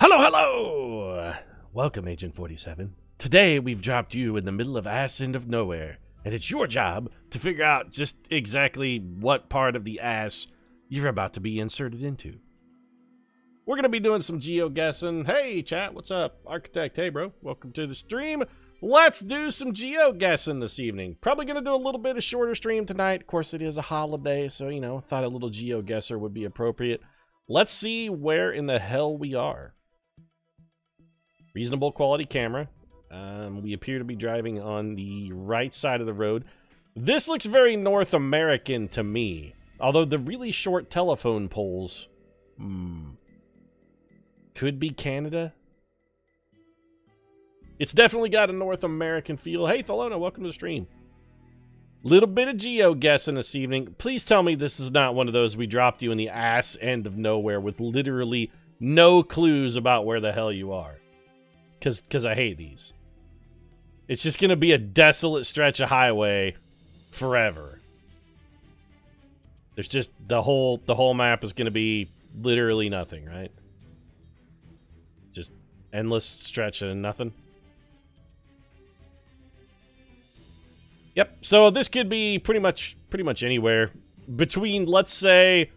Hello, hello! Welcome, Agent 47. Today, we've dropped you in the middle of ass end of nowhere, and it's your job to figure out just exactly what part of the ass you're about to be inserted into. We're going to be doing some geo-guessing. Hey, chat, what's up? Architect, hey, bro. Welcome to the stream. Let's do some geo-guessing this evening. Probably going to do a little bit of shorter stream tonight. Of course, it is a holiday, so, you know, thought a little geo-guesser would be appropriate. Let's see where in the hell we are. Reasonable quality camera. We appear to be driving on the right side of the road. This looks very North American to me. Although the really short telephone poles... could be Canada. It's definitely got a North American feel. Hey, Thelona, welcome to the stream. Little bit of geo-guessing this evening. Please tell me this is not one of those we dropped you in the ass end of nowhere with literally no clues about where the hell you are. Because I hate these. It's just going to be a desolate stretch of highway forever. There's just the whole map is going to be literally nothing, right? Just endless stretch of nothing. Yep. So this could be pretty much anywhere between, let's say,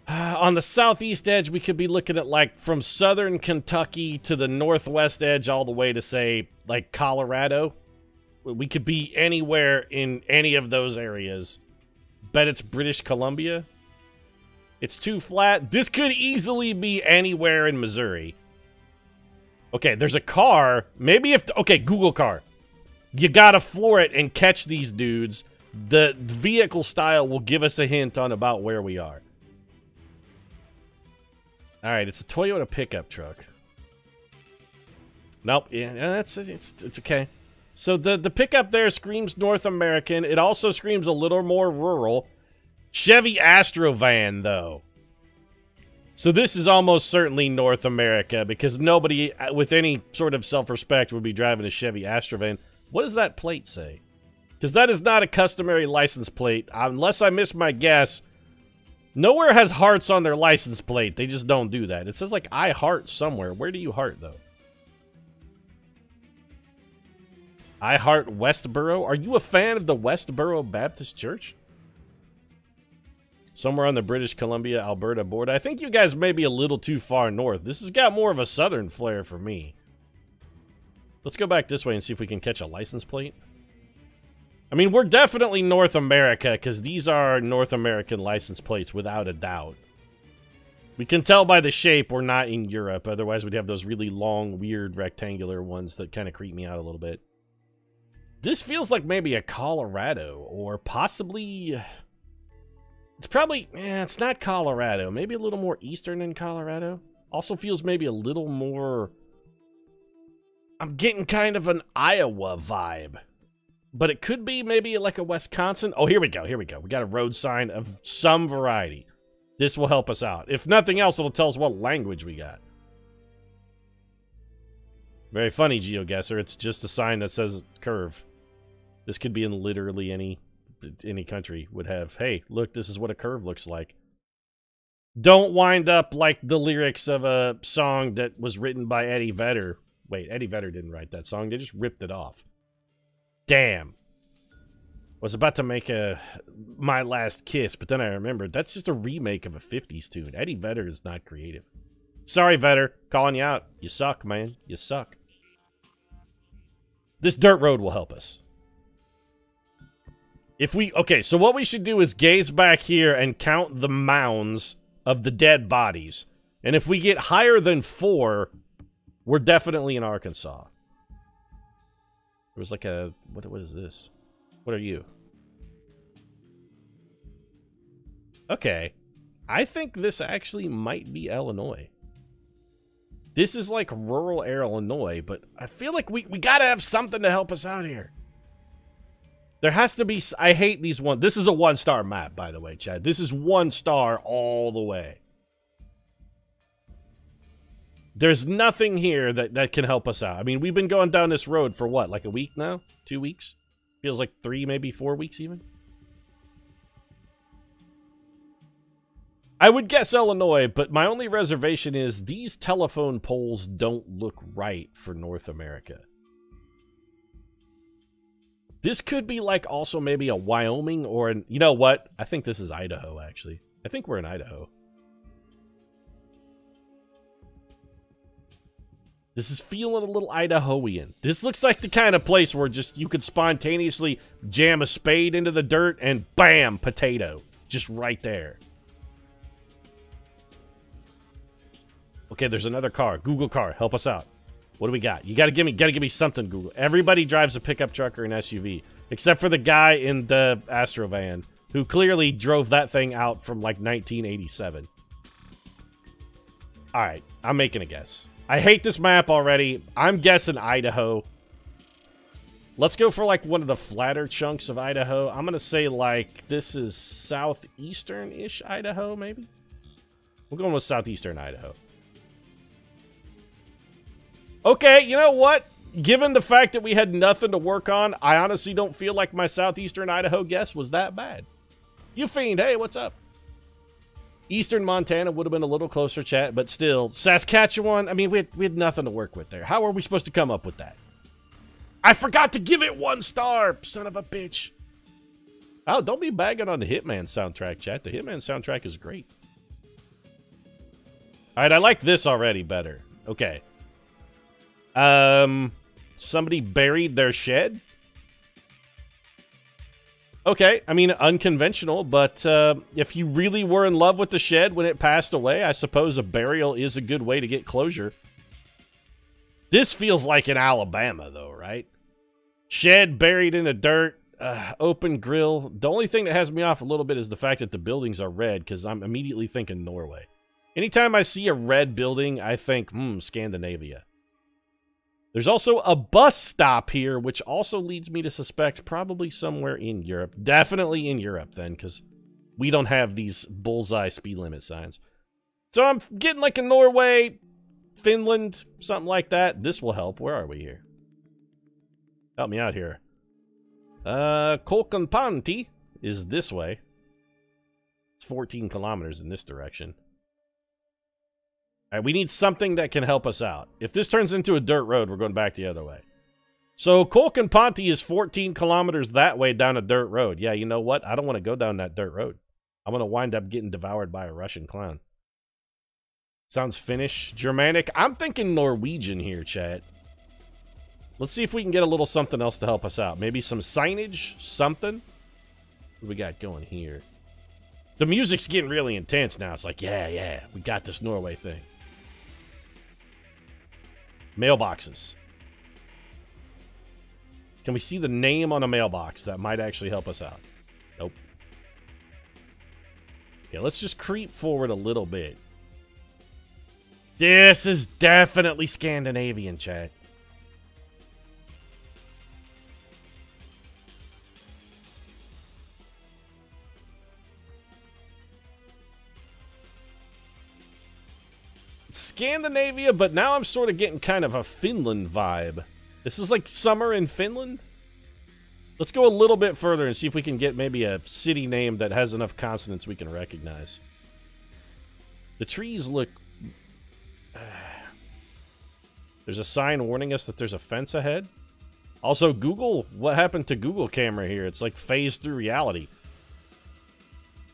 on the southeast edge, we could be looking at, like, from southern Kentucky to the northwest edge all the way to, say, like, Colorado. We could be anywhere in any of those areas. Bet it's British Columbia. It's too flat. This could easily be anywhere in Missouri. Okay, there's a car. Maybe if... Okay, Google car. You gotta floor it and catch these dudes. The vehicle style will give us a hint on about where we are. Alright, it's a Toyota pickup truck. Nope, yeah, it's okay. So the pickup there screams North American. It also screams a little more rural. Chevy Astrovan, though. So this is almost certainly North America, because nobody with any sort of self-respect would be driving a Chevy Astrovan. What does that plate say? Because that is not a customary license plate, unless I miss my guess. Nowhere has hearts on their license plate. They just don't do that. It says, like, I heart somewhere. Where do you heart, though? I heart Westboro? Are you a fan of the Westboro Baptist Church? Somewhere on the British Columbia, Alberta border. I think you guys may be a little too far north. This has got more of a southern flair for me. Let's go back this way and see if we can catch a license plate. I mean, we're definitely North America, because these are North American license plates, without a doubt. We can tell by the shape we're not in Europe, otherwise we'd have those really long, weird, rectangular ones that kind of creep me out a little bit. This feels like maybe a Colorado, or possibly... It's probably... it's not Colorado. Maybe a little more eastern than Colorado. Also feels maybe a little more... I'm getting kind of an Iowa vibe. But it could be maybe like a Wisconsin. Oh, here we go. Here we go. We got a road sign of some variety. This will help us out. If nothing else, it'll tell us what language we got. Very funny, GeoGuessr. It's just a sign that says curve. This could be in literally any country would have. Hey, look, this is what a curve looks like. Don't wind up like the lyrics of a song that was written by Eddie Vedder. Wait, Eddie Vedder didn't write that song. They just ripped it off. Damn. Was about to make a My Last Kiss, but then I remembered that's just a remake of a 50s tune. Eddie Vedder is not creative. Sorry, Vedder. Calling you out. You suck, man. You suck. This dirt road will help us. Okay, so what we should do is gaze back here and count the mounds of the dead bodies. And if we get higher than 4, we're definitely in Arkansas. There was like a... What is this? What are you? Okay. I think this actually might be Illinois. This is like rural Illinois, but I feel like we gotta have something to help us out here. There has to be... I hate these ones. This is a 1-star map, by the way, Chad. This is 1 star all the way. There's nothing here that can help us out. I mean, we've been going down this road for what, like a week now? 2 weeks? Feels like 3, maybe 4 weeks even. I would guess Illinois, but my only reservation is these telephone poles don't look right for North America. This could be like also maybe a Wyoming or an... You know what? I think this is Idaho, actually. I think we're in Idaho. This is feeling a little Idahoian. This looks like the kind of place where just you could spontaneously jam a spade into the dirt and bam, potato. Just right there. Okay, there's another car. Google car, help us out. What do we got? You gotta give me something, Google. Everybody drives a pickup truck or an SUV, except for the guy in the Astrovan, who clearly drove that thing out from like 1987. All right, I'm making a guess. I hate this map already. I'm guessing Idaho. Let's go for like one of the flatter chunks of Idaho. I'm gonna say like this is southeastern-ish Idaho, maybe. We're going with southeastern Idaho. Okay, you know what? Given the fact that we had nothing to work on, I honestly don't feel like my southeastern Idaho guess was that bad. You Fiend, hey, what's up? Eastern Montana would have been a little closer, chat, but still. Saskatchewan, I mean, we had nothing to work with there. How are we supposed to come up with that? I forgot to give it 1 star, son of a bitch. Oh, don't be bagging on the Hitman soundtrack, chat. The Hitman soundtrack is great. All right, I like this already better. Okay. Somebody buried their shed? Okay, I mean, unconventional, but if you really were in love with the shed when it passed away, I suppose a burial is a good way to get closure. This feels like in Alabama, though, right? Shed buried in the dirt, open grill. The only thing that has me off a little bit is the fact that the buildings are red, because I'm immediately thinking Norway. Anytime I see a red building, I think, Scandinavia. There's also a bus stop here, which also leads me to suspect probably somewhere in Europe. Definitely in Europe, then, because we don't have these bullseye speed limit signs. So I'm getting like a Norway, Finland, something like that. This will help. Where are we here? Help me out here. Kolkanpanti is this way. It's 14 kilometers in this direction. All right, we need something that can help us out. If this turns into a dirt road, we're going back the other way. So Kolkanpanti is 14 kilometers that way down a dirt road. Yeah, you know what? I don't want to go down that dirt road. I'm going to wind up getting devoured by a Russian clown. Sounds Finnish. Germanic. I'm thinking Norwegian here, chat. Let's see if we can get a little something else to help us out. Maybe some signage? Something? What do we got going here? The music's getting really intense now. It's like, yeah, we got this Norway thing. Mailboxes. Can we see the name on a mailbox? That might actually help us out. Nope. Okay, let's just creep forward a little bit. This is definitely Scandinavian, chat. Scandinavia, but now I'm sort of getting kind of a Finland vibe. This is like summer in Finland. Let's go a little bit further and see if we can get maybe a city name that has enough consonants we can recognize. The trees look... There's a sign warning us that there's a fence ahead. Also, Google, what happened to Google camera here? It's like phased through reality.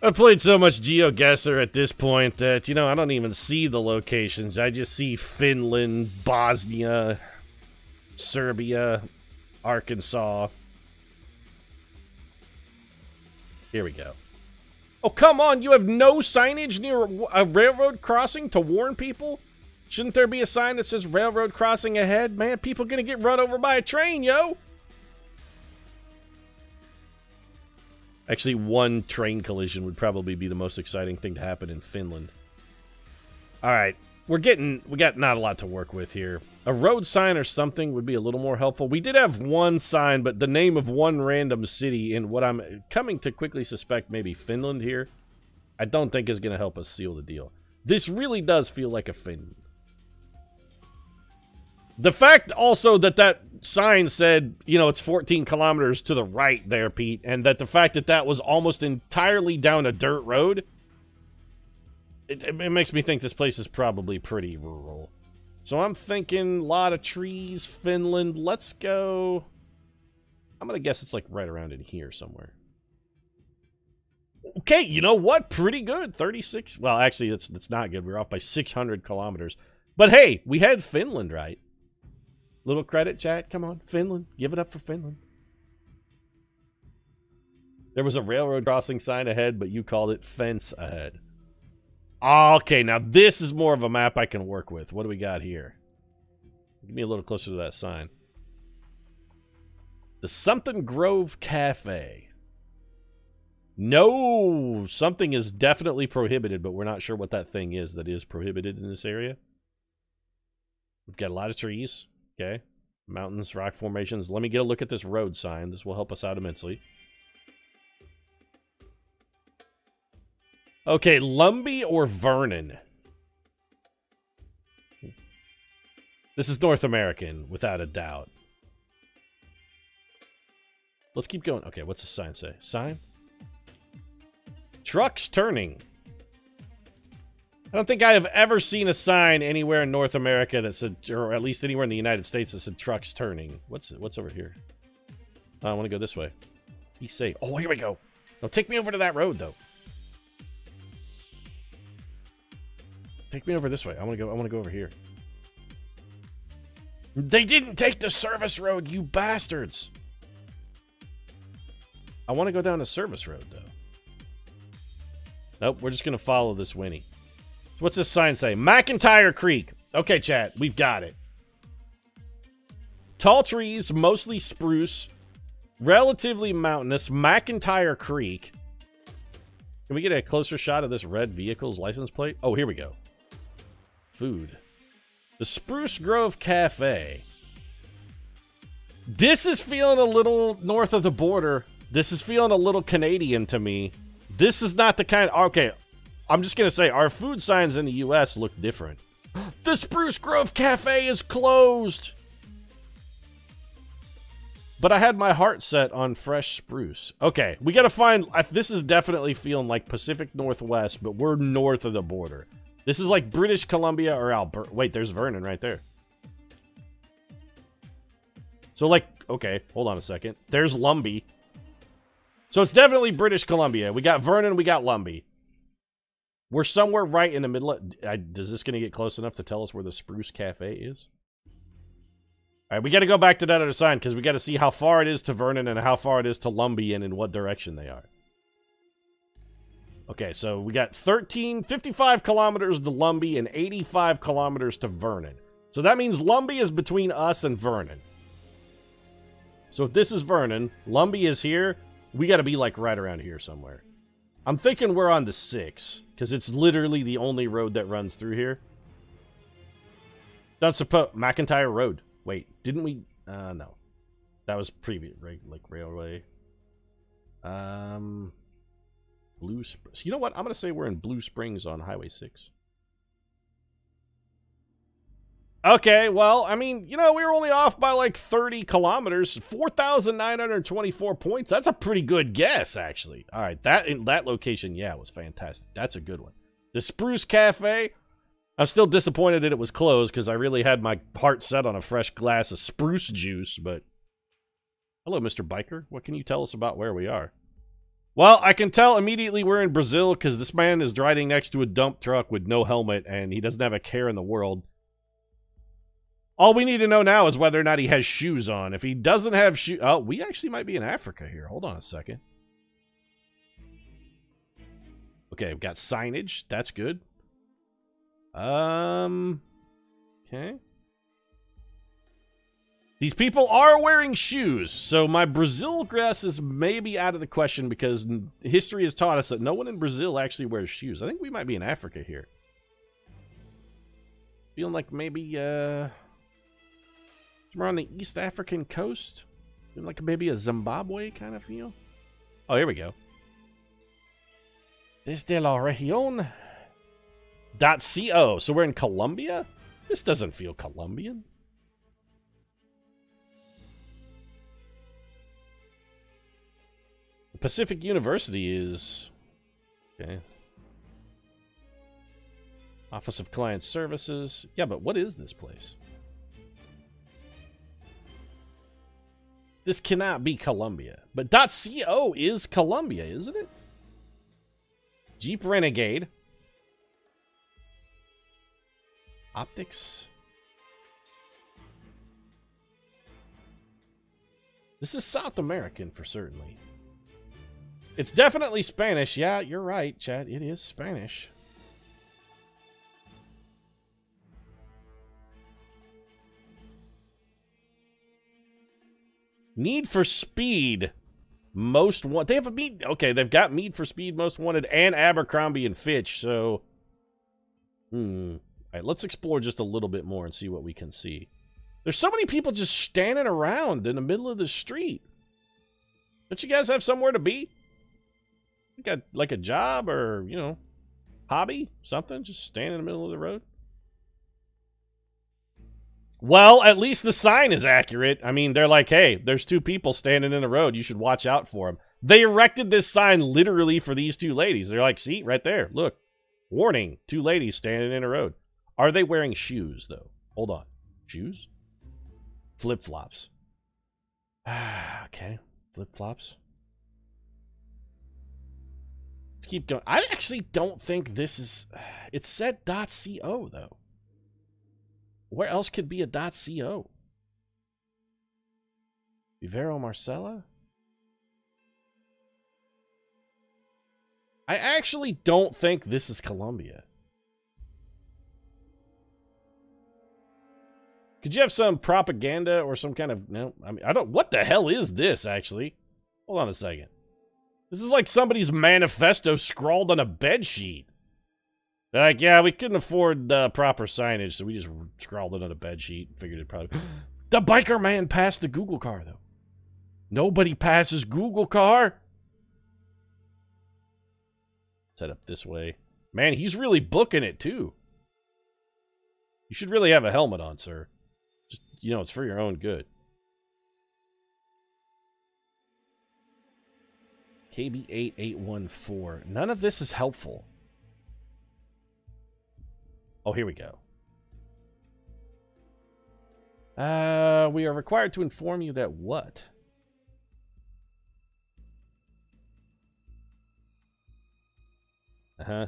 I've played so much GeoGuessr at this point that, you know, I don't even see the locations. I just see Finland, Bosnia, Serbia, Arkansas. Here we go. Oh, come on! You have no signage near a railroad crossing to warn people? Shouldn't there be a sign that says railroad crossing ahead? Man, people gonna get run over by a train, yo! Actually, one train collision would probably be the most exciting thing to happen in Finland. Alright, we got not a lot to work with here. A road sign or something would be a little more helpful. We did have one sign, but the name of one random city in what I'm coming to quickly suspect maybe Finland here, I don't think is going to help us seal the deal. This really does feel like a Finland. The fact also that that sign said, you know, it's 14 kilometers to the right there, Pete, and that the fact that that was almost entirely down a dirt road, It makes me think this place is probably pretty rural. So I'm thinking a lot of trees, Finland. Let's go... I'm going to guess it's like right around in here somewhere. Okay, you know what? Pretty good. 36. Well, actually, that's not good. We're off by 600 kilometers. But hey, we had Finland, right? Little credit, chat. Come on, Finland. Give it up for Finland. There was a railroad crossing sign ahead, but you called it fence ahead. Okay, now this is more of a map I can work with. What do we got here? Give me a little closer to that sign. The Something Grove Cafe. No, something is definitely prohibited, but we're not sure what that thing is that is prohibited in this area. We've got a lot of trees. Okay. Mountains, rock formations. Let me get a look at this road sign. This will help us out immensely. Okay, Lumbee or Vernon? This is North American, without a doubt. Let's keep going. Okay, what's the sign say? Sign? Trucks turning. I don't think I have ever seen a sign anywhere in North America that said, or at least anywhere in the United States that said trucks turning. What's over here? Oh, I want to go this way. Be safe. Oh, here we go. No, take me over to that road though. Take me over this way. I want to go over here. They didn't take the service road, you bastards. I want to go down the service road though. Nope, we're just going to follow this Winnie. What's this sign say? McIntyre Creek. Okay, chat, we've got it. Tall trees, mostly spruce, relatively mountainous, McIntyre Creek. Can we get a closer shot of this red vehicle's license plate? Oh, here we go. Food. The Spruce Grove Cafe. This is feeling a little north of the border. This is feeling a little Canadian to me. This is not the kind of... Okay, I'm just going to say, our food signs in the U.S. look different. The Spruce Grove Cafe is closed! But I had my heart set on fresh spruce. Okay, we got to find... This is definitely feeling like Pacific Northwest, but we're north of the border. This is like British Columbia or Alberta. Wait, there's Vernon right there. So, like... Okay, hold on a second. There's Lumbee. So it's definitely British Columbia. We got Vernon, we got Lumbee. We're somewhere right in the middle of... Is this going to get close enough to tell us where the Spruce Cafe is? All right, we got to go back to that other sign because we got to see how far it is to Vernon and how far it is to Lumbee and in what direction they are. Okay, so we got 55 kilometers to Lumbee and 85 kilometers to Vernon. So that means Lumbee is between us and Vernon. So if this is Vernon, Lumbee is here... We got to be, like, right around here somewhere. I'm thinking we're on the 6, because it's literally the only road that runs through here. Don't suppose... McIntyre Road. Wait, didn't we... no. That was previous, right? Like, railway. Blue Springs. You know what? I'm going to say we're in Blue Springs on Highway 6. Okay, well, I mean, you know, we were only off by like 30 kilometers, 4,924 points. That's a pretty good guess, actually. All right, that location, yeah, was fantastic. That's a good one. The Spruce Cafe, I'm still disappointed that it was closed because I really had my heart set on a fresh glass of spruce juice, but... Hello, Mr. Biker. What can you tell us about where we are? Well, I can tell immediately we're in Brazil because this man is driving next to a dump truck with no helmet and he doesn't have a care in the world. All we need to know now is whether or not he has shoes on. If he doesn't have shoes... Oh, we actually might be in Africa here. Hold on a second. Okay, we've got signage. That's good. Okay. These people are wearing shoes, so my Brazil guess is maybe out of the question because history has taught us that no one in Brazil actually wears shoes. I think we might be in Africa here. Feeling like maybe, somewhere on the East African coast? Like maybe a Zimbabwe kind of feel? Oh, here we go. Desde la región .co. So we're in Colombia? This doesn't feel Colombian. The Pacific University is... Okay. Office of Client Services. Yeah, but what is this place? This cannot be Columbia. But .co is Columbia, isn't it? Jeep Renegade. Optics. This is South American for certainly. It's definitely Spanish. Yeah, you're right, chat. It is Spanish. Need for Speed. Most Wanted. They have a meet. Okay, they've got Need for Speed, Most Wanted, and Abercrombie and Fitch. So, all right, let's explore just a little bit more and see what we can see. There's so many people just standing around in the middle of the street. Don't you guys have somewhere to be? You got like a job or, you know, hobby, something? Just stand in the middle of the road? Well, at least the sign is accurate. I mean, they're like, hey, there's two people standing in the road. You should watch out for them. They erected this sign literally for these two ladies. They're like, see, right there. Look. Warning, two ladies standing in a road. Are they wearing shoes, though? Hold on. Shoes? Flip-flops. Okay. Flip-flops. Let's keep going. I actually don't think this is... It said .co, though. Where else could be a .co? Vivero Marcella? I actually don't think this is Colombia. Could you have some propaganda or some kind of... No, I mean, I don't... What the hell is this, actually? Hold on a second. This is like somebody's manifesto scrawled on a bedsheet. They're like, yeah, we couldn't afford proper signage, so we just scrawled it on a bedsheet. Figured it probably... The biker man passed the Google car, though. Nobody passes Google car. Set up this way. Man, he's really booking it, too. You should really have a helmet on, sir. Just, you know, it's for your own good. KB8814. None of this is helpful. Oh, here we go. We are required to inform you that what?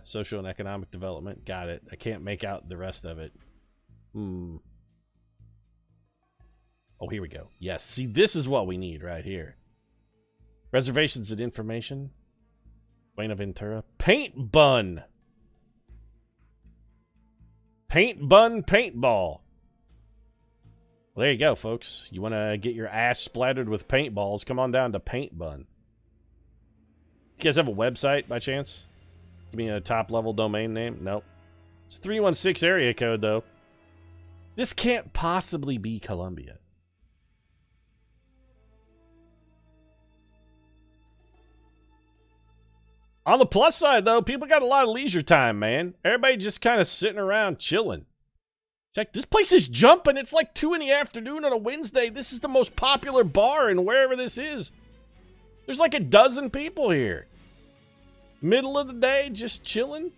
Social and economic development. Got it. I can't make out the rest of it. Oh, here we go. Yes. See, this is what we need right here. Reservations and information. Buenaventura. Paint bun. Paint bun paintball. Well, there you go, folks. You want to get your ass splattered with paintballs, come on down to Paint Bun. You guys have a website, by chance? Give me a top-level domain name? Nope. It's 316 area code, though. This can't possibly be Colombia. On the plus side, though, people got a lot of leisure time, man. Everybody just kind of sitting around chilling. Check, this place is jumping. It's like 2 in the afternoon on a Wednesday. This is the most popular bar in wherever this is. There's like a dozen people here. Middle of the day, just chilling.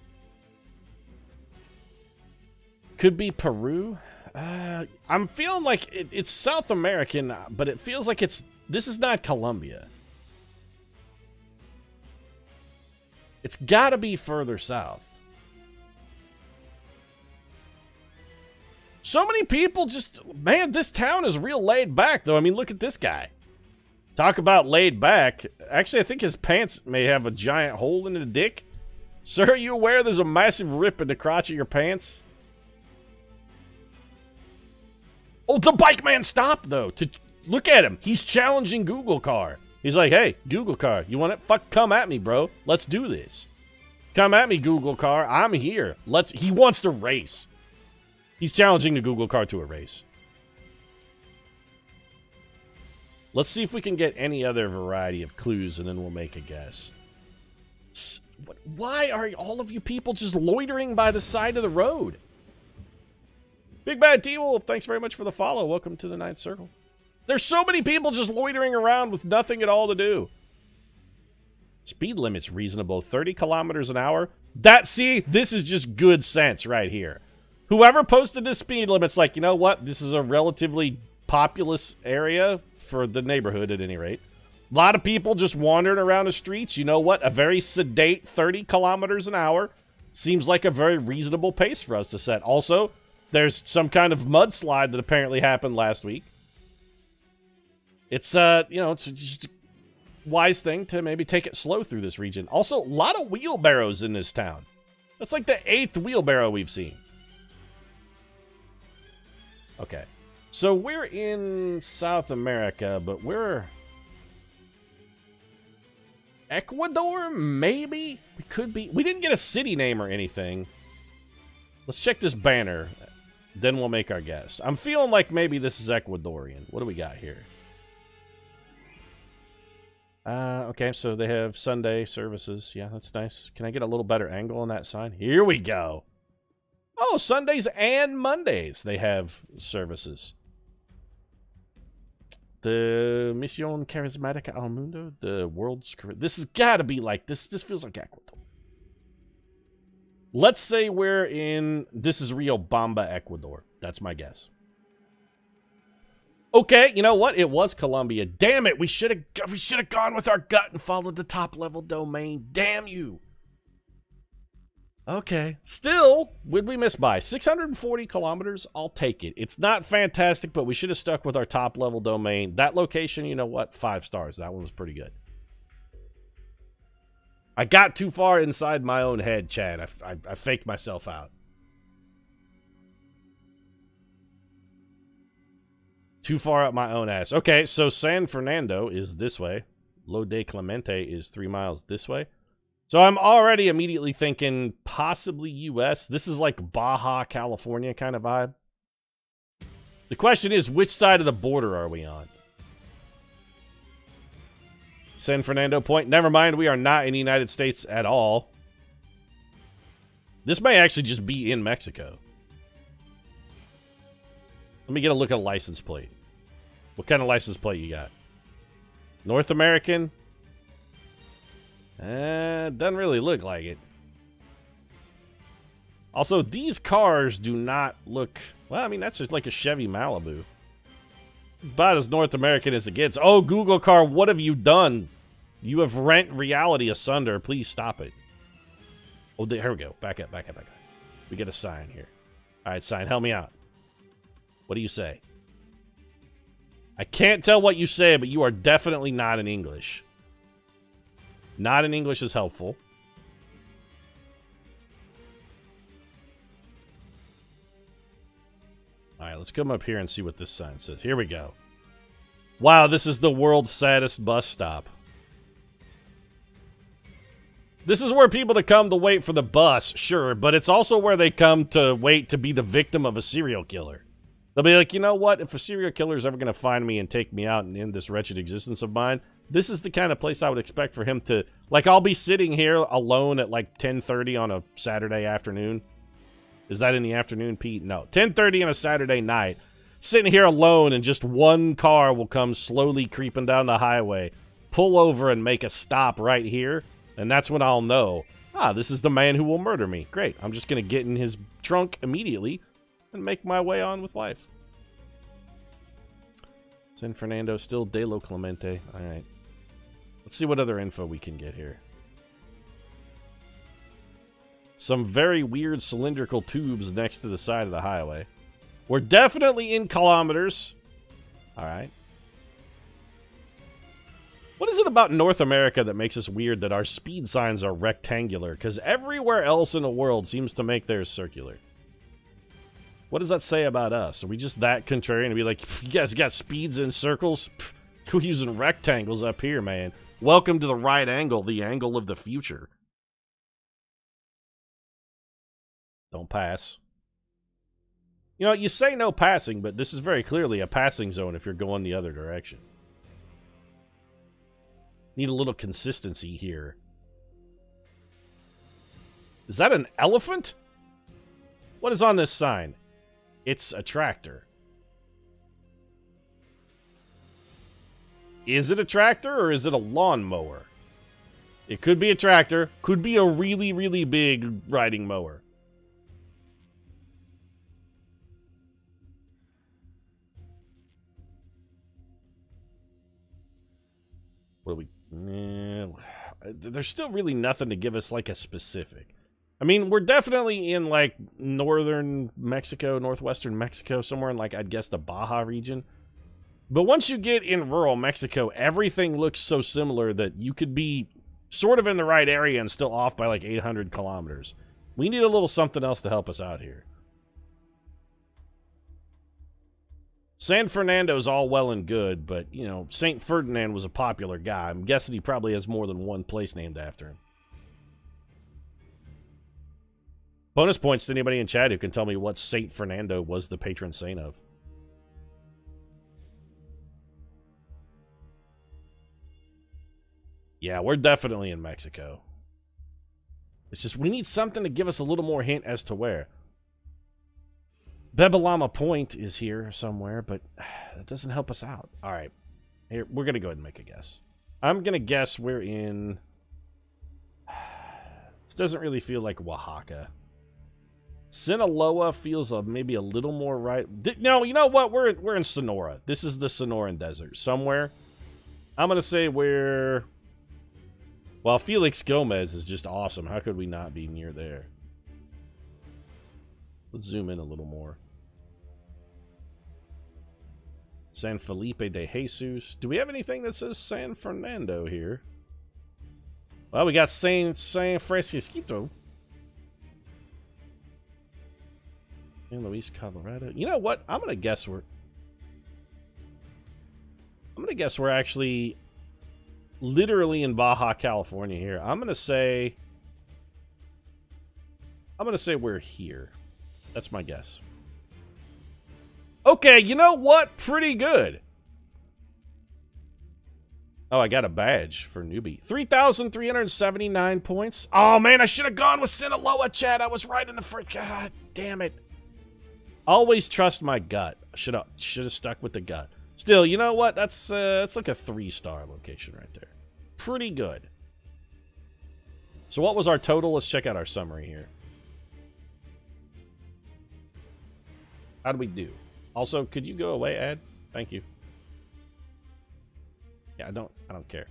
Could be Peru. I'm feeling like it's South American, but it feels like this is not Colombia. It's got to be further south. So many people just... Man, this town is real laid back, though. I mean, look at this guy. Talk about laid back. Actually, I think his pants may have a giant hole in the dick. Sir, are you aware there's a massive rip in the crotch of your pants? Oh, the bike man stopped, though. Look at him. He's challenging Google Car. He's like, hey, Google Car, you want it? Fuck, come at me, bro. Let's do this. Come at me, Google Car. I'm here. He wants to race. He's challenging the Google Car to a race. Let's see if we can get any other variety of clues, and then we'll make a guess. Why are all of you people just loitering by the side of the road? Big Bad T-Wolf, thanks very much for the follow. Welcome to the Ninth Circle. There's so many people just loitering around with nothing at all to do. Speed limit's reasonable, 30 kilometers an hour. See, this is just good sense right here. Whoever posted this speed limit's like, you know what? This is a relatively populous area for the neighborhood at any rate. A lot of people just wandering around the streets. You know what? A very sedate 30 kilometers an hour seems like a very reasonable pace for us to set. Also, there's some kind of mudslide that apparently happened last week. It's, you know, it's just a wise thing to maybe take it slow through this region. Also, a lot of wheelbarrows in this town. That's like the 8th wheelbarrow we've seen. Okay. So we're in South America, but we're... Ecuador, maybe? We could be. We didn't get a city name or anything. Let's check this banner. Then we'll make our guess. I'm feeling like maybe this is Ecuadorian. What do we got here? Okay, so they have Sunday services. Yeah, that's nice. Can I get a little better angle on that sign? Here we go. Oh, Sundays and Mondays they have services. The Misión Carismática al Mundo, the world's... This has got to be like... This feels like Ecuador. Let's say we're in... This is Riobamba, Ecuador. That's my guess. Okay, you know what? It was Colombia. Damn it, we should have gone with our gut and followed the top-level domain. Damn you. Okay. Still, would we miss by 640 kilometers? I'll take it. It's not fantastic, but we should have stuck with our top-level domain. That location, you know what? 5 stars. That one was pretty good. I got too far inside my own head, Chad. I faked myself out. Too far up my own ass. Okay, so San Fernando is this way. Lo de Clemente is 3 miles this way. So I'm already immediately thinking possibly U.S. This is like Baja, California kind of vibe. The question is, which side of the border are we on? San Fernando Point. Never mind, we are not in the United States at all. This may actually just be in Mexico. Let me get a look at a license plate. What kind of license plate you got? North American? Doesn't really look like it. Also, these cars do not look... Well, I mean, that's just like a Chevy Malibu. About as North American as it gets. Oh, Google car, what have you done? You have rent reality asunder. Please stop it. Oh, here we go. Back up, back up, back up. We get a sign here. All right, sign, help me out. What do you say? I can't tell what you say, but you are definitely not in English. Not in English is helpful. Alright, let's come up here and see what this sign says. Here we go. Wow, this is the world's saddest bus stop. This is where people that come to wait for the bus, sure, but it's also where they come to wait to be the victim of a serial killer. They'll be like, you know what? If a serial killer is ever going to find me and take me out and end this wretched existence of mine, this is the kind of place I would expect for him to... Like, I'll be sitting here alone at like 10:30 on a Saturday afternoon. Is that in the afternoon, Pete? No. 10:30 on a Saturday night. Sitting here alone and just one car will come slowly creeping down the highway, pull over and make a stop right here, and that's when I'll know, this is the man who will murder me. Great. I'm just going to get in his trunk immediately and make my way on with life. San Fernando, still De Lo Clemente. All right. Let's see what other info we can get here. Some very weird cylindrical tubes next to the side of the highway. We're definitely in kilometers. All right. What is it about North America that makes us weird that our speed signs are rectangular? Because everywhere else in the world seems to make theirs circular. What does that say about us? Are we just that contrarian to be like, you guys got speeds in circles? We're using rectangles up here, man. Welcome to the right angle, the angle of the future. Don't pass. You know, you say no passing, but this is very clearly a passing zone if you're going the other direction. Need a little consistency here. Is that an elephant? What is on this sign? It's a tractor. Is it a tractor or is it a lawnmower? It could be a tractor. Could be a really, really big riding mower. What do we... there's still really nothing to give us, like, a specific. I mean, we're definitely in, like, northern Mexico, northwestern Mexico, somewhere in, like, I'd guess the Baja region. But once you get in rural Mexico, everything looks so similar that you could be sort of in the right area and still off by, like, 800 kilometers. We need a little something else to help us out here. San Fernando's all well and good, but, you know, St. Ferdinand was a popular guy. I'm guessing he probably has more than one place named after him. Bonus points to anybody in chat who can tell me what St. Fernando was the patron saint of. Yeah, we're definitely in Mexico. It's just we need something to give us a little more hint as to where. Bebalama Point is here somewhere, but that doesn't help us out. All right. Here, we're going to go ahead and make a guess. I'm going to guess we're in... This doesn't really feel like Oaxaca. Sinaloa feels maybe a little more right... No, you know what? We're in Sonora. This is the Sonoran Desert. Somewhere. I'm going to say we're... Well, Felix Gomez is just awesome. How could we not be near there? Let's zoom in a little more. San Felipe de Jesus. Do we have anything that says San Fernando here? Well, we got San Francisco. San Luis, Colorado. You know what? I'm gonna guess we're actually literally in Baja California here. I'm gonna say we're here. That's my guess. Okay, you know what? Pretty good. Oh, I got a badge for newbie. 3,379 points. Oh, man, I should have gone with Sinaloa, Chad. I was right in the first... God damn it. Always trust my gut. Should have stuck with the gut. Still, you know what? That's like a 3-star location right there. Pretty good. So what was our total? Let's check out our summary here. How do we do? Also, could you go away, ad? Thank you. Yeah, I don't care.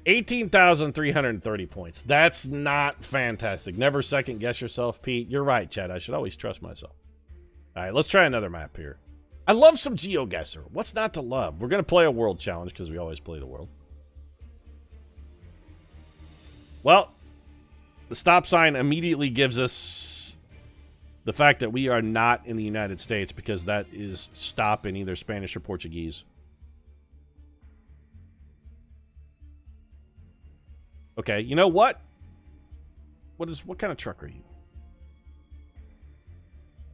18,330 points. That's not fantastic. Never second guess yourself, Pete. You're right, Chad. I should always trust myself. All right, let's try another map here. I love some GeoGuessr. What's not to love? We're going to play a world challenge because we always play the world. Well, the stop sign immediately gives us the fact that we are not in the United States because that is stop in either Spanish or Portuguese. Okay, you know what? What kind of truck are you?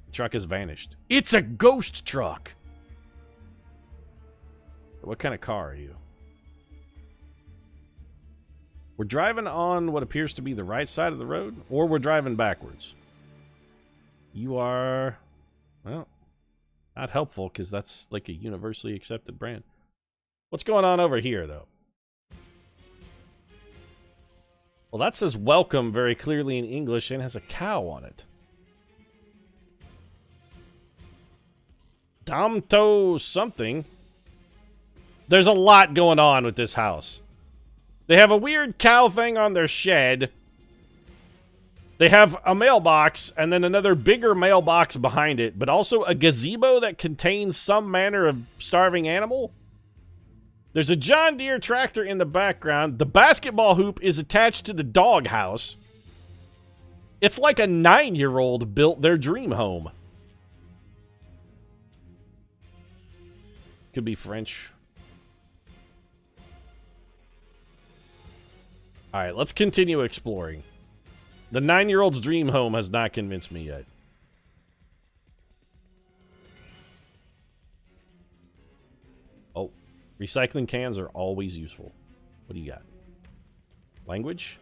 The truck has vanished. It's a ghost truck! What kind of car are you? We're driving on what appears to be the right side of the road, or we're driving backwards. You are, well, not helpful because that's like a universally accepted brand. What's going on over here, though? Well, that says welcome very clearly in English and has a cow on it. Damto something. There's a lot going on with this house. They have a weird cow thing on their shed. They have a mailbox and then another bigger mailbox behind it, but also a gazebo that contains some manner of starving animal. There's a John Deere tractor in the background. The basketball hoop is attached to the doghouse. It's like a 9-year-old built their dream home. Could be French. All right, let's continue exploring. The 9-year-old's dream home has not convinced me yet. Oh, recycling cans are always useful. What do you got? Language?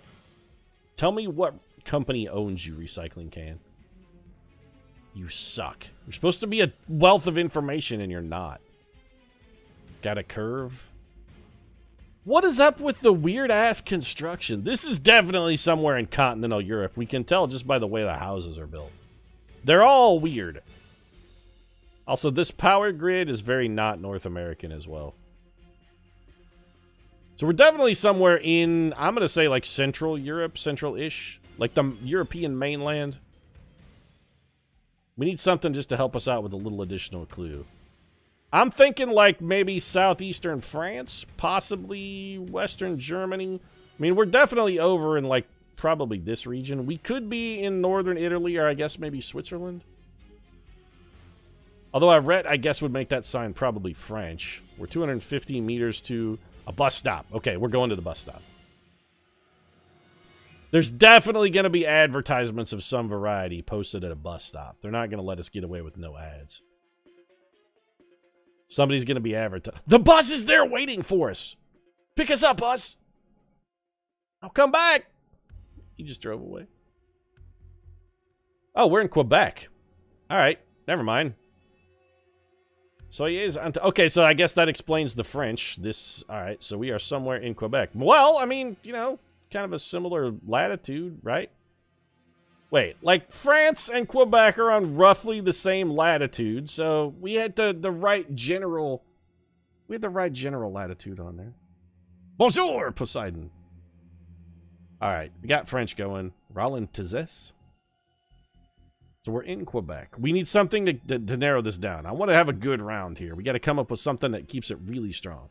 Tell me what company owns you, recycling can. You suck. You're supposed to be a wealth of information and you're not. Got a curve? What is up with the weird-ass construction? This is definitely somewhere in continental Europe. We can tell just by the way the houses are built. They're all weird. Also, this power grid is very not North American as well. So we're definitely somewhere in, I'm going to say like Central Europe, Central-ish. Like the European mainland. We need something just to help us out with a little additional clue. I'm thinking like maybe southeastern France, possibly western Germany. I mean, we're definitely over in like probably this region. We could be in northern Italy or I guess maybe Switzerland. Although I read, I guess would make that sign probably French. We're 250 meters to a bus stop. Okay, we're going to the bus stop. There's definitely going to be advertisements of some variety posted at a bus stop. They're not going to let us get away with no ads. Somebody's going to be advertising. The bus is there waiting for us. Pick us up, bus. I'll come back. He just drove away. Oh, we're in Quebec. All right. Never mind. So he is. Okay, so I guess that explains the French. All right, so we are somewhere in Quebec. Well, I mean, you know, kind of a similar latitude, right? Wait, like France and Quebec are on roughly the same latitude, so we had the right general. We had the right general latitude on there. Bonjour, Poseidon. All right, we got French going. Roland Tizes. So we're in Quebec. We need something to narrow this down. I want to have a good round here. We got to come up with something that keeps it really strong.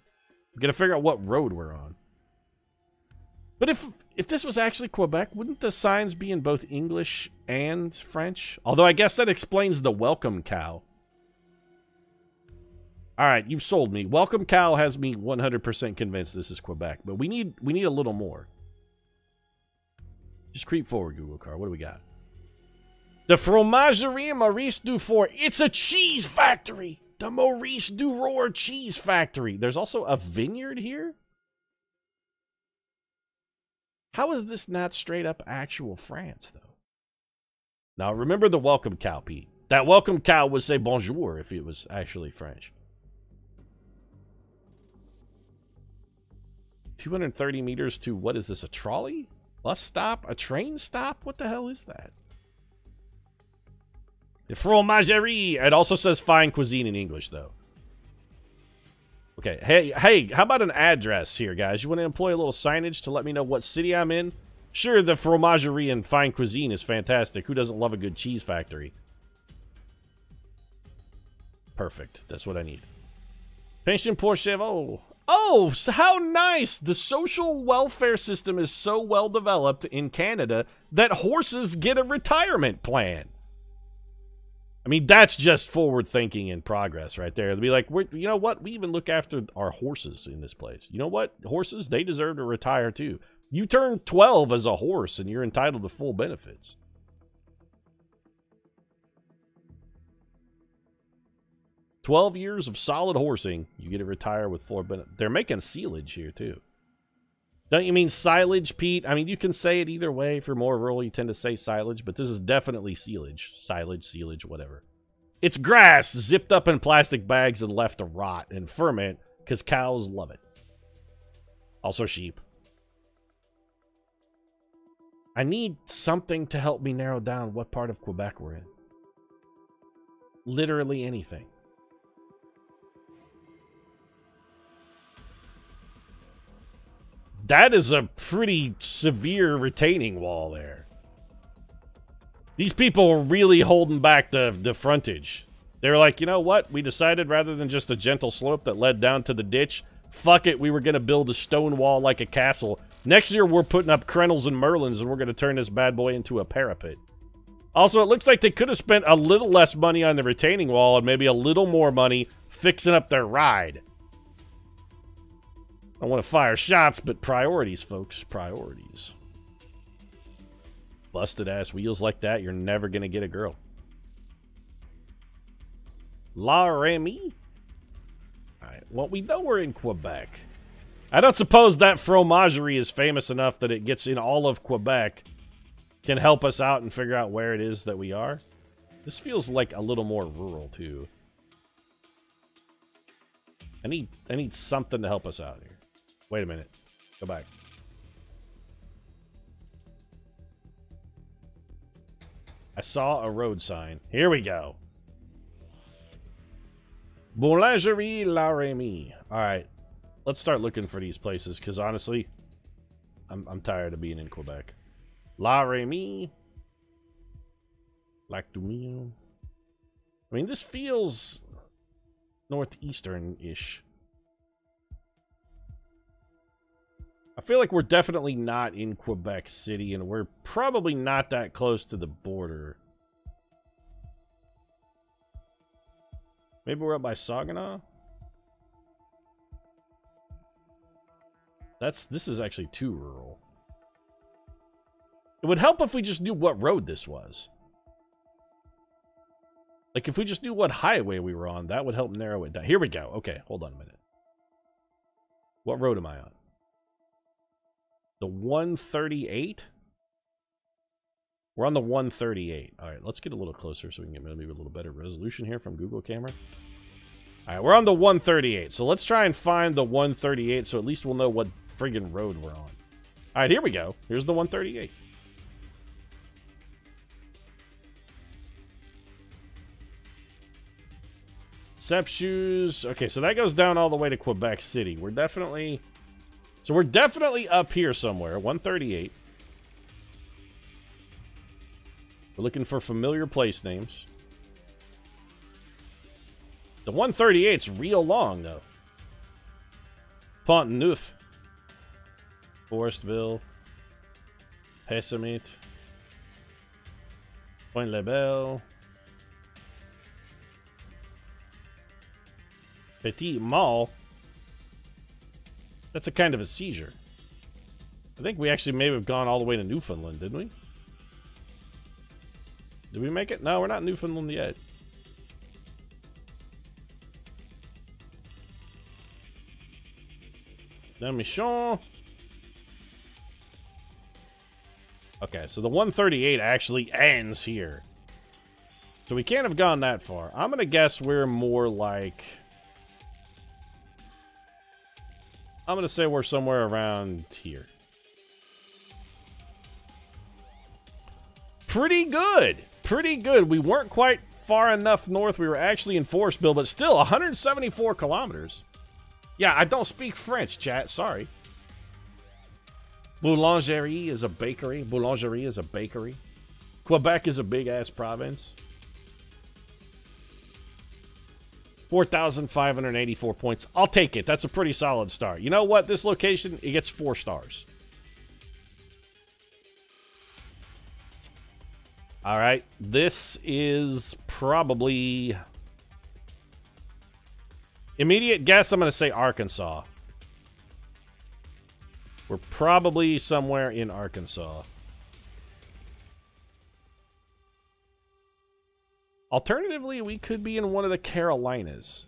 We got to figure out what road we're on. But if this was actually Quebec, wouldn't the signs be in both English and French? Although I guess that explains the welcome cow. All right, you've sold me. Welcome cow has me 100% convinced this is Quebec, but we need a little more. Just creep forward, Google car. What do we got? The Fromagerie Maurice Dufour. It's a cheese factory. The Maurice Dufour cheese factory. There's also a vineyard here? How is this not straight up actual France, though? Now, remember the welcome cow, Pete. That welcome cow would say bonjour if it was actually French. 230 meters to, what is this, a trolley? Bus stop? A train stop? What the hell is that? The Fromagerie. It also says fine cuisine in English, though. Okay, hey, how about an address here, guys? You want to employ a little signage to let me know what city I'm in? Sure, the Fromagerie and fine cuisine is fantastic. Who doesn't love a good cheese factory? Perfect. That's what I need. Pension pour chevaux. Oh, so how nice! The social welfare system is so well developed in Canada that horses get a retirement plan. I mean, that's just forward thinking and progress right there. They'll be like, you know what? We even look after our horses in this place. You know what? Horses, they deserve to retire too. You turn 12 as a horse and you're entitled to full benefits. "12 years of solid horsing, you get to retire with full benefits." They're making silage here too. Don't you mean silage, Pete? I mean, you can say it either way. If you're more rural, you tend to say silage, but this is definitely silage. Silage, whatever. It's grass zipped up in plastic bags and left to rot and ferment because cows love it. Also sheep. I need something to help me narrow down what part of Quebec we're in. Literally anything. That is a pretty severe retaining wall there. These people were really holding back the frontage. They were like, you know what? We decided rather than just a gentle slope that led down to the ditch, fuck it, we were going to build a stone wall like a castle. Next year, we're putting up crenels and merlins, and we're going to turn this bad boy into a parapet. Also, it looks like they could have spent a little less money on the retaining wall and maybe a little more money fixing up their ride. I want to fire shots, but priorities, folks. Priorities. Busted ass wheels like that, you're never going to get a girl. La Remy? Alright, well, we know we're in Quebec. I don't suppose that fromagerie is famous enough that it gets in all of Quebec. Can help us out and figure out where it is that we are. This feels like a little more rural, too. I need something to help us out here. Wait a minute. Go back. I saw a road sign. Here we go. Boulangerie La Remy. Alright. Let's start looking for these places, because honestly, I'm tired of being in Quebec. La Remy. Lac du Mille. I mean, this feels northeastern-ish. I feel like we're definitely not in Quebec City, and we're probably not that close to the border. Maybe we're up by Saginaw? This is actually too rural. It would help if we just knew what road this was. Like, if we just knew what highway we were on, that would help narrow it down. Here we go. Okay, hold on a minute. What road am I on? The 138? We're on the 138. All right, let's get a little closer so we can get maybe a little better resolution here from Google Camera. All right, we're on the 138. So let's try and find the 138 so at least we'll know what friggin' road we're on. All right, here we go. Here's the 138. Sep shoes. Okay, so that goes down all the way to Quebec City. We're definitely up here somewhere. 138. We're looking for familiar place names. The 138's real long, though. Pont-Neuf. Forestville. Pessamit. Point-Lebel. Petit Mall. That's a kind of a seizure. I think we actually may have gone all the way to Newfoundland, didn't we? Did we make it? No, we're not in Newfoundland yet. Michon. Okay, so the 138 actually ends here. So we can't have gone that far. I'm going to guess we're more like... I'm going to say we're somewhere around here. Pretty good. Pretty good. We weren't quite far enough north. We were actually in Forestville, but still 174 kilometers. Yeah, I don't speak French, chat. Sorry. Boulangerie is a bakery. Boulangerie is a bakery. Quebec is a big-ass province. 4,584 points. I'll take it. That's a pretty solid start. You know what? This location, it gets 4 stars. All right. This is probably... Immediate guess, I'm going to say Arkansas. We're probably somewhere in Arkansas. Alternatively, we could be in one of the Carolinas.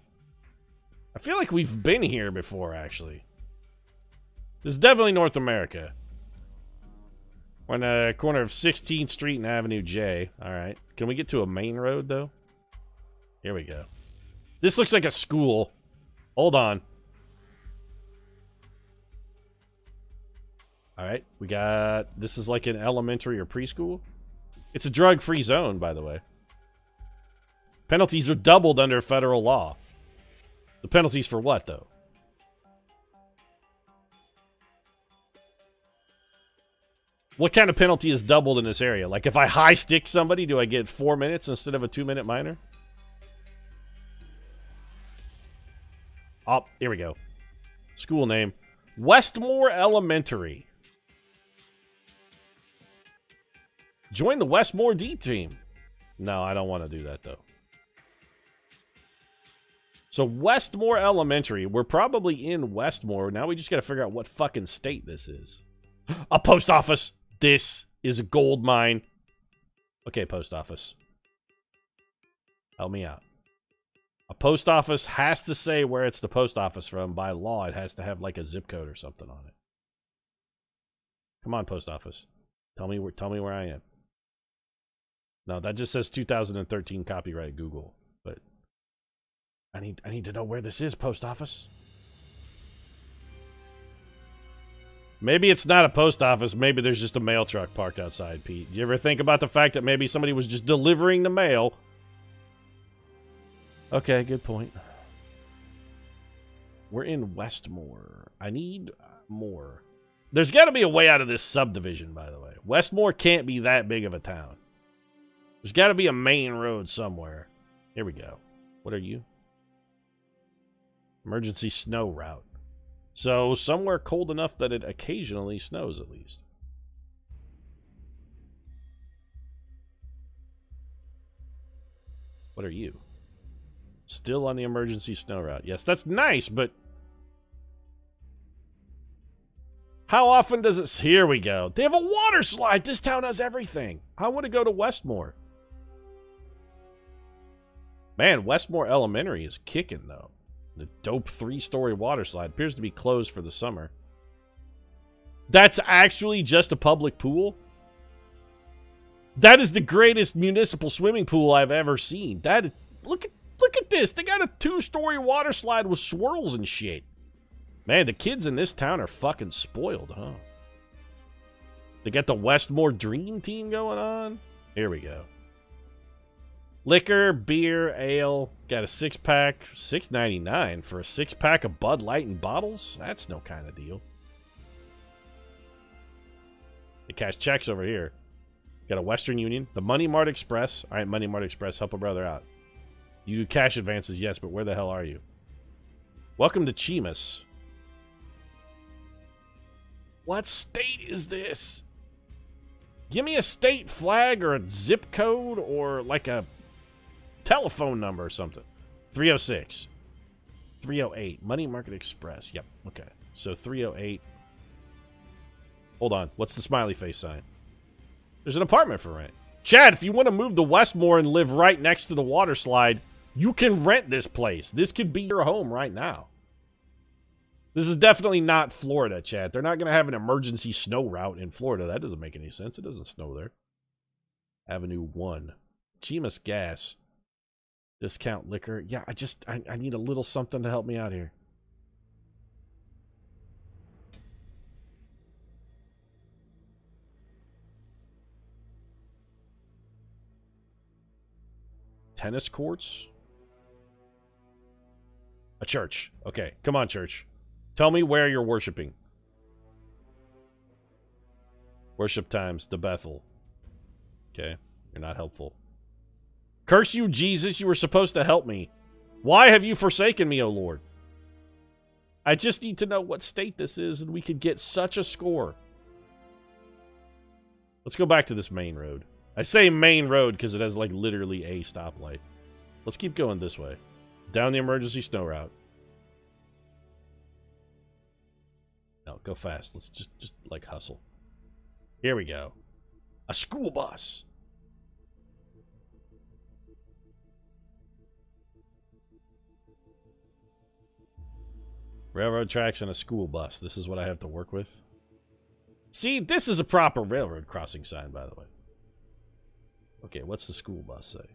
I feel like we've been here before, actually. This is definitely North America. We're on the corner of 16th Street and Avenue J. All right. Can we get to a main road, though? Here we go. This looks like a school. Hold on. All right. We got... This is like an elementary or preschool. It's a drug-free zone, by the way. Penalties are doubled under federal law. The penalties for what, though? What kind of penalty is doubled in this area? Like, if I high stick somebody, do I get 4 minutes instead of a 2-minute minor? Oh, here we go. School name. Westmore Elementary. Join the Westmore D team. No, I don't want to do that, though. So, Westmore Elementary. We're probably in Westmore. Now we just got to figure out what fucking state this is. A post office. This is a gold mine. Okay, post office. Help me out. A post office has to say where it's the post office from. By law, it has to have like a zip code or something on it. Come on, post office. Tell me where I am. No, that just says 2013 copyright Google. But I need to know where this is, post office. Maybe it's not a post office. Maybe there's just a mail truck parked outside, Pete. Do you ever think about the fact that maybe somebody was just delivering the mail? Okay, good point. We're in Westmore. I need more. There's got to be a way out of this subdivision, by the way. Westmore can't be that big of a town. There's got to be a main road somewhere. Here we go. What are you? Emergency snow route. So, somewhere cold enough that it occasionally snows, at least. What are you? Still on the emergency snow route. Yes, that's nice, but... how often does it... here we go. They have a water slide. This town has everything. I want to go to Westmore. Man, Westmore Elementary is kicking, though. The dope 3-story water slide appears to be closed for the summer. That's actually just a public pool? That is the greatest municipal swimming pool I've ever seen. That look at this. They got a 2-story water slide with swirls and shit. Man, the kids in this town are fucking spoiled, huh? They got the Westmore Dream Team going on. Here we go. Liquor, beer, ale. Got a 6-pack. $6.99 for a 6-pack of Bud Light and bottles? That's no kind of deal. They cash checks over here. Got a Western Union. The Money Mart Express. All right, Money Mart Express. Help a brother out. You do cash advances, yes, but where the hell are you? Welcome to Chemus. What state is this? Give me a state flag or a zip code or like a telephone number or something. 306. 308. Money Market Express. Yep. Okay. So 308. Hold on. What's the smiley face sign? There's an apartment for rent. Chad, if you want to move to Westmore and live right next to the water slide, you can rent this place. This could be your home right now. This is definitely not Florida, Chad. They're not going to have an emergency snow route in Florida. That doesn't make any sense. It doesn't snow there. Avenue 1. Chemus Gas. Discount liquor. Yeah, I need a little something to help me out here. Tennis courts? A church. Okay, come on, church. Tell me where you're worshiping. Worship times, the Bethel. Okay, you're not helpful. Curse you, Jesus, you were supposed to help me. Why have you forsaken me, O Lord? I just need to know what state this is, and we could get such a score. Let's go back to this main road. I say main road because it has, like, literally a stoplight. Let's keep going this way. Down the emergency snow route. No, go fast. Let's just like, hustle. Here we go. A school bus. Railroad tracks and a school bus. This is what I have to work with. See, this is a proper railroad crossing sign, by the way. Okay, what's the school bus say?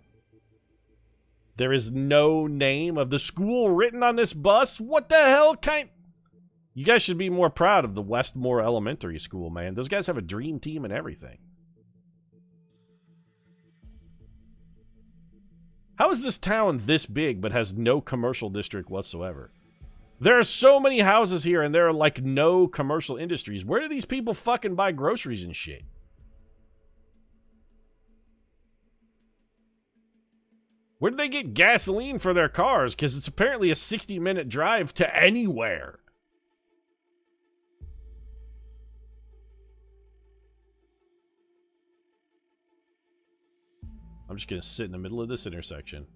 There is no name of the school written on this bus? What the hell kind... You guys should be more proud of the Westmore Elementary School, man. Those guys have a dream team and everything. How is this town this big but has no commercial district whatsoever? There are so many houses here and there are like no commercial industries. Where do these people fucking buy groceries and shit? Where do they get gasoline for their cars? Because it's apparently a 60-minute drive to anywhere. I'm just going to sit in the middle of this intersection.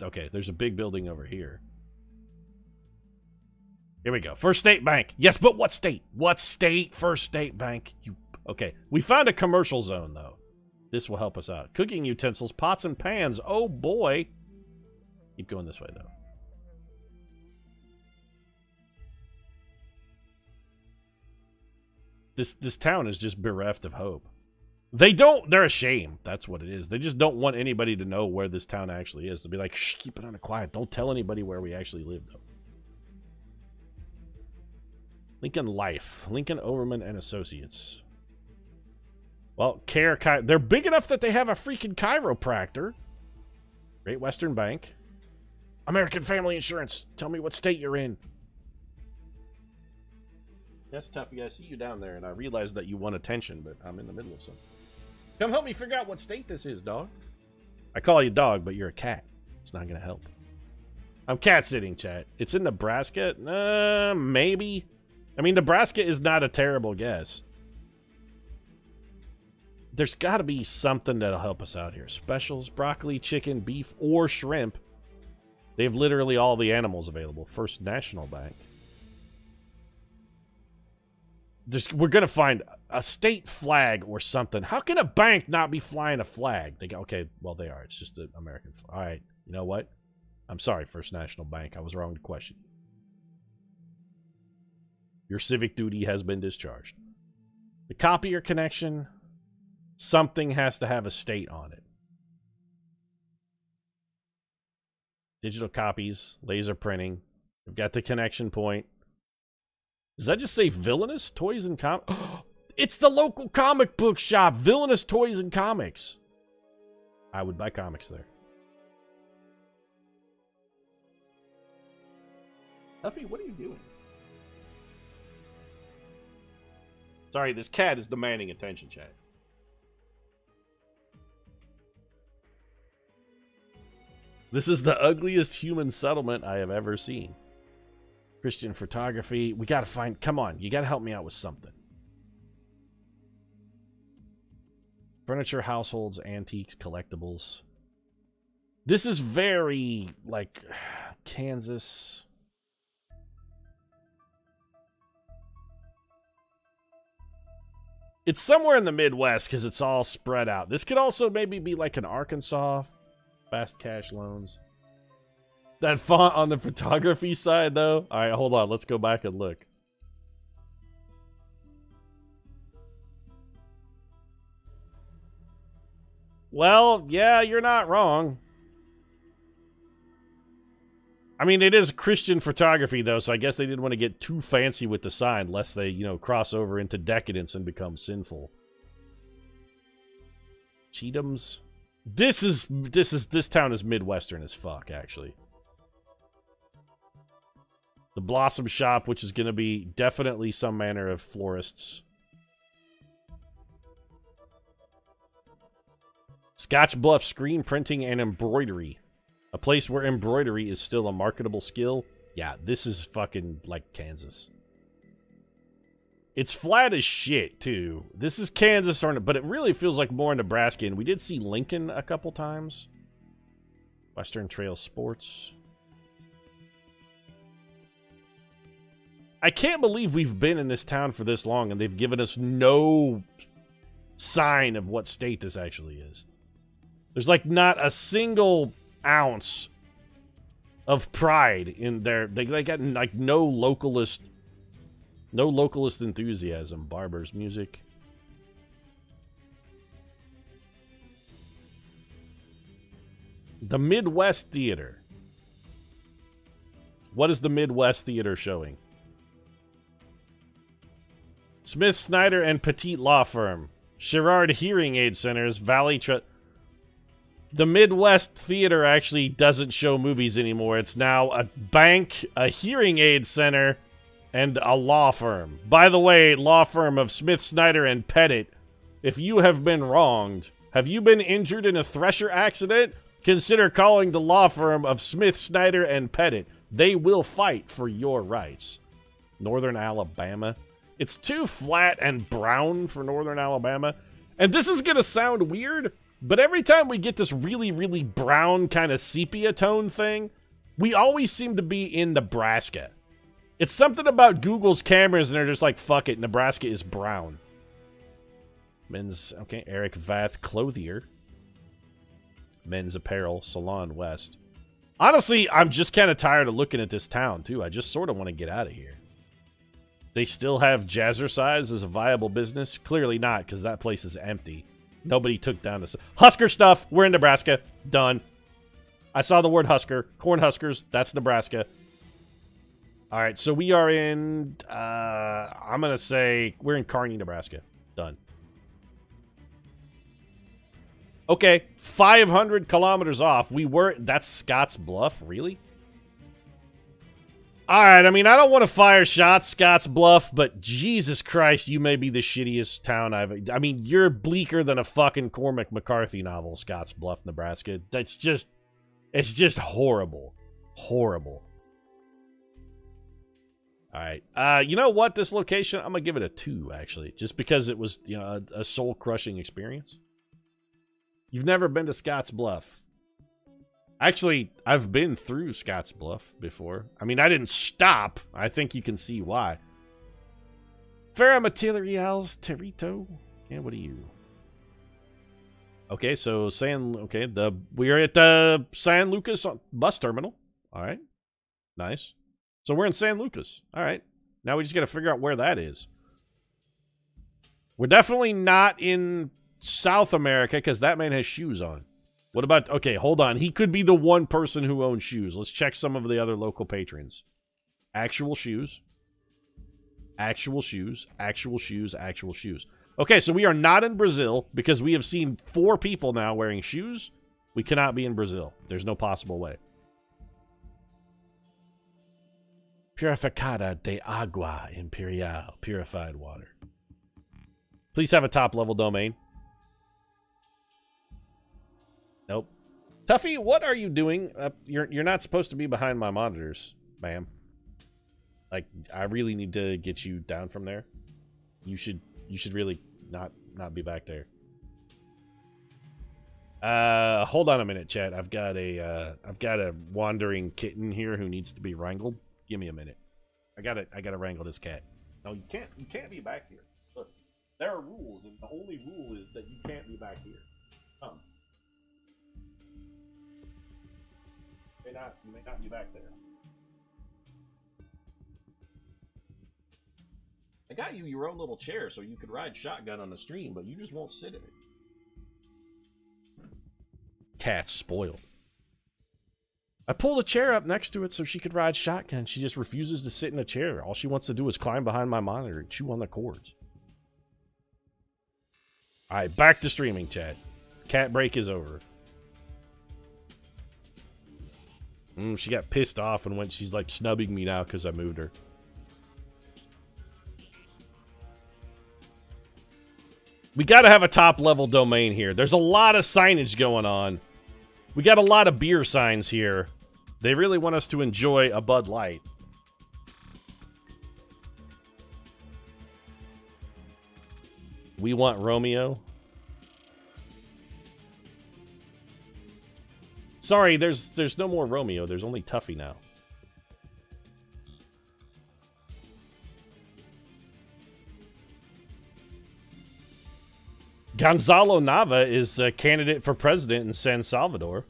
Okay, there's a big building over here. Here we go. First State Bank. Yes, but what state? What state? First State Bank. Okay, we found a commercial zone, though. This will help us out. Cooking utensils, pots and pans. Oh, boy. Keep going this way, though. This town is just bereft of hope. They're ashamed. That's what it is. They just don't want anybody to know where this town actually is. They'll be like, shh, keep it on the quiet. Don't tell anybody where we actually live, though. Lincoln Life. Lincoln Overman and Associates. Well, they're big enough that they have a freaking chiropractor. Great Western Bank. American Family Insurance. Tell me what state you're in. That's tough. Yeah, I see you down there, and I realize that you want attention, but I'm in the middle of something. Come help me figure out what state this is, dog. I call you dog, but you're a cat. It's not going to help. I'm cat sitting, chat. It's in Nebraska? Maybe. I mean, Nebraska is not a terrible guess. There's got to be something that'll help us out here. Specials, broccoli, chicken, beef, or shrimp. They have literally all the animals available. First National Bank. We're going to find a state flag or something. How can a bank not be flying a flag? They go, okay, well, they are. It's just an American flag. All right, you know what? I'm sorry, First National Bank. I was wrong to question. Your civic duty has been discharged. The copier connection, something has to have a state on it. Digital copies, laser printing. We've got the connection point. Does that just say Villainous Toys and Comics? It's the local comic book shop, Villainous Toys and Comics. I would buy comics there. Huffy, what are you doing? Sorry, this cat is demanding attention, chat. This is the ugliest human settlement I have ever seen. Christian photography. We gotta find... Come on, you gotta help me out with something. Furniture, households, antiques, collectibles. This is very, like, Kansas. It's somewhere in the Midwest because it's all spread out. This could also maybe be like an Arkansas. Fast cash loans. That font on the photography side, though. All right, hold on. Let's go back and look. Well, yeah, you're not wrong. I mean, it is Christian photography, though, so I guess they didn't want to get too fancy with the sign, lest they, you know, cross over into decadence and become sinful. Cheatham's. This town is Midwestern as fuck, actually. The Blossom Shop, which is going to be definitely some manner of florists. Scotch Bluff screen printing and embroidery. A place where embroidery is still a marketable skill. Yeah, this is fucking like Kansas. It's flat as shit, too. This is Kansas, but it really feels like more Nebraska. And we did see Lincoln a couple times. Western Trail Sports. I can't believe we've been in this town for this long and they've given us no sign of what state this actually is. There's like not a single ounce of pride in there. They got like no localist enthusiasm. Barber's music. The Midwest Theater. What is the Midwest Theater showing? Smith, Snyder, and Petite Law Firm. Sherrard Hearing Aid Centers. Valley The Midwest Theater actually doesn't show movies anymore. It's now a bank, a hearing aid center, and a law firm. By the way, law firm of Smith, Snyder, and Pettit, if you have been wronged, have you been injured in a thresher accident? Consider calling the law firm of Smith, Snyder, and Pettit. They will fight for your rights. Northern Alabama. It's too flat and brown for Northern Alabama. And this is going to sound weird, but every time we get this really, really brown kind of sepia tone thing, we always seem to be in Nebraska. It's something about Google's cameras and they're just like, fuck it, Nebraska is brown. Men's, okay, Eric Vath Clothier. Men's Apparel, Salon West. Honestly, I'm just kind of tired of looking at this town, too. I just sort of want to get out of here. They still have Jazzercise as a viable business? Clearly not, because that place is empty. Nobody took down this. Husker stuff. We're in Nebraska. Done. I saw the word Husker. Corn Huskers. That's Nebraska. All right, so we are in I'm going to say we're in Kearney, Nebraska. Done. Okay, 500 kilometers off. That's Scotts Bluff, really? All right, I mean, I don't want to fire shots, Scotts Bluff, but Jesus Christ, you may be the shittiest town I mean, you're bleaker than a fucking Cormac McCarthy novel, Scotts Bluff, Nebraska. It's just horrible. Horrible. All right, you know what, this location, I'm going to give it a 2, actually, just because it was, you know, a soul-crushing experience. You've never been to Scotts Bluff. Actually, I've been through Scotts Bluff before. I mean, I didn't stop. I think you can see why. Ferra Materials Terito. Yeah, what are you? Okay, so we're at the San Lucas bus terminal. All right. Nice. So we're in San Lucas. All right. Now we just got to figure out where that is. We're definitely not in South America because that man has shoes on. What about... Okay, hold on. He could be the one person who owns shoes. Let's check some of the other local patrons. Actual shoes. Actual shoes. Actual shoes. Actual shoes. Okay, so we are not in Brazil because we have seen 4 people now wearing shoes. We cannot be in Brazil. There's no possible way. Purificada de agua imperial. Purified water. Please have a top-level domain. Nope. Tuffy, what are you doing? You're not supposed to be behind my monitors, ma'am. Like, I really need to get you down from there. You should really not be back there. Hold on a minute, chat. I've got a wandering kitten here who needs to be wrangled. Give me a minute. I gotta wrangle this cat. No, you can't be back here. Look, there are rules, and the only rule is that you can't be back here. Come. You may not be back there. I got you your own little chair so you could ride shotgun on the stream, but you just won't sit in it. Cat's spoiled. I pulled a chair up next to it so she could ride shotgun. She just refuses to sit in a chair. All she wants to do is climb behind my monitor and chew on the cords. Alright, back to streaming, chat. Cat break is over. She got pissed off and went. She's like snubbing me now because I moved her. We got to have a top-level domain here. There's a lot of signage going on. We got a lot of beer signs here. They really want us to enjoy a Bud Light. We want Romeo. Sorry, there's no more Romeo. There's only Tuffy now. Gonzalo Nava is a candidate for president in San Salvador.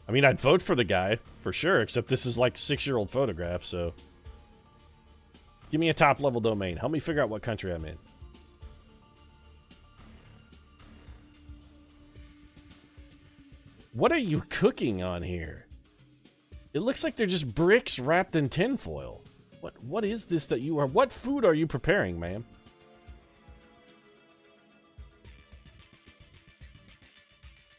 I mean, I'd vote for the guy, for sure, except this is like 6-year-old photograph, so... Give me a top-level domain. Help me figure out what country I'm in. What are you cooking on here? It looks like they're just bricks wrapped in tinfoil. What is this that you are... What food are you preparing, ma'am?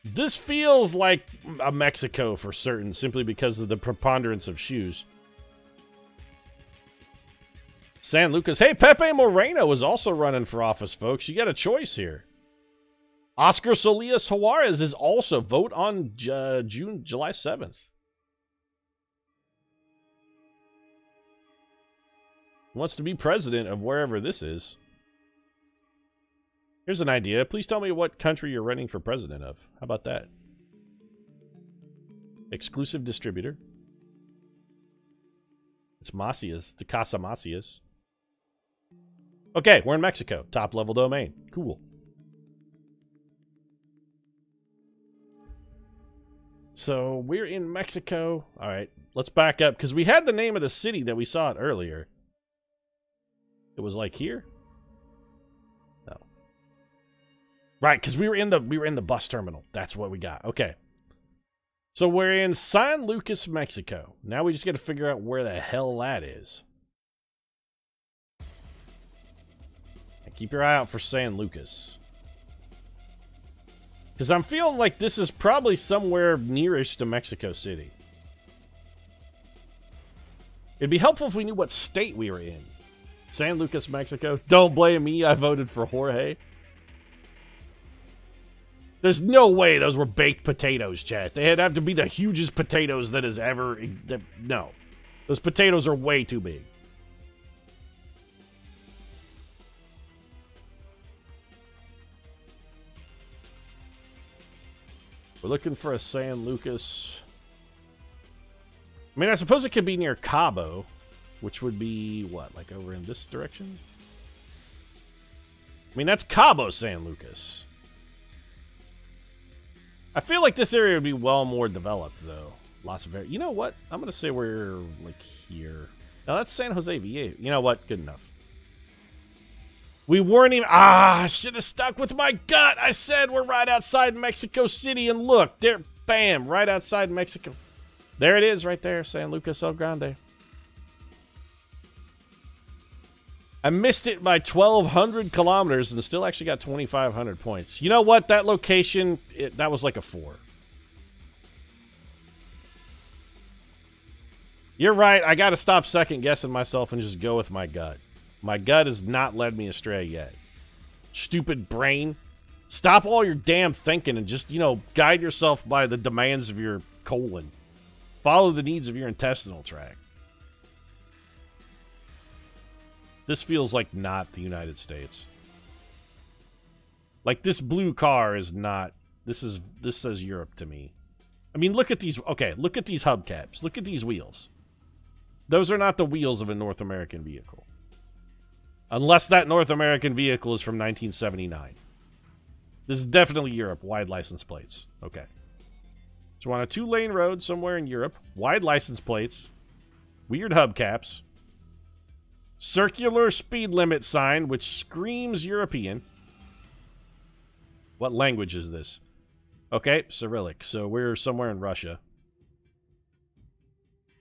This feels like a Mexico for certain, simply because of the preponderance of shoes. San Lucas. Hey, Pepe Moreno is also running for office, folks. You got a choice here. Oscar Solias Juarez is also. Vote on July 7th. Wants to be president of wherever this is. Here's an idea. Please tell me what country you're running for president of. How about that? Exclusive distributor. It's Macias. The Casa Macias. Okay, we're in Mexico. Top level domain. Cool. So, we're in Mexico. Alright, let's back up, because we had the name of the city that we saw it earlier. It was like here? No. Right, because we were in the bus terminal. That's what we got. Okay. So we're in San Lucas, Mexico. Now we just got to figure out where the hell that is. keep your eye out for San Lucas. Because I'm feeling like this is probably somewhere nearish to Mexico City. It'd be helpful if we knew what state we were in. San Lucas, Mexico. Don't blame me, I voted for Jorge. There's no way those were baked potatoes, chat. They'd have to be the hugest potatoes that has ever... No. Those potatoes are way too big. We're looking for a San Lucas. I mean, I suppose it could be near Cabo, which would be, what, like over in this direction? I mean, that's Cabo San Lucas. I feel like this area would be well more developed, though. Las Vegas. You know what? I'm going to say we're, like, here. Now, that's San Jose Viejo. You know what? Good enough. We weren't even... I should have stuck with my gut. I said we're right outside Mexico City, and look, there, bam, right outside Mexico. There it is right there, San Lucas El Grande. I missed it by 1,200 kilometers and still actually got 2,500 points. You know what? That location, that was like a 4. You're right. I got to stop second-guessing myself and just go with my gut. My gut has not led me astray yet. Stupid brain. Stop all your damn thinking and just, you know, guide yourself by the demands of your colon. Follow the needs of your intestinal tract. This feels like not the United States. Like, this blue car is not... This says Europe to me. I mean, look at these... Okay, look at these hubcaps. Look at these wheels. Those are not the wheels of a North American vehicle. Unless that North American vehicle is from 1979. This is definitely Europe. Wide license plates. Okay. So we're on a 2-lane road somewhere in Europe. Wide license plates. Weird hubcaps. Circular speed limit sign, which screams European. What language is this? Okay, Cyrillic. So we're somewhere in Russia.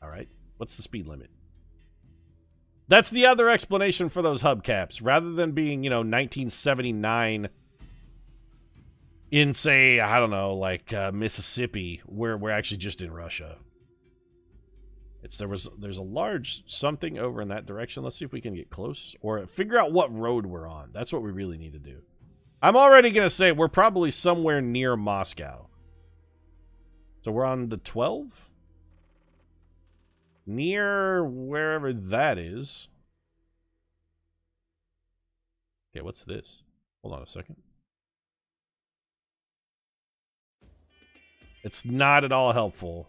Alright. What's the speed limit? That's the other explanation for those hubcaps. Rather than being, you know, 1979 in, say, I don't know, like Mississippi, we're actually just in Russia. There's a large something over in that direction. Let's see if we can get close or figure out what road we're on. That's what we really need to do. I'm already going to say we're probably somewhere near Moscow. So we're on the 12? Near wherever that is. Okay, what's this? Hold on a second. It's not at all helpful.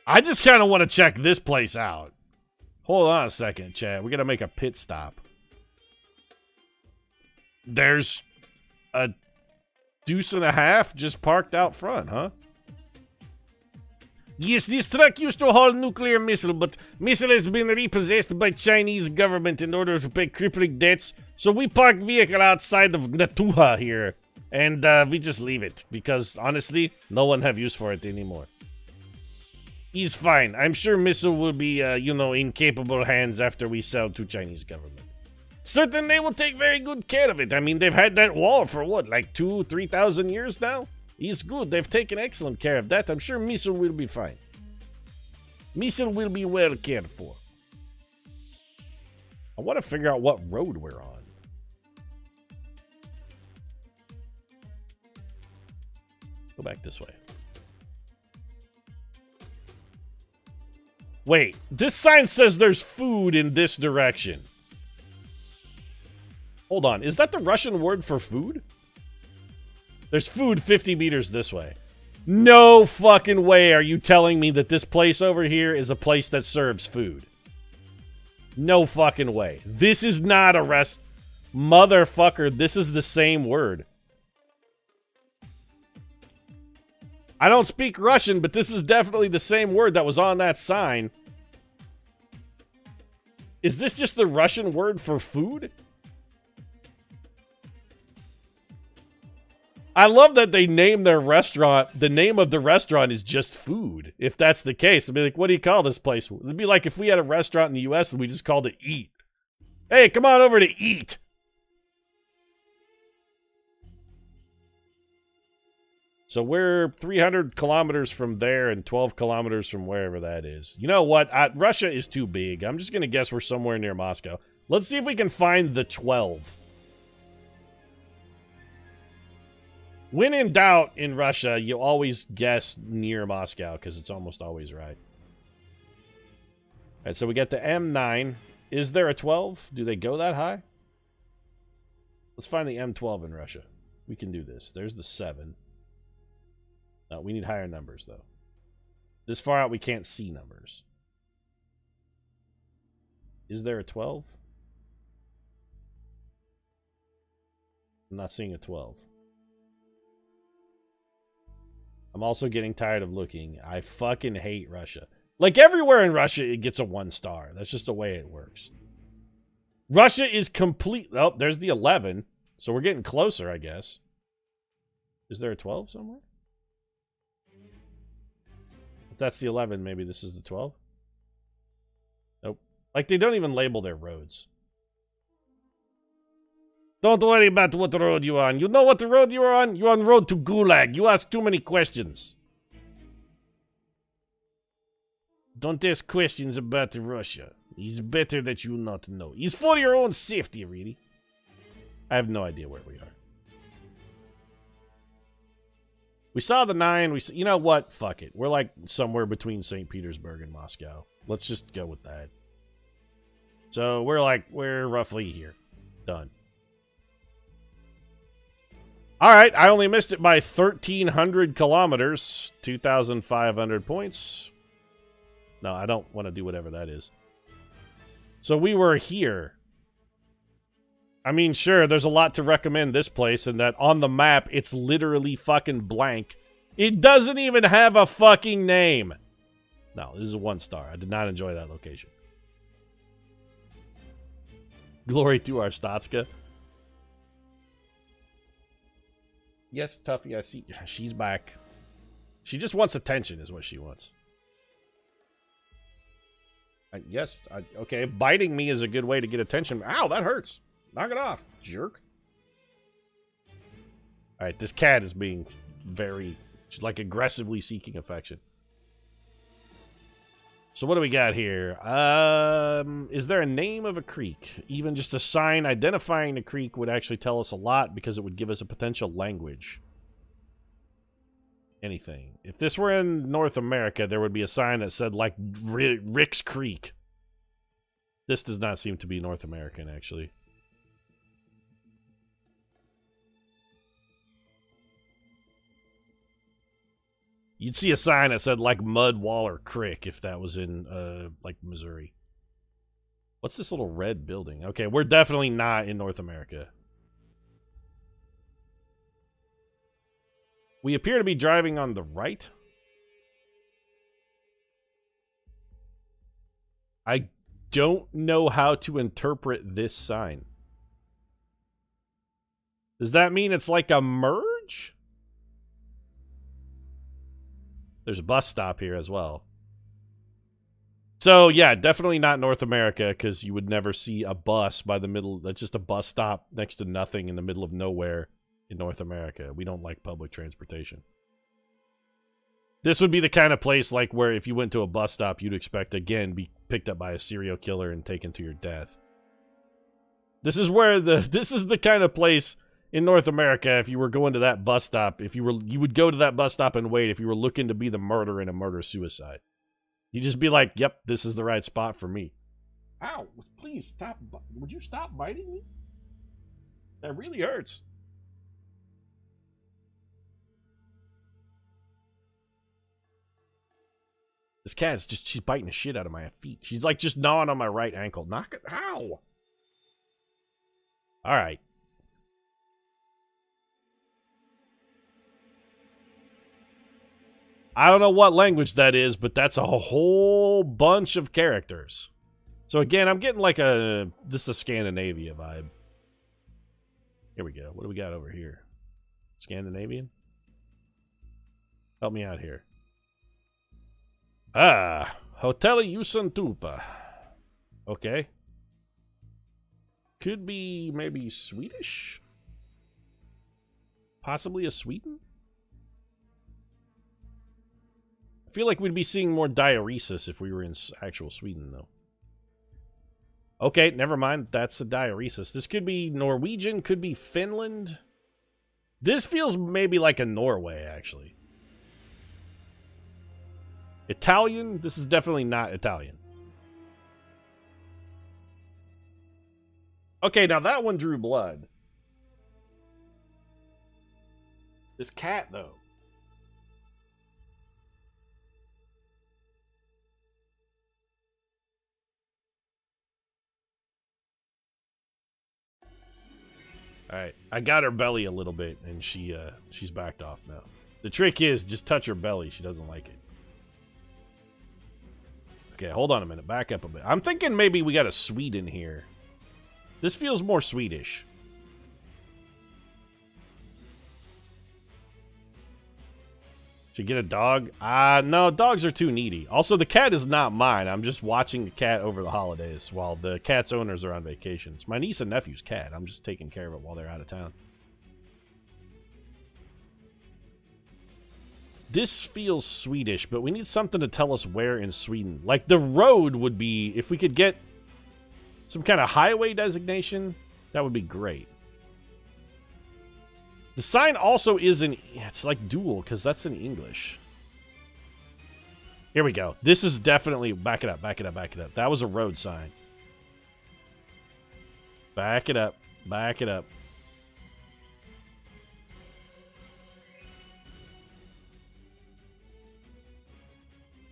I just kind of want to check this place out. Hold on a second, Chad. We got to make a pit stop. There's a deuce and a half just parked out front, huh? Yes, this truck used to haul nuclear missile, but missile has been repossessed by Chinese government in order to pay crippling debts. So we park vehicle outside of Natuha here, and we just leave it because honestly, no one have use for it anymore. He's fine. I'm sure missile will be, you know, in capable hands after we sell to Chinese government. Certain they will take very good care of it. I mean, they've had that wall for what, like 2,000-3,000 years now? He's good. They've taken excellent care of that. I'm sure missile will be fine. Missile will be well cared for. I want to figure out what road we're on. Go back this way. Wait, this sign says there's food in this direction. Hold on, is that the Russian word for food? There's food 50 meters this way. No fucking way are you telling me that this place over here is a place that serves food. No fucking way. This is not a rest... Motherfucker, this is the same word. I don't speak Russian, but this is definitely the same word that was on that sign. Is this just the Russian word for food? I love that they name their restaurant. The name of the restaurant is just food. If that's the case, I'd be like, what do you call this place? It'd be like if we had a restaurant in the U.S. and we just called it Eat. Hey, come on over to eat. So we're 300 kilometers from there and 12 kilometers from wherever that is. You know what? Russia is too big. I'm just going to guess we're somewhere near Moscow. Let's see if we can find the 12. When in doubt in Russia, you always guess near Moscow because it's almost always right. All right, so we got the M9. Is there a 12? Do they go that high? Let's find the M12 in Russia. We can do this. There's the 7. No, we need higher numbers, though. This far out, we can't see numbers. Is there a 12? I'm not seeing a 12. I'm also getting tired of looking. I fucking hate Russia. Like, everywhere in Russia, it gets a 1 star. That's just the way it works. Russia is complete... Oh, there's the 11. So we're getting closer, I guess. Is there a 12 somewhere? If that's the 11, maybe this is the 12? Nope. Like, they don't even label their roads. Don't worry about what road you're on. You know what the road you're on? You're on road to Gulag. You ask too many questions. Don't ask questions about Russia. It's better that you not know. It's for your own safety, really. I have no idea where we are. We saw the 9. You know what? Fuck it. We're like somewhere between St. Petersburg and Moscow. Let's just go with that. So we're roughly here. Done. All right. I only missed it by 1,300 kilometers. 2,500 points. No, I don't want to do whatever that is. So we were here. I mean, sure, there's a lot to recommend this place, and that on the map, it's literally fucking blank. It doesn't even have a fucking name. No, this is a 1 star. I did not enjoy that location. Glory to our Statska. Yes, Tuffy, I see. She's back. She just wants attention, is what she wants. Yes, okay, biting me is a good way to get attention. Ow, that hurts. Knock it off, jerk. Alright, this cat is being she's like aggressively seeking affection. So what do we got here? Is there a name of a creek? Even just a sign identifying the creek would actually tell us a lot because it would give us a potential language. Anything. If this were in North America, there would be a sign that said, like, Rick's Creek. This does not seem to be North American, actually. You'd see a sign that said, like, Mudwaller Creek if that was in, like, Missouri. What's this little red building? Okay, we're definitely not in North America. We appear to be driving on the right. I don't know how to interpret this sign. Does that mean it's like a merge? There's a bus stop here as well. So, yeah, definitely not North America, because you would never see a bus by the middle. That's just a bus stop next to nothing in the middle of nowhere. In North America, we don't like public transportation. This would be the kind of place like where if you went to a bus stop, you'd expect again be picked up by a serial killer and taken to your death. This is the kind of place in North America if you were going to that bus stop, you would go to that bus stop and wait if you were looking to be the murderer in a murder-suicide. You'd just be like, "Yep, this is the right spot for me." Ow, please stop. Would you stop biting me? That really hurts. This cat is she's biting the shit out of my feet. She's like just gnawing on my right ankle. Knock it. Ow. All right. I don't know what language that is, but that's a whole bunch of characters. So again, I'm getting like this is a Scandinavia vibe. Here we go. What do we got over here? Scandinavian? Help me out here. Ah, Hotel Yusantupa. Okay. Could be maybe Swedish? Possibly a Sweden? I feel like we'd be seeing more diuresis if we were in actual Sweden, though. Okay, never mind. That's a diuresis. This could be Norwegian, could be Finland. This feels maybe like a Norway, actually. Italian? This is definitely not Italian. Okay, now that one drew blood. This cat, though. Alright, I got her belly a little bit, and she's backed off now. The trick is, just touch her belly. She doesn't like it. Okay, hold on a minute. Back up a bit. I'm thinking maybe we got a Sweden here. This feels more Swedish. Should get a dog? No, dogs are too needy. Also, the cat is not mine. I'm just watching the cat over the holidays while the cat's owners are on vacation. It's my niece and nephew's cat. I'm just taking care of it while they're out of town. This feels Swedish, but we need something to tell us where in Sweden. Like, the road would be... If we could get some kind of highway designation, that would be great. The sign also is in... It's like dual, because that's in English. Here we go. This is definitely... Back it up, back it up, back it up. That was a road sign. Back it up, back it up.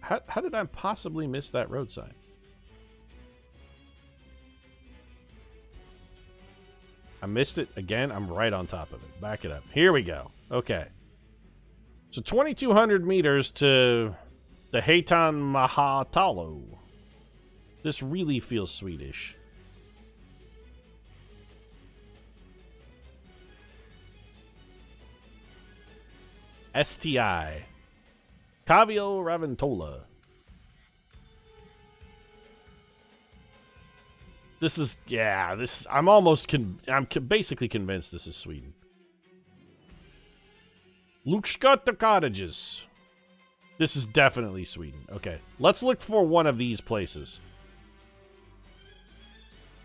How did I possibly miss that road sign? I missed it again. I'm right on top of it. Back it up. Here we go. Okay. So 2,200 meters to the Heitan Mahatalo. This really feels Swedish. STI. Cavio Raventola. This is, yeah, this, I'm basically convinced this is Sweden. Lukskata Cottages. This is definitely Sweden. Okay, let's look for one of these places.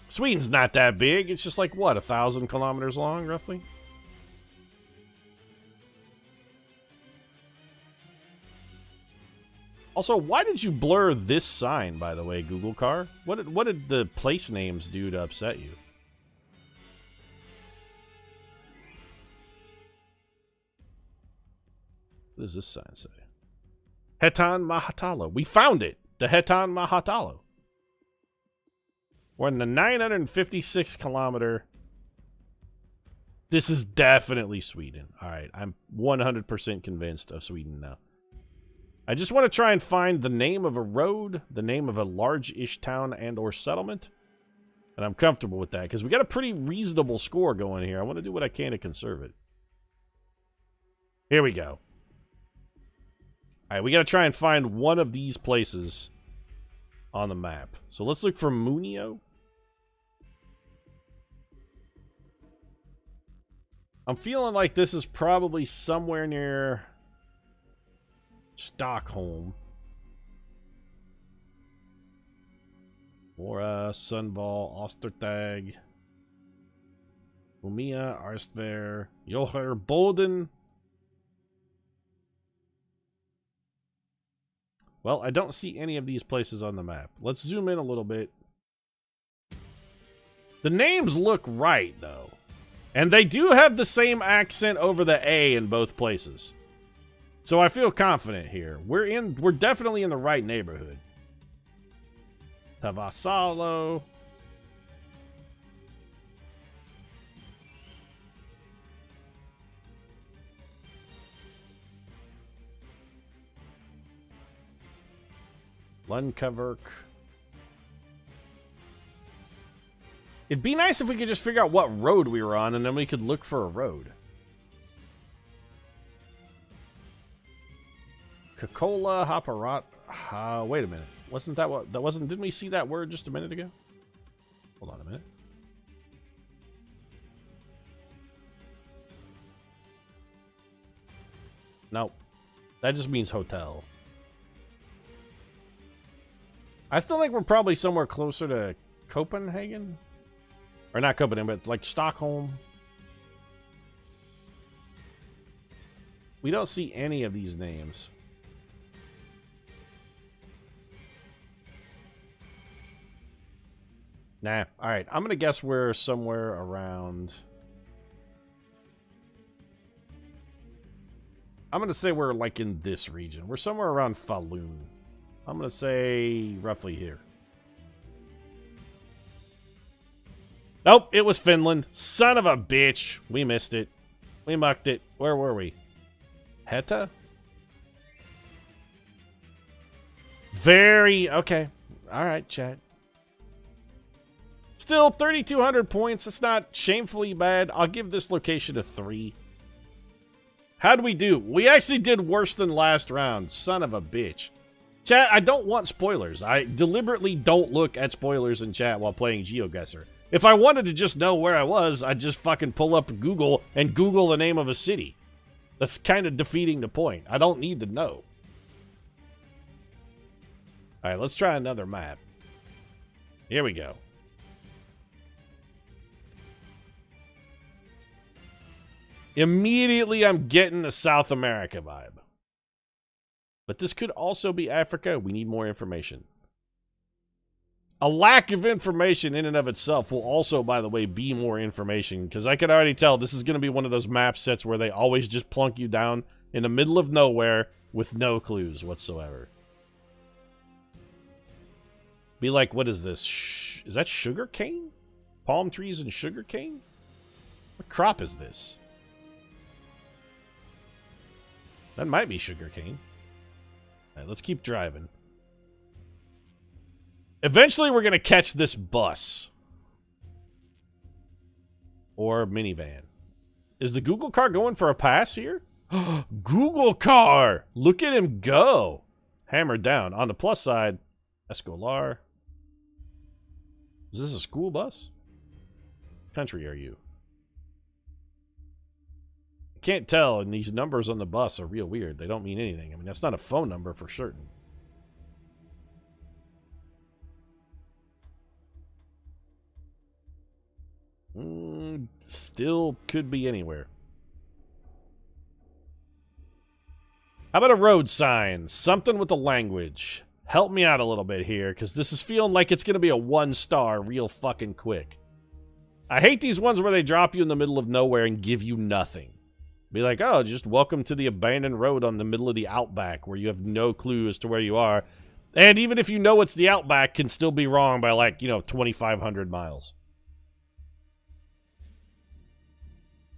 Sweden's not that big. It's just like, what, 1,000 kilometers long, roughly? Also, why did you blur this sign, by the way, Google car? What did the place names do to upset you? What does this sign say? Heitan Mahatalo. We found it! The Heitan Mahatalo. We're in the 956 kilometer. This is definitely Sweden. Alright, I'm 100% convinced of Sweden now. I just want to try and find the name of a road, the name of a large-ish town and or settlement. And I'm comfortable with that, because we got a pretty reasonable score going here. I want to do what I can to conserve it. Here we go. Alright, we got to try and find one of these places on the map. So let's look for Munio. I'm feeling like this is probably somewhere near Stockholm. Mora, Sundval, Ostertag, Umia, Arstver, Joher, Boden. Well, I don't see any of these places on the map. Let's zoom in a little bit. The names look right, though. And they do have the same accent over the A in both places. So I feel confident here. We're definitely in the right neighborhood. Tavasalo. Lundkaverk. It'd be nice if we could just figure out what road we were on and then we could look for a road. Coca-Cola, Haparat. Wait a minute. Wasn't that what? Didn't we see that word just a minute ago? Hold on a minute. Nope. That just means hotel. I still think we're probably somewhere closer to Copenhagen. Or not Copenhagen, but like Stockholm. We don't see any of these names. Nah. Alright, I'm going to guess we're somewhere around... I'm going to say we're like in this region. We're somewhere around Falun. I'm going to say roughly here. Nope, it was Finland. Son of a bitch. We missed it. We mucked it. Where were we? Heta? Very... Okay. Alright, chat. Still, 3,200 points. It's not shamefully bad. I'll give this location a 3. How'd we do? We actually did worse than last round. Son of a bitch. Chat, I don't want spoilers. I deliberately don't look at spoilers in chat while playing GeoGuessr. If I wanted to just know where I was, I'd just fucking pull up Google and Google the name of a city. That's kind of defeating the point. I don't need to know. Alright, let's try another map. Here we go. Immediately, I'm getting a South America vibe. But this could also be Africa. We need more information. A lack of information in and of itself will also, by the way, be more information. Because I can already tell this is going to be one of those map sets where they always just plunk you down in the middle of nowhere with no clues whatsoever. Be like, what is this? Is that sugar cane? Palm trees and sugar cane? What crop is this? That might be sugarcane. Alright, let's keep driving. Eventually, we're going to catch this bus. Or minivan. Is the Google car going for a pass here? Google car! Look at him go! Hammered down. On the plus side, Escolar. Is this a school bus? What country are you? Can't tell, and these numbers on the bus are real weird. They don't mean anything. I mean, that's not a phone number for certain. Still could be anywhere. How about a road sign? Something with the language. Help me out a little bit here, because this is feeling like it's going to be a 1-star real fucking quick. I hate these ones where they drop you in the middle of nowhere and give you nothing. Be like, oh, just welcome to the abandoned road on the middle of the Outback where you have no clue as to where you are. And even if you know it's the Outback, can still be wrong by like, 2,500 miles.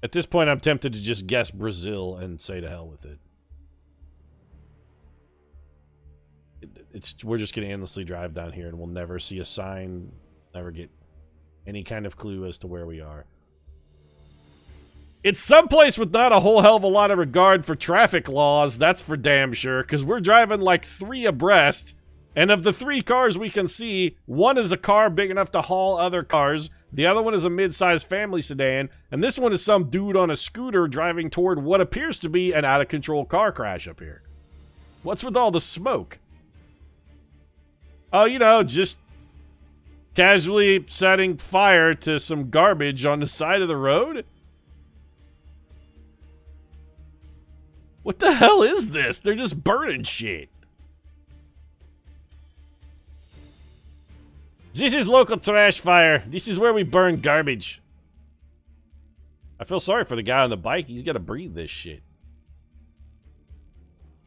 At this point, I'm tempted to just guess Brazil and say to hell with it. We're just going to endlessly drive down here and we'll never see a sign, never get any kind of clue as to where we are. It's someplace with not a whole hell of a lot of regard for traffic laws, that's for damn sure, because we're driving like 3 abreast, and of the 3 cars we can see, one is a car big enough to haul other cars, the other one is a mid-sized family sedan, and this one is some dude on a scooter driving toward what appears to be an out-of-control car crash up here. What's with all the smoke? Oh, just casually setting fire to some garbage on the side of the road? What the hell is this? They're just burning shit. This is local trash fire. This is where we burn garbage. I feel sorry for the guy on the bike. He's got to breathe this shit.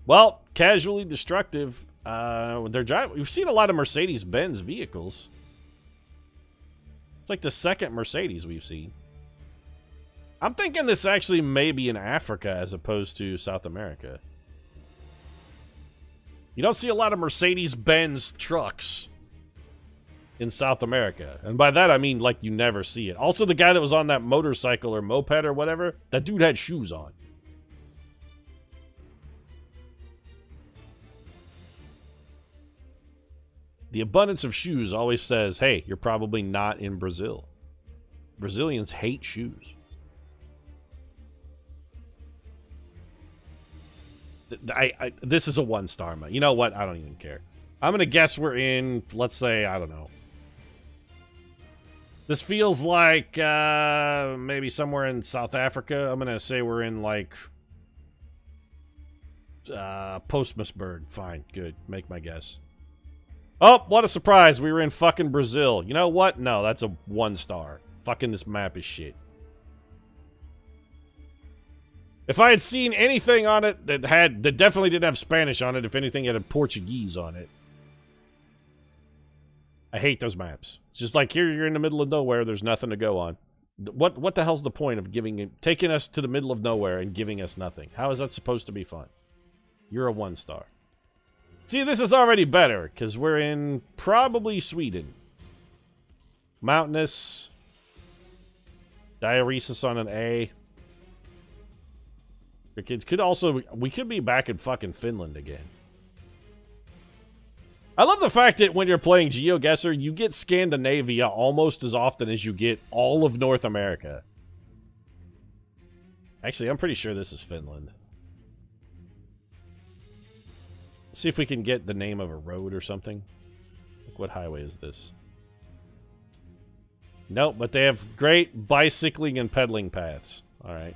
Well, casually destructive. They're driving. We've seen a lot of Mercedes-Benz vehicles. It's like the second Mercedes we've seen. I'm thinking this actually may be in Africa as opposed to South America. You don't see a lot of Mercedes-Benz trucks in South America. And by that, I mean, like, you never see it. Also, the guy that was on that motorcycle or moped or whatever, that dude had shoes on. The abundance of shoes always says, hey, you're probably not in Brazil. Brazilians hate shoes. This is a 1-star, man. You know what? I don't even care. I'm gonna guess we're in, let's say, I don't know. This feels like maybe somewhere in South Africa. I'm gonna say we're in like Postmusburg. Fine, good. Make my guess. Oh, what a surprise. We were in fucking Brazil. You know what? No, that's a 1-star. Fucking this map is shit. If I had seen anything on it that definitely didn't have Spanish on it, if anything, it had Portuguese on it. I hate those maps. It's just like here, you're in the middle of nowhere. There's nothing to go on. What the hell's the point of taking us to the middle of nowhere and giving us nothing? How is that supposed to be fun? You're a 1-star. See, this is already better because we're in probably Sweden. Mountainous. Diuresis on an A. Your kids could also... We could be back in fucking Finland again. I love the fact that when you're playing GeoGuessr, you get Scandinavia almost as often as you get all of North America. Actually, I'm pretty sure this is Finland. Let's see if we can get the name of a road or something. Like, what highway is this? Nope, but they have great bicycling and pedaling paths. Alright.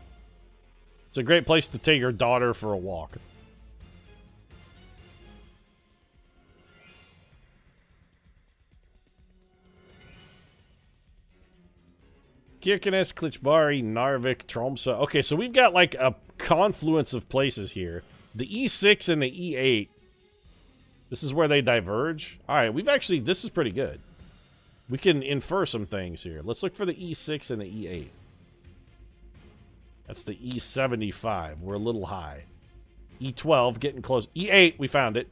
It's a great place to take your daughter for a walk. Kirkenes, Klitschbari, Narvik, Tromsø. Okay, so we've got like a confluence of places here. The E6 and the E8. This is where they diverge. Alright, we've actually... This is pretty good. We can infer some things here. Let's look for the E6 and the E8. That's the E75. We're a little high. E12, getting close. E8, we found it.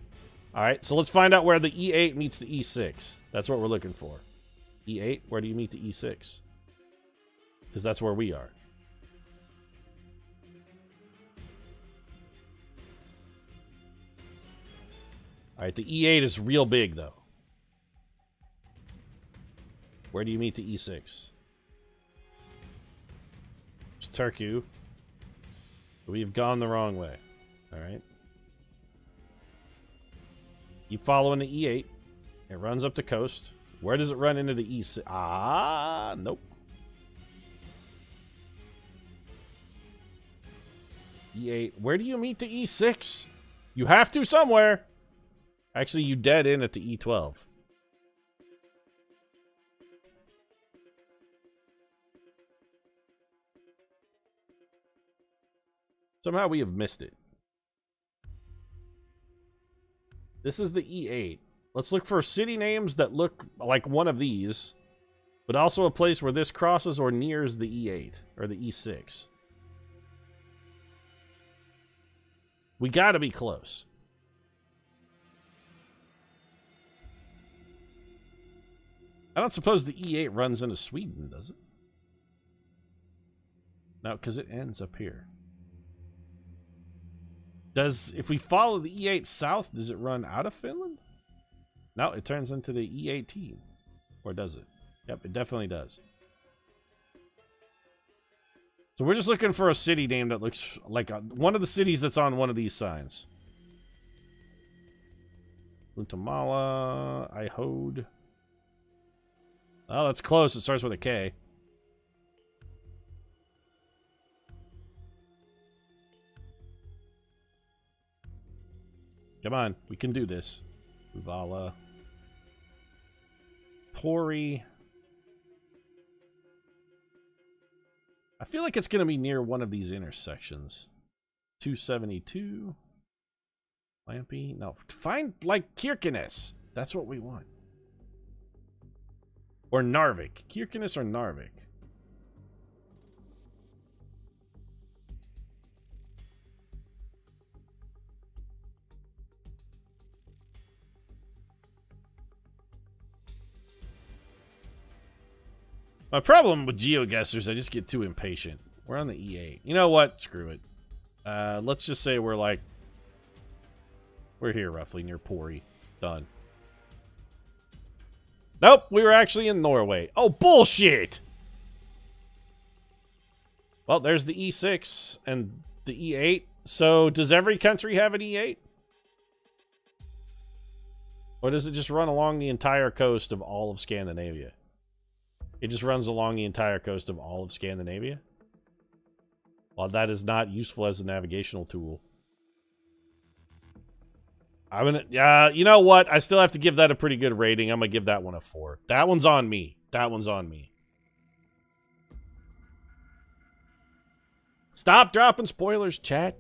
Alright, so let's find out where the E8 meets the E6. That's what we're looking for. E8, where do you meet the E6? Because that's where we are. Alright, the E8 is real big, though. Where do you meet the E6? It's Turku. We've gone the wrong way. Alright. Keep following the E8. It runs up the coast. Where does it run into the E6? Ah, nope. E8. Where do you meet the E6? You have to somewhere. Actually, you dead in at the E12. Somehow we have missed it. This is the E8. Let's look for city names that look like one of these, but also a place where this crosses or nears the E8 or the E6. We gotta be close. I don't suppose the E8 runs into Sweden, does it? No, because it ends up here. If we follow the E8 south, does it run out of Finland? No, it turns into the E18. Or does it? Yep, it definitely does. So we're just looking for a city name that looks like one of the cities that's on one of these signs. Guatemala, Ihode. Oh, that's close. It starts with a K. Come on, we can do this. Uvala. Pori. I feel like it's going to be near one of these intersections. 272. Lampy. No, find like Kirkenes. That's what we want. Or Narvik. Kirkenes or Narvik. My problem with GeoGuessrs, I just get too impatient. We're on the E8. You know what? Screw it. Let's just say we're like... We're here roughly near Pori. Done. Nope, we were actually in Norway. Oh, bullshit! Well, there's the E6 and the E8. So, does every country have an E8? Or does it just run along the entire coast of all of Scandinavia? It just runs along the entire coast of all of Scandinavia? Well, that is not useful as a navigational tool. I'm gonna, you know what? I still have to give that a pretty good rating. I'm gonna give that one a 4. That one's on me. That one's on me. Stop dropping spoilers, chat.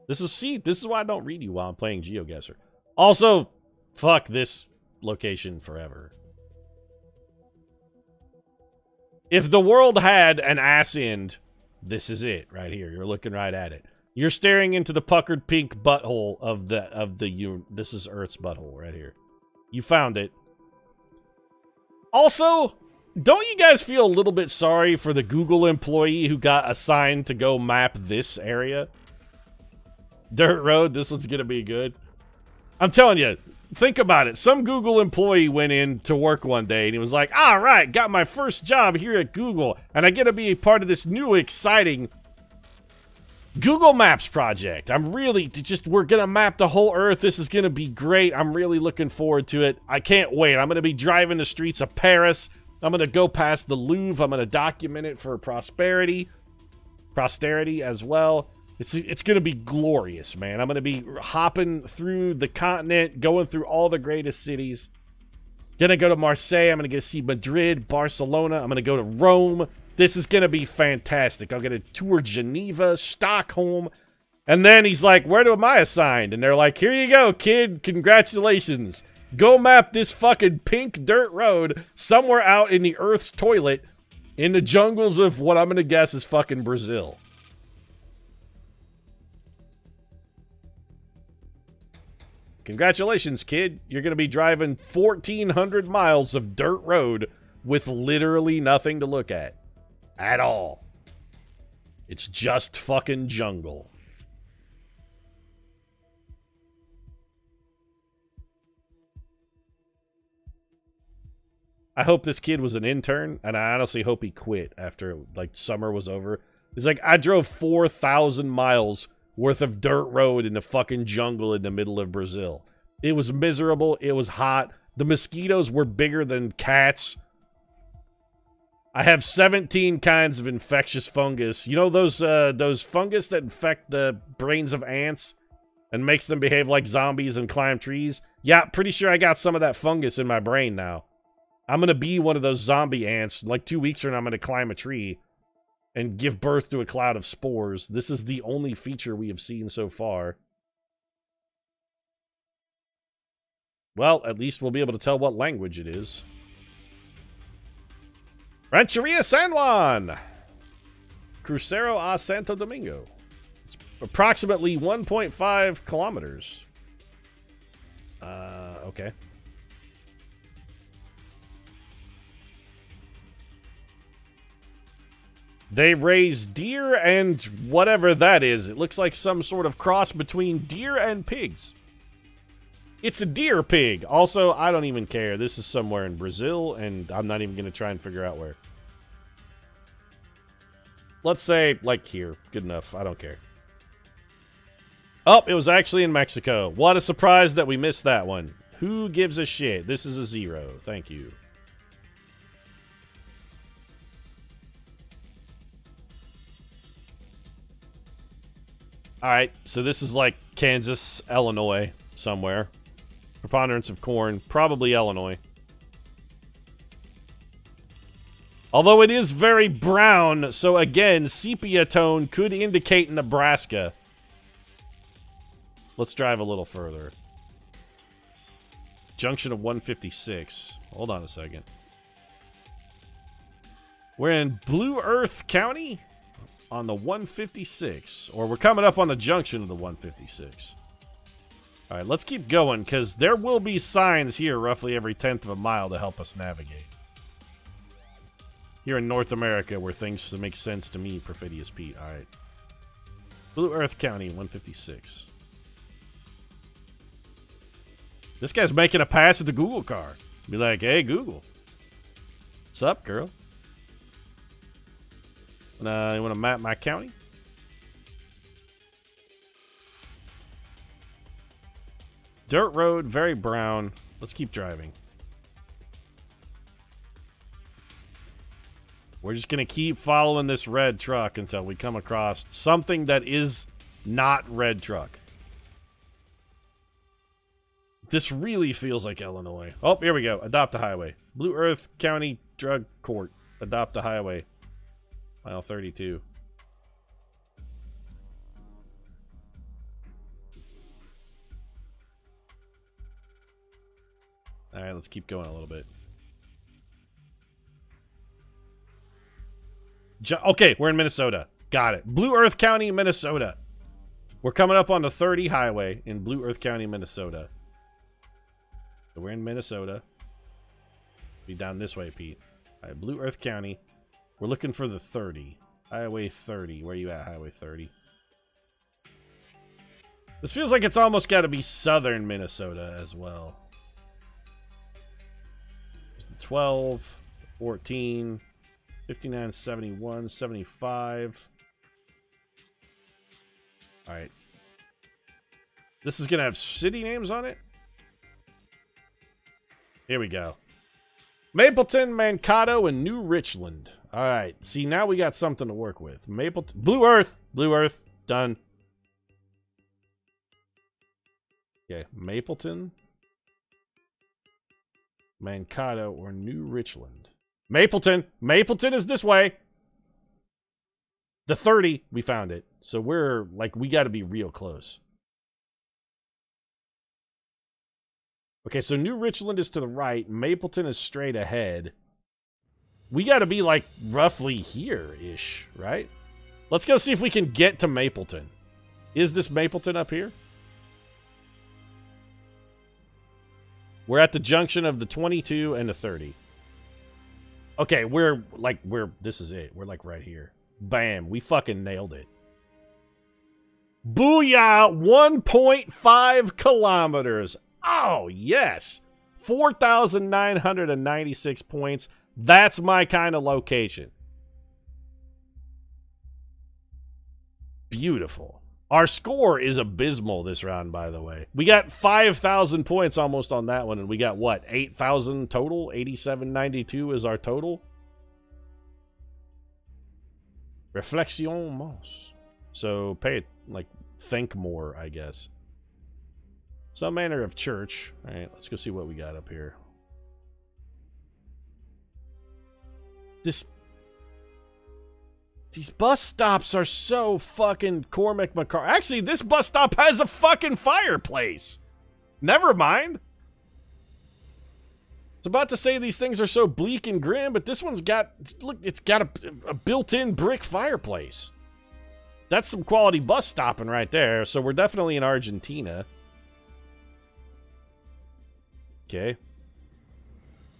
This is why I don't read you while I'm playing GeoGuessr. Also, fuck this location forever. If the world had an ass end, this is it right here. You're looking right at it. You're staring into the puckered pink butthole of this is Earth's butthole right here. You found it. Also, don't you guys feel a little bit sorry for the Google employee who got assigned to go map this area? Dirt road, this one's gonna be good. I'm telling you, think about it. Some Google employee went in to work one day and he was like, all right, got my first job here at Google and I get to be a part of this new exciting Google Maps project. We're gonna map the whole Earth. This is gonna be great. I'm really looking forward to it. I can't wait. I'm gonna be driving the streets of Paris. I'm gonna go past the Louvre. I'm gonna document it for posterity as well. It's gonna be glorious, man. I'm gonna be hopping through the continent, going through all the greatest cities. Gonna go to Marseille. I'm gonna get to see Madrid, Barcelona. I'm gonna go to Rome. This is gonna be fantastic. I'm gonna tour Geneva, Stockholm, and then he's like, "Where am I assigned?" And they're like, "Here you go, kid. Congratulations. Go map this fucking pink dirt road somewhere out in the Earth's toilet, in the jungles of what I'm gonna guess is fucking Brazil." Congratulations, kid. You're going to be driving 1,400 miles of dirt road with literally nothing to look at. At all. It's just fucking jungle. I hope this kid was an intern, and I honestly hope he quit after, like, summer was over. He's like, I drove 4,000 miles worth of dirt road in the fucking jungle in the middle of Brazil. It was miserable. It was hot. The mosquitoes were bigger than cats. I have 17 kinds of infectious fungus. You know those fungus that infect the brains of ants and makes them behave like zombies and climb trees? Yeah, pretty sure I got some of that fungus in my brain now. I'm gonna be one of those zombie ants. Like 2 weeks from now, I'm gonna climb a tree and give birth to a cloud of spores. This is the only feature we have seen so far. Well, at least we'll be able to tell what language it is. Rancheria San Juan! Crucero a Santo Domingo. It's approximately 1.5 kilometers. Okay. They raise deer and whatever that is. It looks like some sort of cross between deer and pigs. It's a deer pig. Also, I don't even care. This is somewhere in Brazil, and I'm not even going to try and figure out where. Let's say, like, here. Good enough. I don't care. Oh, it was actually in Mexico. What a surprise that we missed that one. Who gives a shit? This is a 0. Thank you. Alright, so this is like Kansas, Illinois, somewhere. Preponderance of corn, probably Illinois. Although it is very brown, so again, sepia tone could indicate Nebraska. Let's drive a little further. Junction of 156. Hold on a second. We're in Blue Earth County on the 156. Or we're coming up on the junction of the 156. Alright, let's keep going, because there will be signs here roughly every 1/10 of a mile to help us navigate. Here in North America, where things make sense to me, Perfidious Pete. Alright. Blue Earth County, 156. This guy's making a pass at the Google car. Be like, hey, Google. What's up, girl? You want to map my county? Dirt road, very brown. Let's keep driving. We're just going to keep following this red truck until we come across something that is not red truck. This really feels like Illinois. Oh, here we go. Adopt a highway. Blue Earth County Drug Court. Adopt a highway. Mile 32. All right, let's keep going a little bit. Okay, we're in Minnesota. Got it. Blue Earth County, Minnesota. We're coming up on the 30 highway in Blue Earth County, Minnesota. So we're in Minnesota. Be down this way, Pete. All right, Blue Earth County. We're looking for the 30. Highway 30. Where you at, Highway 30? This feels like it's almost got to be southern Minnesota as well. There's the 12, 14, 59, 71, 75. All right. This is going to have city names on it? Here we go. Mapleton, Mankato, and New Richland. All right. See, now we got something to work with. Mapleton. Blue Earth. Blue Earth. Done. Okay. Mapleton, Mankato, or New Richland. Mapleton. Mapleton is this way. The 30, we found it. So we're, like, we got to be real close. Okay, so New Richland is to the right. Mapleton is straight ahead. We got to be, like, roughly here-ish, right? Let's go see if we can get to Mapleton. Is this Mapleton up here? We're at the junction of the 22 and the 30. Okay, this is it. We're, like, right here. Bam, we fucking nailed it. Booyah! 1.5 kilometers. Oh, yes. 4,996 points. That's my kind of location. Beautiful. Our score is abysmal this round, by the way. We got 5,000 points almost on that one, and we got, what, 8,000 total? 8792 is our total. Reflexion Moss. So, think more, I guess. Some manner of church. All right, let's go see what we got up here. These bus stops are so fucking Cormac McCarthy. Actually, this bus stop has a fucking fireplace. Never mind. I was about to say these things are so bleak and grim, but this one's got, look, it's got a built-in brick fireplace. That's some quality bus stopping right there. So we're definitely in Argentina. Okay.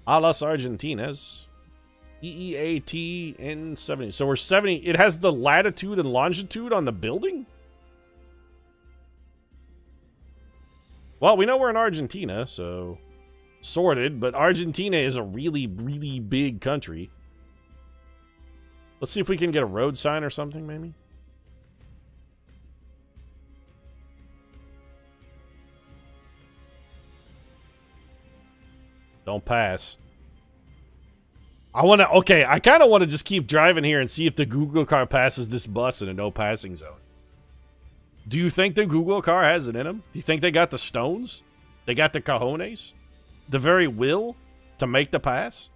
A las Argentinas. EEATN 70. So we're 70. It has the latitude and longitude on the building? Well, we know we're in Argentina, so sorted. But Argentina is a really, really big country. Let's see if we can get a road sign or something, maybe. Don't pass. I kind of want to just keep driving here and see if the Google car passes this bus in a no passing zone. Do you think the Google car has it in them? Do you think they got the stones? They got the cojones? The very will to make the pass?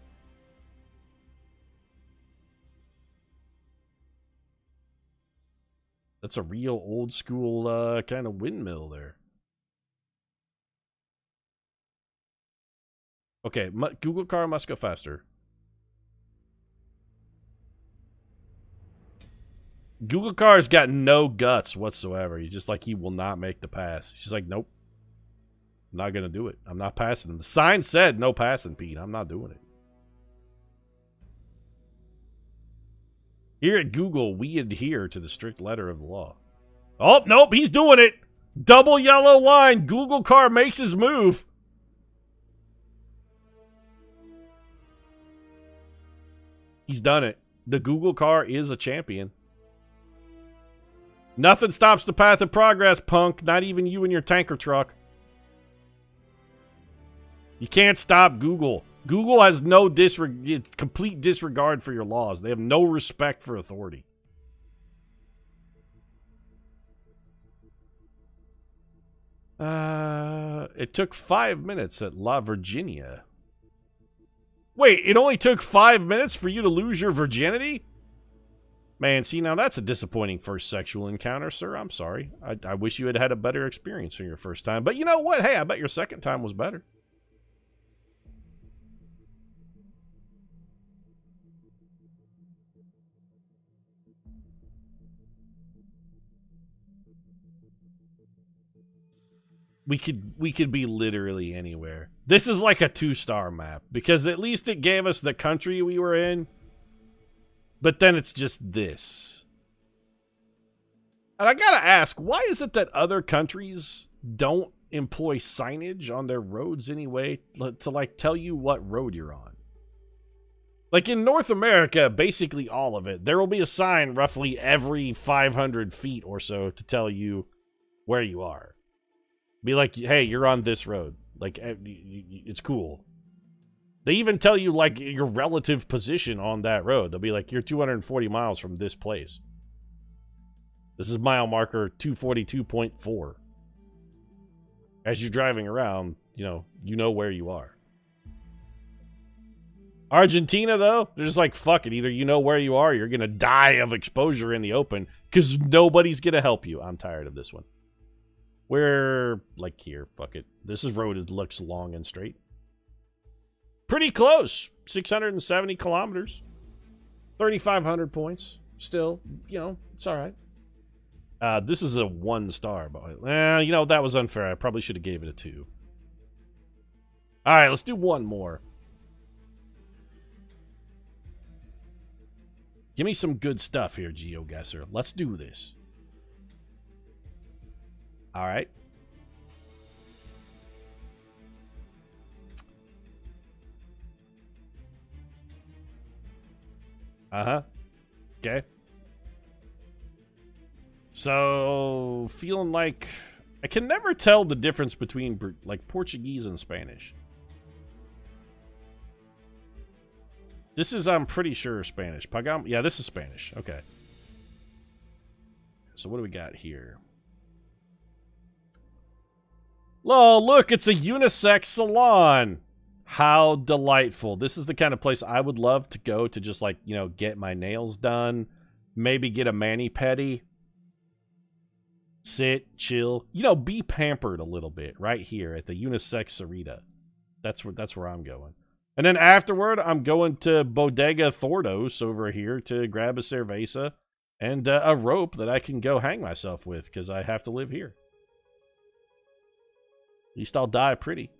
That's a real old school kind of windmill there. Okay, Google car must go faster. Google car's got no guts whatsoever. He's just like, he will not make the pass. She's like, nope. I'm not going to do it. I'm not passing. The sign said no passing, Pete. I'm not doing it. Here at Google, we adhere to the strict letter of the law. Oh, nope, he's doing it. Double yellow line. Google car makes his move. He's done it. The Google car is a champion. Nothing stops the path of progress, punk. Not even you and your tanker truck. You can't stop Google. Google has no complete disregard for your laws. They have no respect for authority. It took 5 minutes at La Virginia. Wait, it only took 5 minutes for you to lose your virginity? Man, see, now that's a disappointing first sexual encounter, sir. I'm sorry. I wish you had had a better experience on your first time. But you know what? Hey, I bet your second time was better. We could be literally anywhere. This is like a 2-star map because at least it gave us the country we were in. But then it's just this. And I gotta ask, why is it that other countries don't employ signage on their roads anyway to like tell you what road you're on? Like in North America, basically all of it, there will be a sign roughly every 500 feet or so to tell you where you are. Be like, hey, you're on this road. Like, it's cool. They even tell you, like, your relative position on that road. They'll be like, you're 240 miles from this place. This is mile marker 242.4. As you're driving around, you know where you are. Argentina, though, they're just like, fuck it. Either you know where you are, or you're going to die of exposure in the open because nobody's going to help you. I'm tired of this one. We're, like, here. Fuck it. This road looks long and straight. Pretty close. 670 kilometers. 3,500 points. Still, it's all right. This is a 1-star, but that was unfair. I probably should have gave it a 2. All right, let's do one more. Give me some good stuff here, GeoGuessr. Let's do this. All right. Uh-huh. Okay. So, feeling like I can never tell the difference between like Portuguese and Spanish. This is, I'm pretty sure, Spanish. Pagam? Yeah, this is Spanish. Okay. So what do we got here? Oh, look, it's a unisex salon. How delightful. This is the kind of place I would love to go to just, like, get my nails done. Maybe get a mani-pedi. Sit, chill. Be pampered a little bit right here at the unisex Sarita. That's where I'm going. And then afterward, I'm going to Bodega Thordos over here to grab a cerveza and a rope that I can go hang myself with because I have to live here. At least I'll die pretty.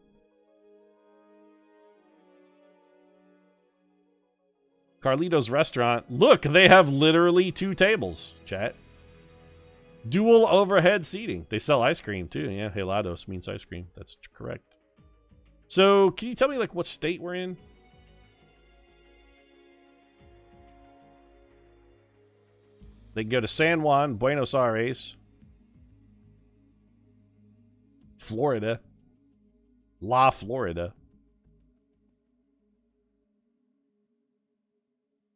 Carlito's Restaurant. Look, they have literally 2 tables, chat. Dual overhead seating. They sell ice cream, too. Yeah, helados means ice cream. That's correct. So, can you tell me, like, what state we're in? They can go to San Juan, Buenos Aires, Florida, La Florida.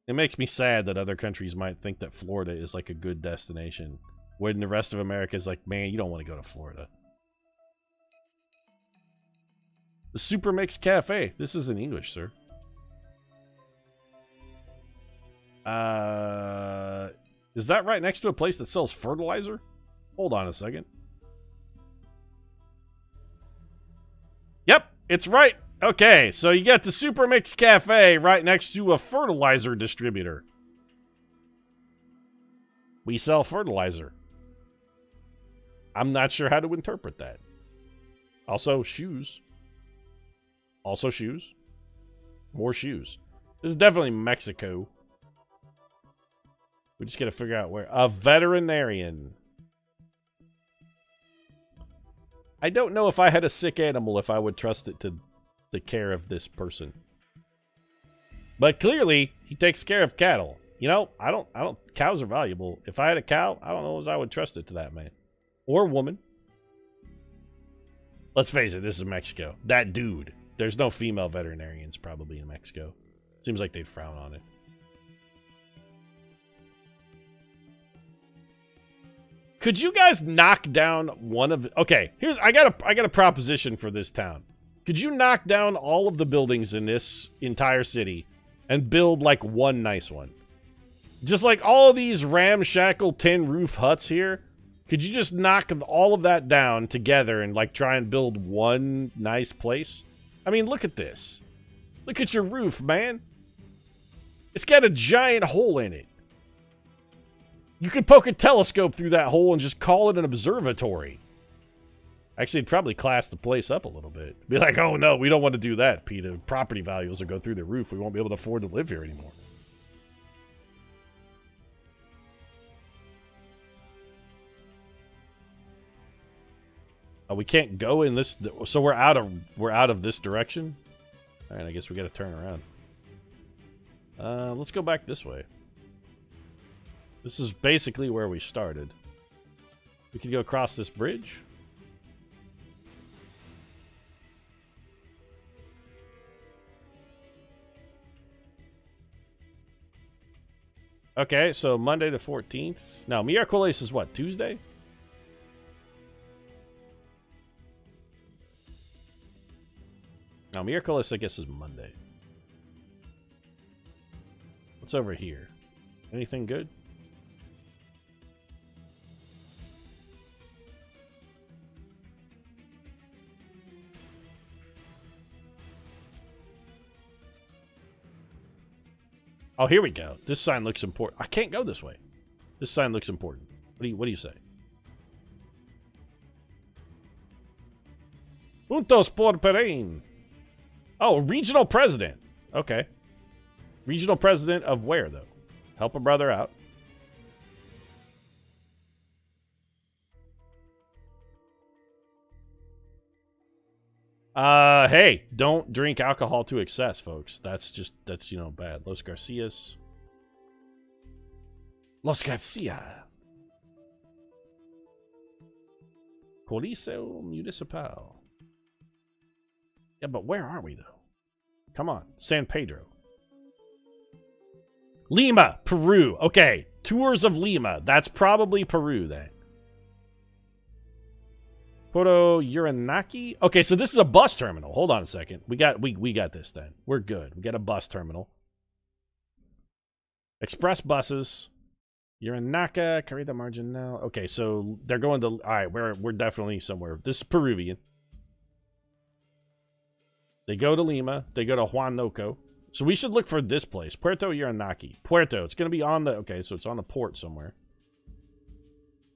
It makes me sad that other countries might think that Florida is like a good destination, when the rest of America is like, man, you don't want to go to Florida. The Super Mix Cafe. This is in English, sir. Is that right next to a place that sells fertilizer? Hold on a second. Yep, it's right. Okay, so you got the Super Mix Cafe right next to a fertilizer distributor. We sell fertilizer. I'm not sure how to interpret that. Also, shoes. Also shoes. More shoes. This is definitely Mexico. We just gotta figure out where. A veterinarian. I don't know if I had a sick animal if I would trust it to the care of this person. But clearly, he takes care of cattle. I don't cows are valuable. If I had a cow, I don't know as I would trust it to that man. Or woman. Let's face it, this is Mexico. That dude. there's no female veterinarians probably in Mexico. Seems like they'd frown on it. Could you guys knock down one of... Okay, I got a proposition for this town. Could you knock down all of the buildings in this entire city and build, like, one nice one? Just like all of these ramshackle tin roof huts here, could you just knock all of that down together and, like, try and build one nice place? I mean, look at this. Look at your roof, man. It's got a giant hole in it. You could poke a telescope through that hole and just call it an observatory. Actually, it'd probably class the place up a little bit. Be like, oh no, we don't want to do that, Peter. Property values will go through the roof. We won't be able to afford to live here anymore. We can't go in this, so we're out of this direction. All right, I guess we got to turn around. Let's go back this way. This is basically where we started. We could go across this bridge. Okay, so Monday the 14th. Now, Miércoles is what, Tuesday? Now, Miércoles, I guess, is Monday. What's over here? Anything good? Oh, here we go. This sign looks important. I can't go this way. This sign looks important. What do you say? Juntos por Perén. Oh, regional president. Okay. Regional president of where, though? Help a brother out. Hey, don't drink alcohol to excess, folks. That's, you know, bad. Los Garcias. Los Garcia. Coliseo Municipal. Yeah, but where are we, though? Come on. San Pedro. Lima, Peru. Okay. Tours of Lima. That's probably Peru, then. Puerto Uranaki. Okay, so this is a bus terminal. Hold on a second. We got this then. We're good. We got a bus terminal. Express buses. Uranaka, Carrera Marginal. Okay, so they're going to... Alright, we're definitely somewhere. This is Peruvian. They go to Lima. They go to Huánuco. So we should look for this place. Puerto Uranaki. Puerto. It's going to be on the... Okay, so it's on the port somewhere.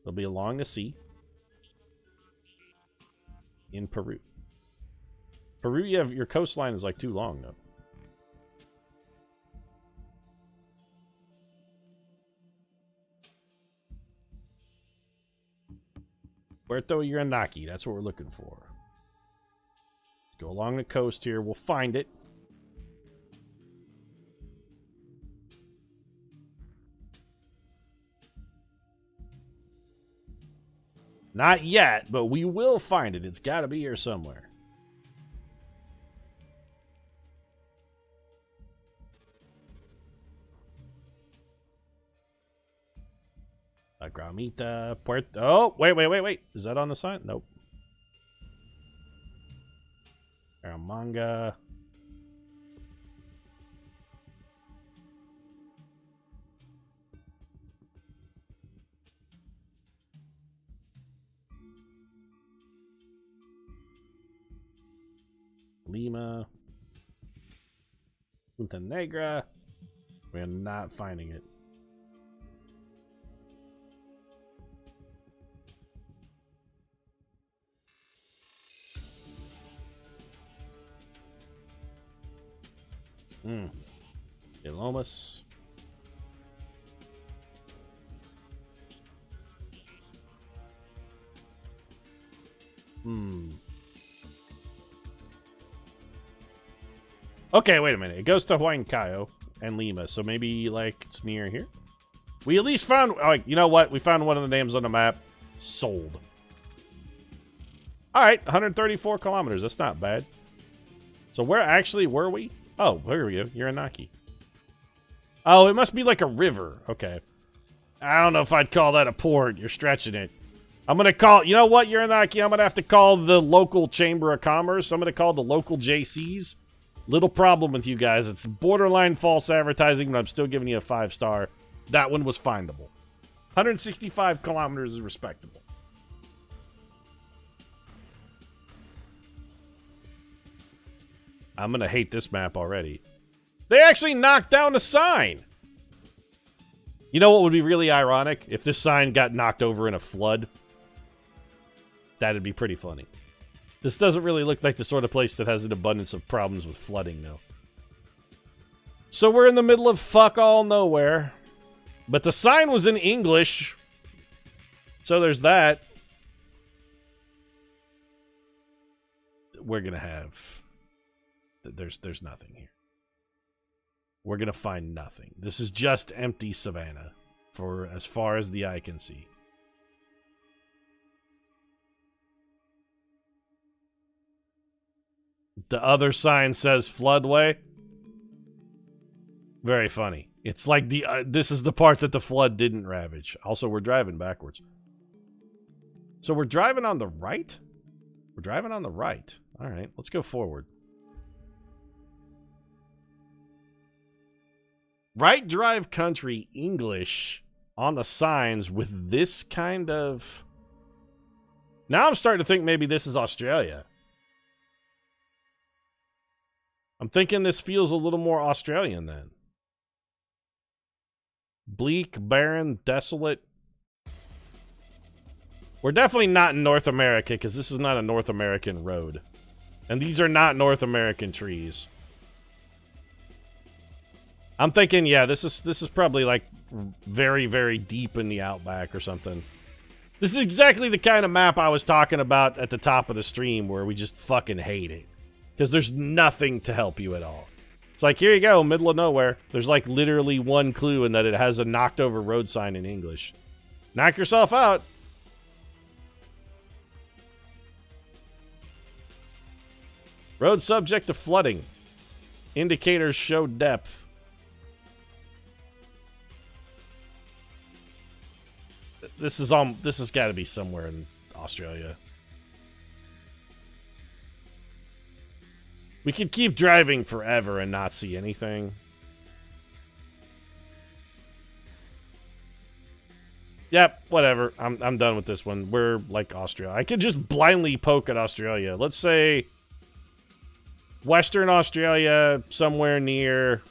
It'll be along the sea. In Peru. Peru, your coastline is like too long, though. Puerto Uranaki, that's what we're looking for. Go along the coast here, we'll find it. Not yet, but we will find it. It's got to be here somewhere. La Gramita, Puerto... Oh, wait. Is that on the sign? Nope. Aramanga. Lima. Punta Negra. We're not finding it. Lomas. Okay, wait a minute. It goes to Huancayo and Lima, so maybe, like, it's near here? We at least found... Like, you know what? We found one of the names on the map. Sold. Alright, 134 kilometers. That's not bad. So where actually were we? Oh, here we go. Uranaki. Oh, it must be like a river. Okay. I don't know if I'd call that a port. You're stretching it. I'm going to call... You know what, Uranaki? I'm going to have to call the local Chamber of Commerce. I'm going to call the local JCs. Little problem with you guys. It's borderline false advertising, but I'm still giving you a 5-star. That one was findable. 165 kilometers is respectable. I'm going to hate this map already. They actually knocked down a sign. You know what would be really ironic? If this sign got knocked over in a flood. That'd be pretty funny. This doesn't really look like the sort of place that has an abundance of problems with flooding, though. So we're in the middle of fuck all nowhere. But the sign was in English. So there's that. We're gonna have... There's nothing here. We're gonna find nothing. This is just empty savanna. For as far as the eye can see. The other sign says floodway. Very funny. It's like the this is the part that the flood didn't ravage. Also, we're driving backwards. So we're driving on the right? We're driving on the right. All right, let's go forward. Right drive country English on the signs with this kind of... Now I'm starting to think maybe this is Australia. I'm thinking this feels a little more Australian then. Bleak, barren, desolate. We're definitely not in North America because this is not a North American road. And these are not North American trees. I'm thinking, yeah, this is probably like very, very deep in the Outback or something. This is exactly the kind of map I was talking about at the top of the stream where we just fucking hate it. Because there's nothing to help you at all. It's like, here you go, middle of nowhere. There's like literally one clue in that it has a knocked over road sign in English. Knock yourself out. Road subject to flooding. Indicators show depth. This has got to be somewhere in Australia. We could keep driving forever and not see anything. Yep, whatever. I'm done with this one. We're like Australia. I could just blindly poke at Australia. Let's say Western Australia, somewhere near...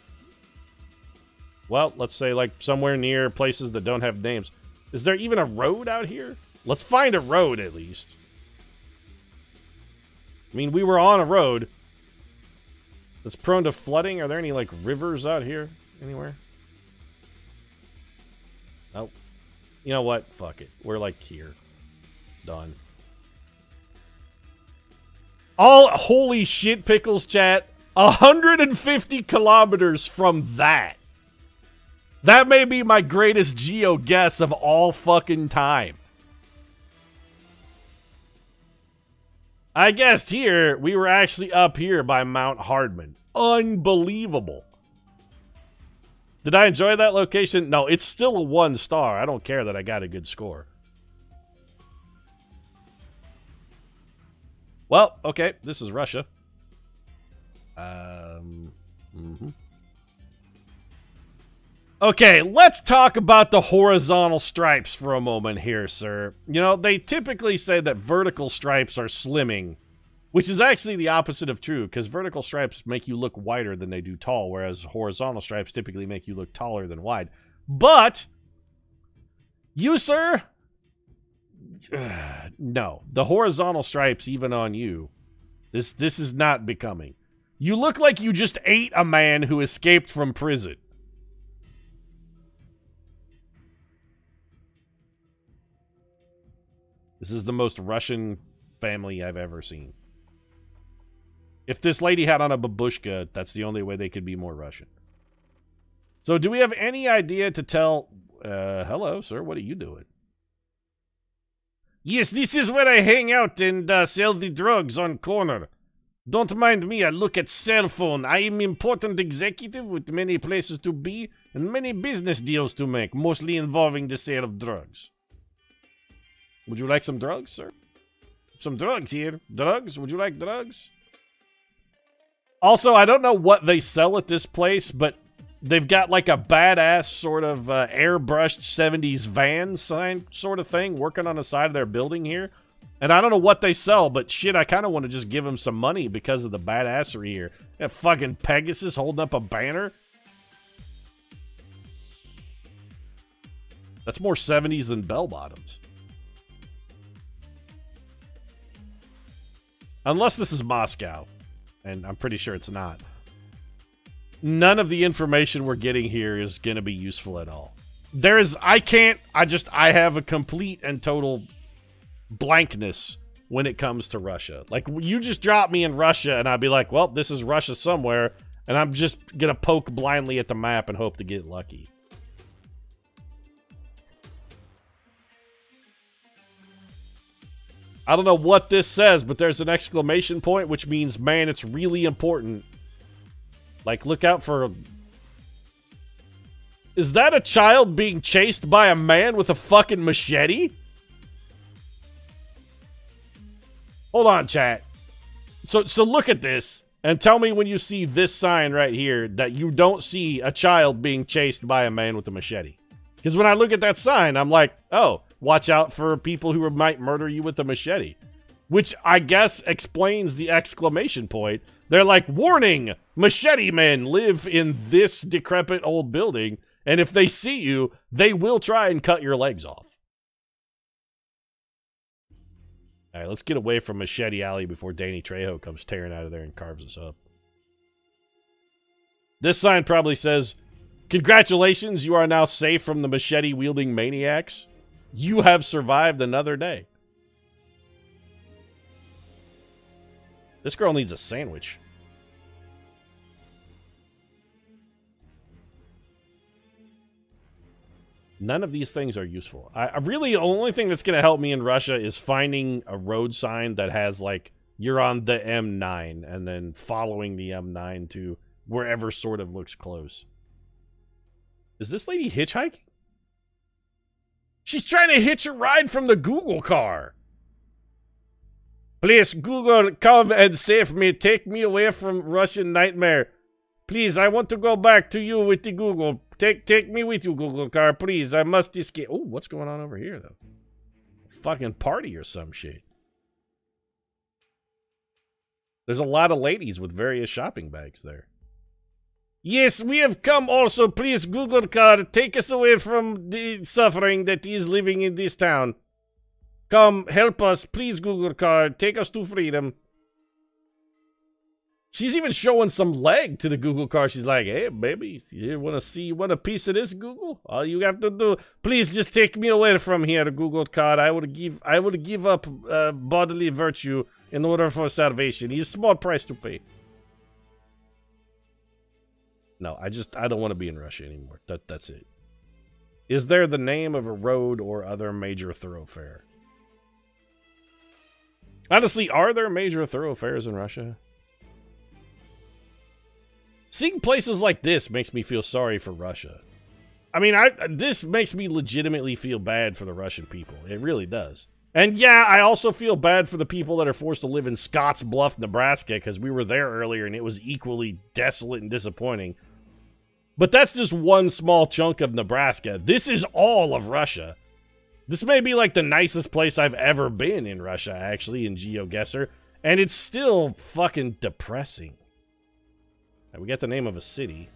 Well, let's say like somewhere near places that don't have names. Is there even a road out here? Let's find a road at least. I mean, we were on a road that's prone to flooding. Are there any, like, rivers out here anywhere? Nope. You know what? Fuck it. We're, like, here. Done. Holy shit, Pickles chat. 150 kilometers from that. That may be my greatest geo guess of all fucking time. I guessed here, we were actually up here by Mount Hardman. Unbelievable. Did I enjoy that location? No, it's still a 1-star. I don't care that I got a good score. Well, okay, this is Russia. Okay, let's talk about the horizontal stripes for a moment here, sir. You know, they typically say that vertical stripes are slimming, which is actually the opposite of true, because vertical stripes make you look wider than they do tall, whereas horizontal stripes typically make you look taller than wide. But, you, sir, no. The horizontal stripes, even on you, this is not becoming. You look like you just ate a man who escaped from prison. This is the most Russian family I've ever seen. If this lady had on a babushka, that's the only way they could be more Russian. So do we have any idea to tell... hello, sir, what are you doing? Yes, this is where I hang out and sell the drugs on corner. Don't mind me, I look at cell phone. I am important executive with many places to be and many business deals to make, mostly involving the sale of drugs. Would you like some drugs, sir? Some drugs here. Drugs? Would you like drugs? Also, I don't know what they sell at this place, but they've got like a badass sort of airbrushed 70s van sign sort of thing working on the side of their building here. And I don't know what they sell, but shit, I kind of want to just give them some money because of the badassery here. That fucking Pegasus holding up a banner. That's more 70s than bell bottoms. Unless this is Moscow. And I'm pretty sure it's not. None of the information we're getting here is going to be useful at all. I have a complete and total blankness when it comes to Russia. Like, you just drop me in Russia and I'd be like, well, this is Russia somewhere, and I'm just gonna poke blindly at the map and hope to get lucky. I don't know what this says, but there's an exclamation point, which means, man, it's really important. Like, look out for... Is that a child being chased by a man with a fucking machete? Hold on, chat. So look at this and tell me when you see this sign right here that you don't see a child being chased by a man with a machete. Because when I look at that sign, I'm like, oh, watch out for people who might murder you with a machete. Which I guess explains the exclamation point. They're like, warning, machete men live in this decrepit old building, and if they see you, they will try and cut your legs off. All right, let's get away from Machete Alley before Danny Trejo comes tearing out of there and carves us up. This sign probably says, congratulations, you are now safe from the machete-wielding maniacs. You have survived another day. This girl needs a sandwich. None of these things are useful. I really, the only thing that's going to help me in Russia is finding a road sign that has, like, you're on the M9, and then following the M9 to wherever sort of looks close. Is this lady hitchhiking? She's trying to hitch a ride from the Google car. Please, Google, come and save me. Take me away from Russian nightmare. Please, I want to go back to you with the Google. Take me with you, Google car, please. I must escape. Oh, what's going on over here, though? Fucking party or some shit. There's a lot of ladies with various shopping bags there. Yes, we have come also. Please, Google car, take us away from the suffering that is living in this town. Come, help us. Please, Google car, take us to freedom. She's even showing some leg to the Google car. She's like, hey, baby, you want a piece of this, Google? All you have to do, please just take me away from here, Google car. I would give up bodily virtue in order for salvation. It's a small price to pay. No, I don't want to be in Russia anymore. That's it. Is there the name of a road or other major thoroughfare? Honestly, are there major thoroughfares in Russia? Seeing places like this makes me feel sorry for Russia. I mean, this makes me legitimately feel bad for the Russian people. It really does. And yeah, I also feel bad for the people that are forced to live in Scotts Bluff, Nebraska, because we were there earlier and it was equally desolate and disappointing. But that's just one small chunk of Nebraska. This is all of Russia. This may be like the nicest place I've ever been in Russia, actually, in GeoGuessr. And it's still fucking depressing. We got the name of a city.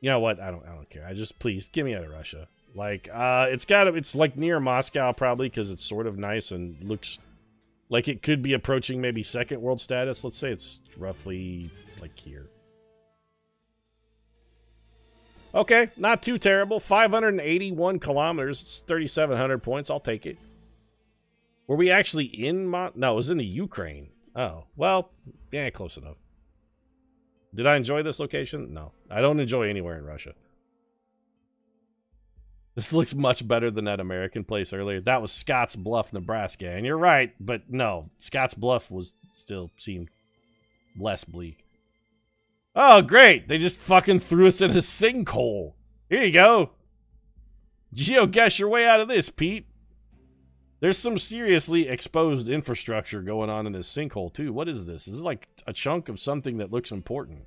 You know what? I don't care. Please give me out of Russia. Like, it's like near Moscow probably because it's sort of nice and looks like it could be approaching maybe second world status. Let's say it's roughly like here. Okay, not too terrible. 581 kilometers. It's 3,700 points. I'll take it. Were we actually in no, it was in the Ukraine. Oh, well, yeah, close enough. Did I enjoy this location? No. I don't enjoy anywhere in Russia. This looks much better than that American place earlier. That was Scotts Bluff, Nebraska. And you're right, but no. Scotts Bluff still seemed less bleak. Oh, great. They just fucking threw us in a sinkhole. Here you go. Geoguess your way out of this, Pete. There's some seriously exposed infrastructure going on in this sinkhole, too. What is this? This is like a chunk of something that looks important.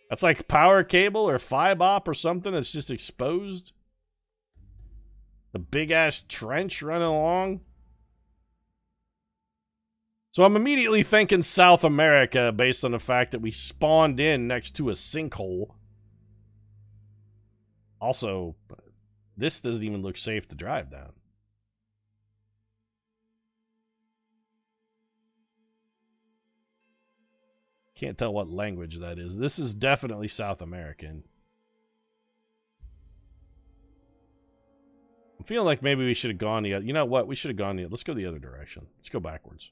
That's like power cable or fiber op or something that's just exposed. The big-ass trench running along. So I'm immediately thinking South America based on the fact that we spawned in next to a sinkhole. Also, this doesn't even look safe to drive down. Can't tell what language that is. This is definitely South American. I'm feeling like maybe we should have gone the other... You know what? We should have gone the... Let's go the other direction. Let's go backwards.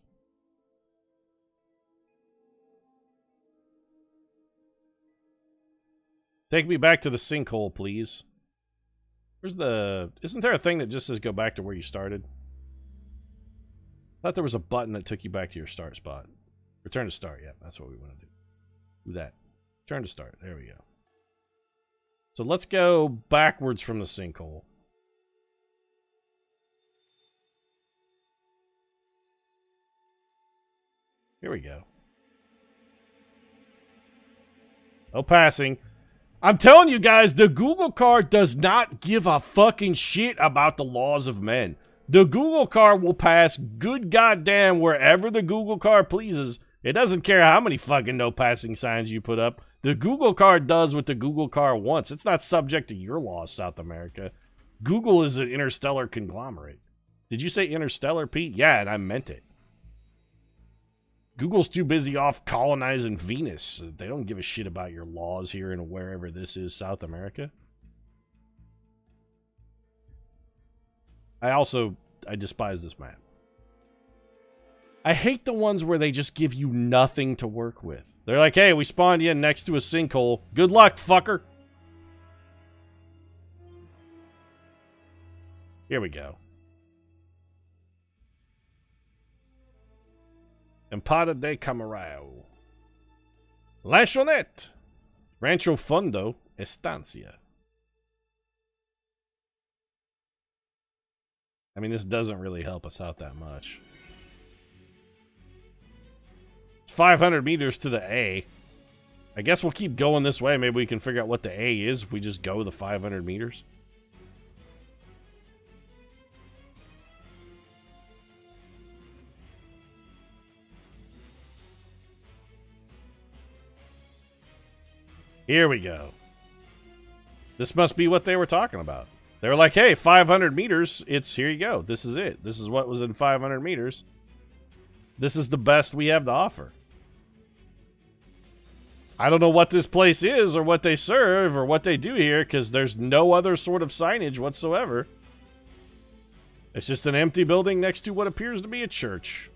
Take me back to the sinkhole, please. Where's the... Isn't there a thing that just says go back to where you started? I thought there was a button that took you back to your start spot. Return to start. Yeah, that's what we want to do. Do that. Return to start. There we go. So let's go backwards from the sinkhole. Here we go. No passing. I'm telling you guys, the Google car does not give a fucking shit about the laws of men. The Google car will pass good goddamn wherever the Google car pleases. It doesn't care how many fucking no passing signs you put up. The Google car does what the Google car wants. It's not subject to your laws, South America. Google is an interstellar conglomerate. Did you say interstellar, Pete? Yeah, and I meant it. Google's too busy off colonizing Venus. They don't give a shit about your laws here in wherever this is, South America. I despise this map. I hate the ones where they just give you nothing to work with. They're like, hey, we spawned you in next to a sinkhole. Good luck, fucker. Here we go. Empada de Camarao. Lanchonette. Rancho Fondo Estancia. I mean, this doesn't really help us out that much. It's 500 meters to the A. I guess we'll keep going this way. Maybe we can figure out what the A is if we just go the 500 meters. Here we go. This must be what they were talking about. They were like, hey, 500 meters, here you go. This is it. This is what was in 500 meters. This is the best we have to offer. I don't know what this place is or what they serve or what they do here because there's no other sort of signage whatsoever. It's just an empty building next to what appears to be a church.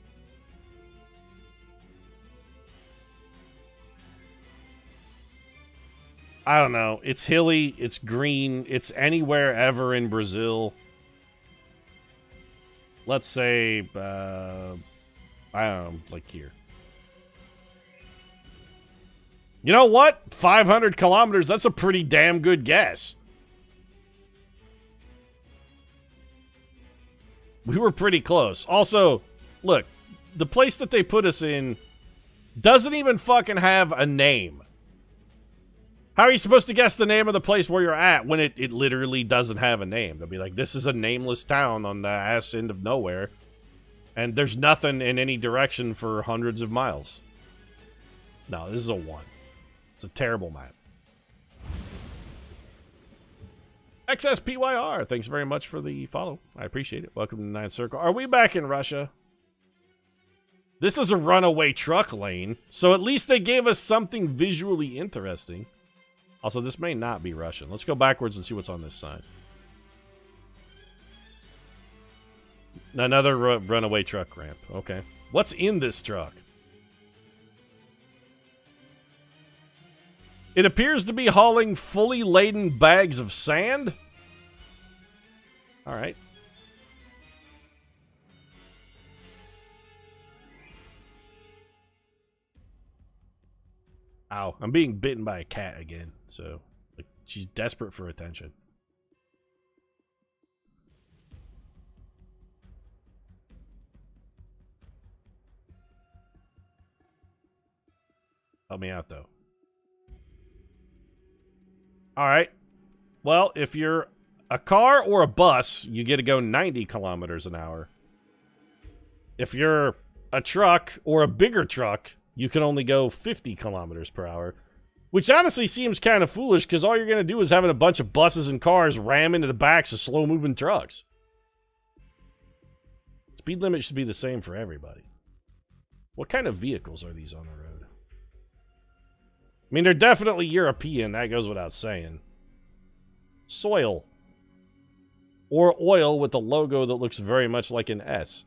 I don't know. It's hilly. It's green. It's anywhere ever in Brazil. Let's say, I don't know, like here. You know what? 500 kilometers, that's a pretty damn good guess. We were pretty close. Also, look, the place that they put us in doesn't even fucking have a name. How are you supposed to guess the name of the place where you're at when it literally doesn't have a name? They'll be like, this is a nameless town on the ass end of nowhere. And there's nothing in any direction for hundreds of miles. No, this is a 1. It's a terrible map. XSPYR, thanks very much for the follow. I appreciate it. Welcome to the Ninth Circle. Are we back in Russia? This is a runaway truck lane, so at least they gave us something visually interesting. Also, this may not be Russian. Let's go backwards and see what's on this side. Another runaway truck ramp. Okay. What's in this truck? It appears to be hauling fully laden bags of sand. Alright. Ow, I'm being bitten by a cat again, so like, she's desperate for attention. Help me out, though. Alright. Well, if you're a car or a bus, you get to go 90 kilometers an hour. If you're a truck or a bigger truck, you can only go 50 kilometers per hour. Which honestly seems kind of foolish, because all you're going to do is having a bunch of buses and cars ram into the backs of slow-moving trucks. Speed limit should be the same for everybody. What kind of vehicles are these on the road? I mean, they're definitely European, that goes without saying. Soil. Or oil with a logo that looks very much like an S.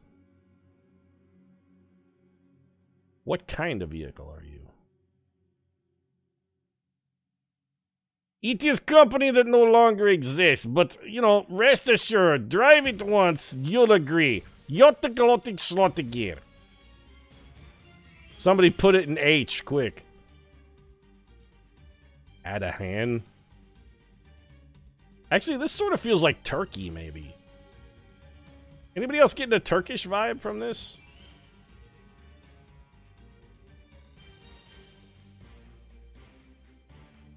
What kind of vehicle are you? It is company that no longer exists, but, you know, rest assured, drive it once, you'll agree. Jotteglotig slottegir. Somebody put it in H, quick. Add a hand. Actually, this sort of feels like Turkey, maybe. Anybody else getting a Turkish vibe from this?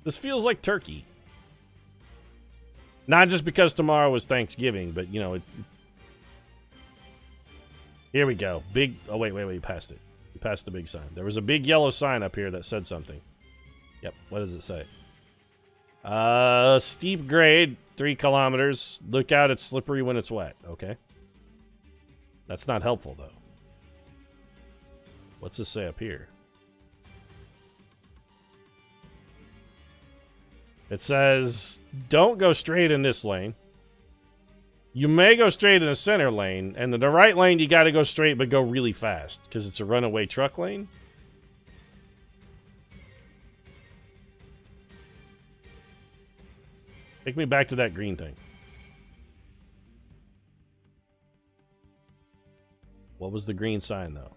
This feels like Turkey. Not just because tomorrow was Thanksgiving, but, you know, here we go. Big... Oh, wait, you passed it. You passed the big sign. There was a big yellow sign up here that said something. Yep, what does it say? Steep grade, 3 kilometers. Look out, it's slippery when it's wet. Okay. That's not helpful, though. What's this say up here? It says, don't go straight in this lane. You may go straight in the center lane, and in the right lane you gotta go straight but go really fast, because it's a runaway truck lane. Take me back to that green thing. What was the green sign, though?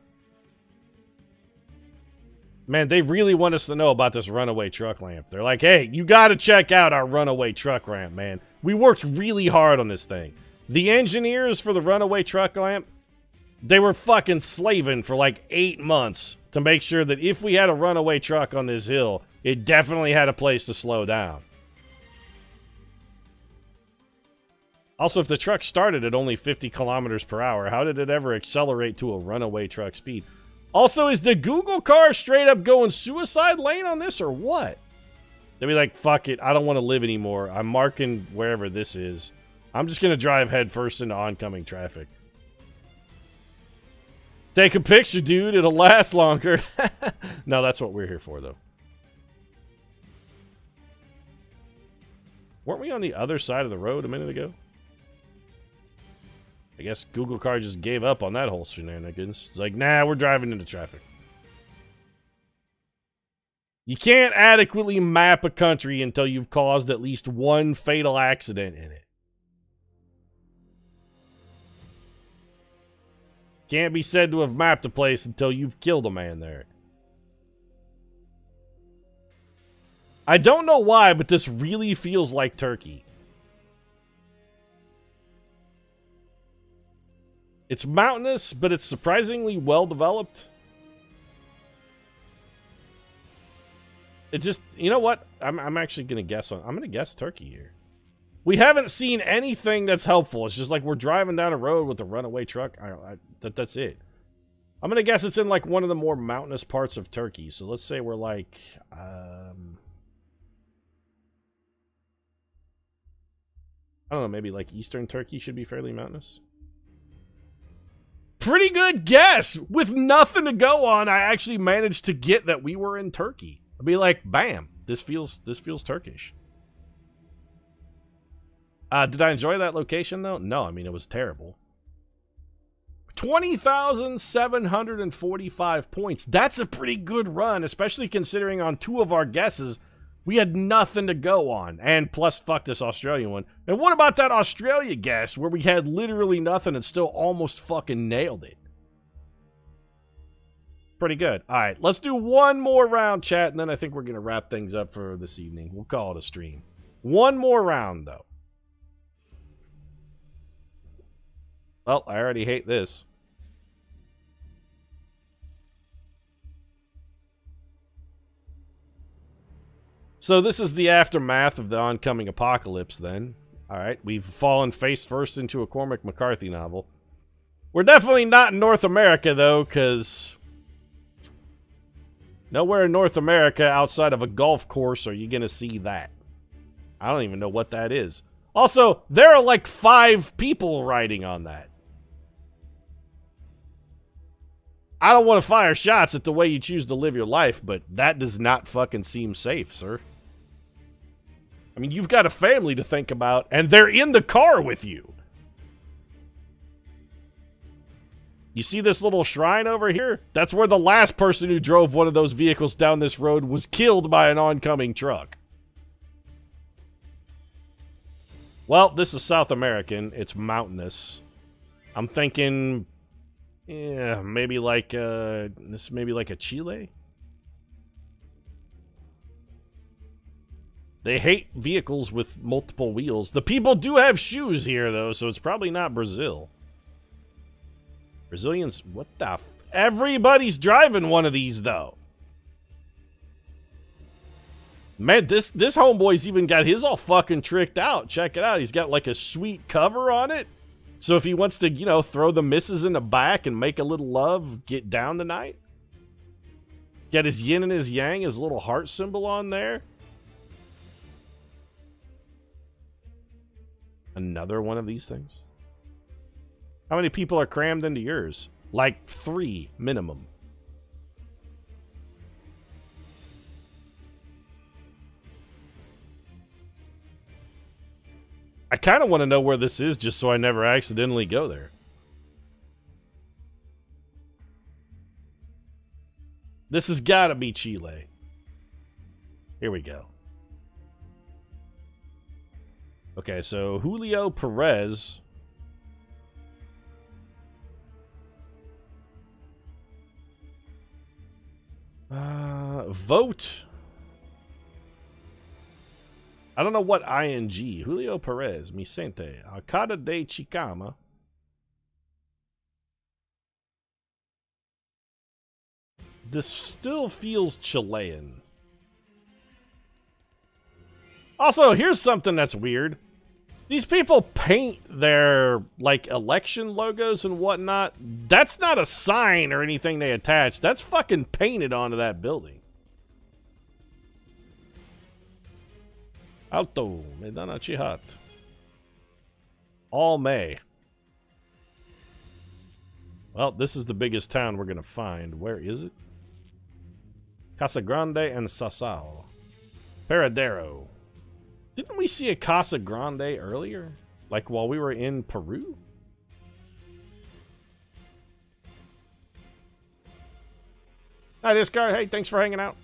Man, they really want us to know about this runaway truck ramp. They're like, hey, you gotta check out our runaway truck ramp, man. We worked really hard on this thing. The engineers for the runaway truck ramp, they were fucking slaving for like 8 months to make sure that if we had a runaway truck on this hill, it definitely had a place to slow down. Also, if the truck started at only 50 kilometers per hour, how did it ever accelerate to a runaway truck speed? Also, is the Google car straight up going suicide lane on this or what? They'd be like, fuck it, I don't want to live anymore. I'm marking wherever this is. I'm just going to drive head first into oncoming traffic. Take a picture, dude. It'll last longer. No, that's what we're here for, though. Weren't we on the other side of the road a minute ago? I guess Google car just gave up on that whole shenanigans. It's like, nah, we're driving into traffic. You can't adequately map a country until you've caused at least one fatal accident in it. Can't be said to have mapped a place until you've killed a man there. I don't know why, but this really feels like Turkey. It's mountainous, but it's surprisingly well developed. It just, you know what? I'm actually gonna guess on. I'm gonna guess Turkey here. We haven't seen anything that's helpful. It's just like we're driving down a road with a runaway truck. That's it. I'm gonna guess it's in like one of the more mountainous parts of Turkey. So let's say we're like, I don't know, maybe like Eastern Turkey should be fairly mountainous. Pretty good guess! With nothing to go on, I actually managed to get that we were in Turkey. I'd be like, bam, this feels Turkish. Did I enjoy that location, though? No, I mean, it was terrible. 20,745 points. That's a pretty good run, especially considering on 2 of our guesses, We had nothing to go on. And plus, fuck this Australian one. And what about that Australia guess where we had literally nothing and still almost fucking nailed it? Pretty good. All right, let's do one more round, chat, and then I think we're going to wrap things up for this evening. We'll call it a stream. One more round, though. Well, I already hate this. So this is the aftermath of the oncoming apocalypse, then. Alright, we've fallen face first into a Cormac McCarthy novel. We're definitely not in North America, though, because nowhere in North America outside of a golf course are you going to see that. I don't even know what that is. Also, there are like 5 people riding on that. I don't want to fire shots at the way you choose to live your life, but that does not fucking seem safe, sir. I mean, you've got a family to think about, and they're in the car with you. You see this little shrine over here? That's where the last person who drove one of those vehicles down this road was killed by an oncoming truck. Well, this is South American. It's mountainous. I'm thinking, yeah, maybe like this maybe like a Chile. They hate vehicles with multiple wheels. The people do have shoes here, though, so it's probably not Brazil. Brazilians, what the f... Everybody's driving one of these, though. Man, this homeboy's even got his all fucking tricked out. Check it out. He's got, like, a sweet cover on it. So if he wants to, you know, throw the missus in the back and make a little love, get down tonight. Got his yin and his yang, his little heart symbol on there. Another one of these things. How many people are crammed into yours? Like 3 minimum. I kind of want to know where this is just so I never accidentally go there. This has got to be Chile. Here we go. Okay, so Julio Perez. Vote. I don't know what ing. Julio Perez, Vicente, Alcalde de Chicama. This still feels Chilean. Also, here's something that's weird. These people paint their, like, election logos and whatnot. That's not a sign or anything they attach. That's fucking painted onto that building. Alto, Medana Chihat. All May. Well, this is the biggest town we're going to find. Where is it? Casa Grande and Sasao. Paradero. Didn't we see a Casa Grande earlier? Like while we were in Peru? Hi, Discard. Hey, thanks for hanging out.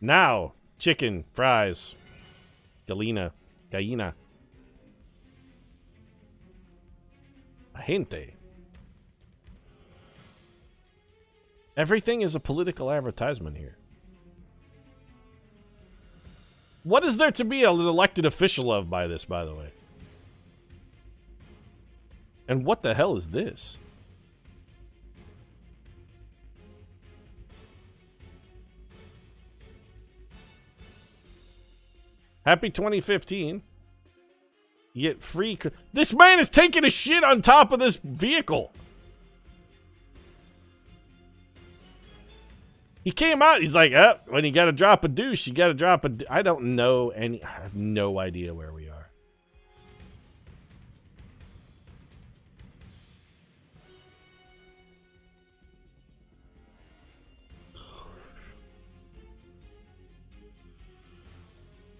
Now, chicken, fries, gallina. Gente. Everything is a political advertisement here. What is there to be an elected official of by this, by the way? And what the hell is this? Happy 2015. You get free... This man is taking a shit on top of this vehicle. He came out, he's like, when you gotta drop a douche, you gotta drop a... I don't know any... I have no idea where we are.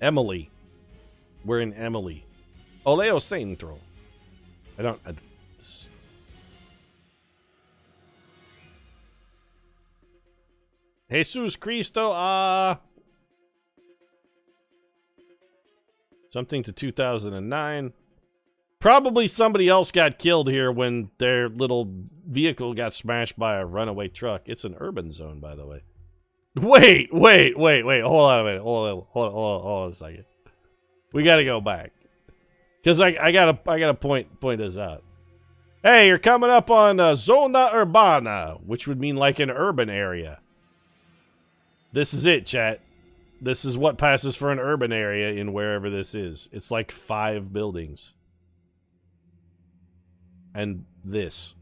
Emily. We're in Emily. Oleo Centro. I don't... Jesus Cristo, something to 2009. Probably somebody else got killed here when their little vehicle got smashed by a runaway truck. It's an urban zone, by the way. Wait. Hold on a minute. Hold on a second. We gotta go back. Because I gotta point this out. Hey, you're coming up on Zona Urbana, which would mean like an urban area. This is it, chat. This is what passes for an urban area in wherever this is. It's like 5 buildings. And this.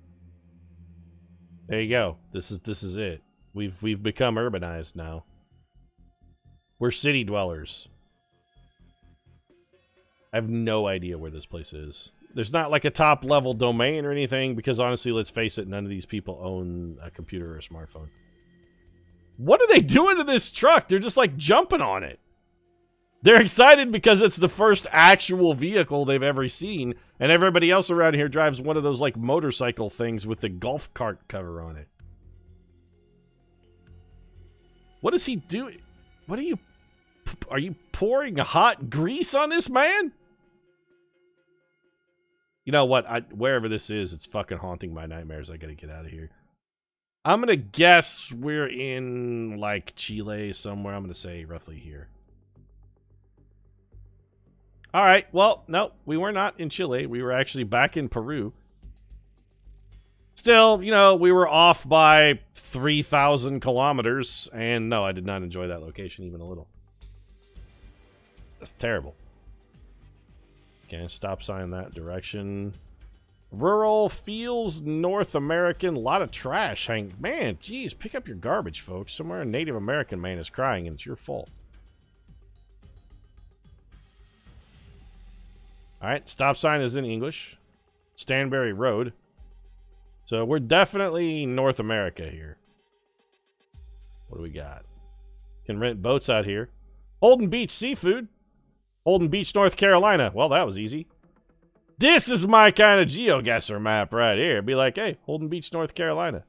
There you go. This is it. We've become urbanized now. We're city dwellers. I have no idea where this place is. There's not like a top level domain or anything because honestly, let's face it, none of these people own a computer or a smartphone. What are they doing to this truck? They're just like jumping on it. They're excited because it's the first actual vehicle they've ever seen, and everybody else around here drives one of those like motorcycle things with the golf cart cover on it. What is he doing? What are you pouring hot grease on this man? You know what? Wherever this is, it's fucking haunting my nightmares. I gotta get out of here. I'm gonna guess we're in like Chile somewhere. I'm gonna say roughly here. All right, well, no, we were not in Chile. We were actually back in Peru. Still, you know, we were off by 3,000 kilometers, and no, I did not enjoy that location even a little. That's terrible. Okay, stop sign that direction. Rural feels North American. A lot of trash. Man, geez, pick up your garbage, folks. Somewhere a Native American man is crying, and it's your fault. Alright, stop sign is in English. Stanberry Road. So we're definitely North America here. What do we got? Can rent boats out here. Holden Beach Seafood. Holden Beach, North Carolina. Well, that was easy. This is my kind of GeoGuessr map right here. It'd be like, hey, Holden Beach, North Carolina.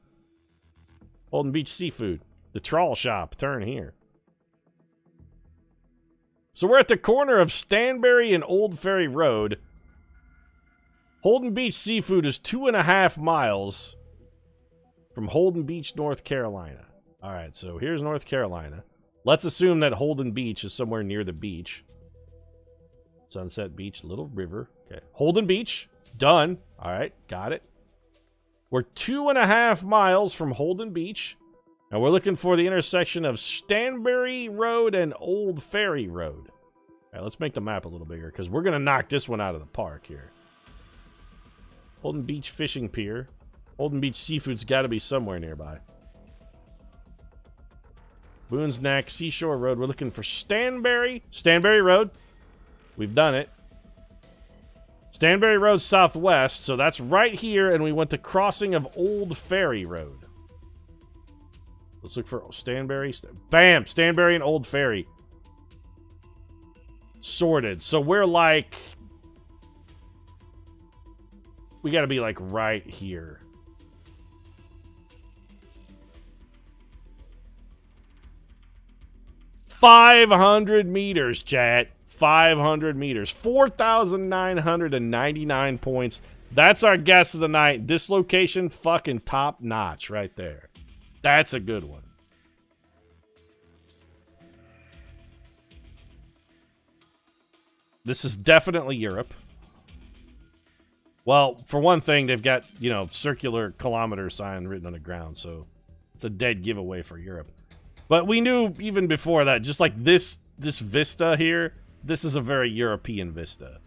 Holden Beach Seafood. The trawl shop. Turn here. So we're at the corner of Stanberry and Old Ferry Road. Holden Beach Seafood is 2.5 miles from Holden Beach, North Carolina. All right, so here's North Carolina. Let's assume that Holden Beach is somewhere near the beach. Sunset Beach, Little River. Okay, Holden Beach, done. All right, got it. We're 2.5 miles from Holden Beach. And we're looking for the intersection of Stanberry Road and Old Ferry Road. All right, let's make the map a little bigger because we're going to knock this one out of the park here. Holden Beach Fishing Pier. Holden Beach Seafood's got to be somewhere nearby. Boone's Neck, Seashore Road. We're looking for Stanberry Road. We've done it. Stanberry Road southwest, so that's right here, and we went to crossing of Old Ferry Road. Let's look for Stanberry. Bam! Stanberry and Old Ferry. Sorted. So we're like... we gotta be like right here. $500 meters, chat. 500 meters. 4,999 points. That's our guess of the night. This location, fucking top notch right there. That's a good one. This is definitely Europe. Well, for one thing, they've got, you know, circular kilometer sign written on the ground, so it's a dead giveaway for Europe. But we knew even before that, just like this vista here, this is a very European vista.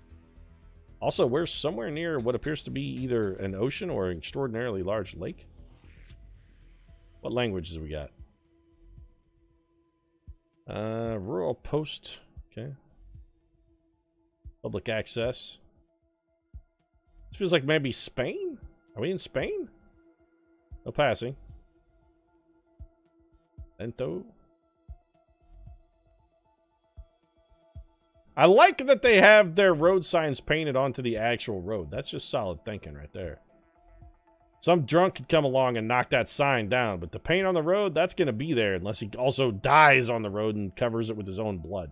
Also, we're somewhere near what appears to be either an ocean or an extraordinarily large lake. What languages we got? Rural post. Okay. Public access. This feels like maybe Spain? Are we in Spain? No passing. Ento. I like that they have their road signs painted onto the actual road. That's just solid thinking right there. Some drunk could come along and knock that sign down, but the paint on the road, that's going to be there unless he also dies on the road and covers it with his own blood.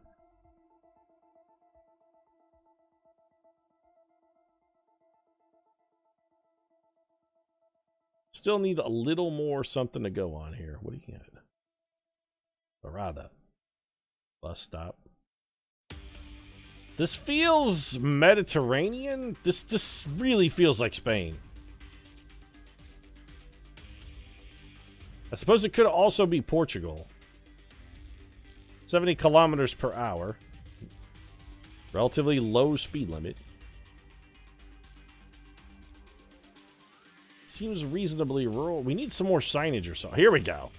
Still need a little more something to go on here. What do you got? Parada. Bus stop. This feels Mediterranean. This really feels like Spain. I suppose it could also be Portugal. 70 kilometers per hour. Relatively low speed limit. Seems reasonably rural. We need some more signage or so. Here we go.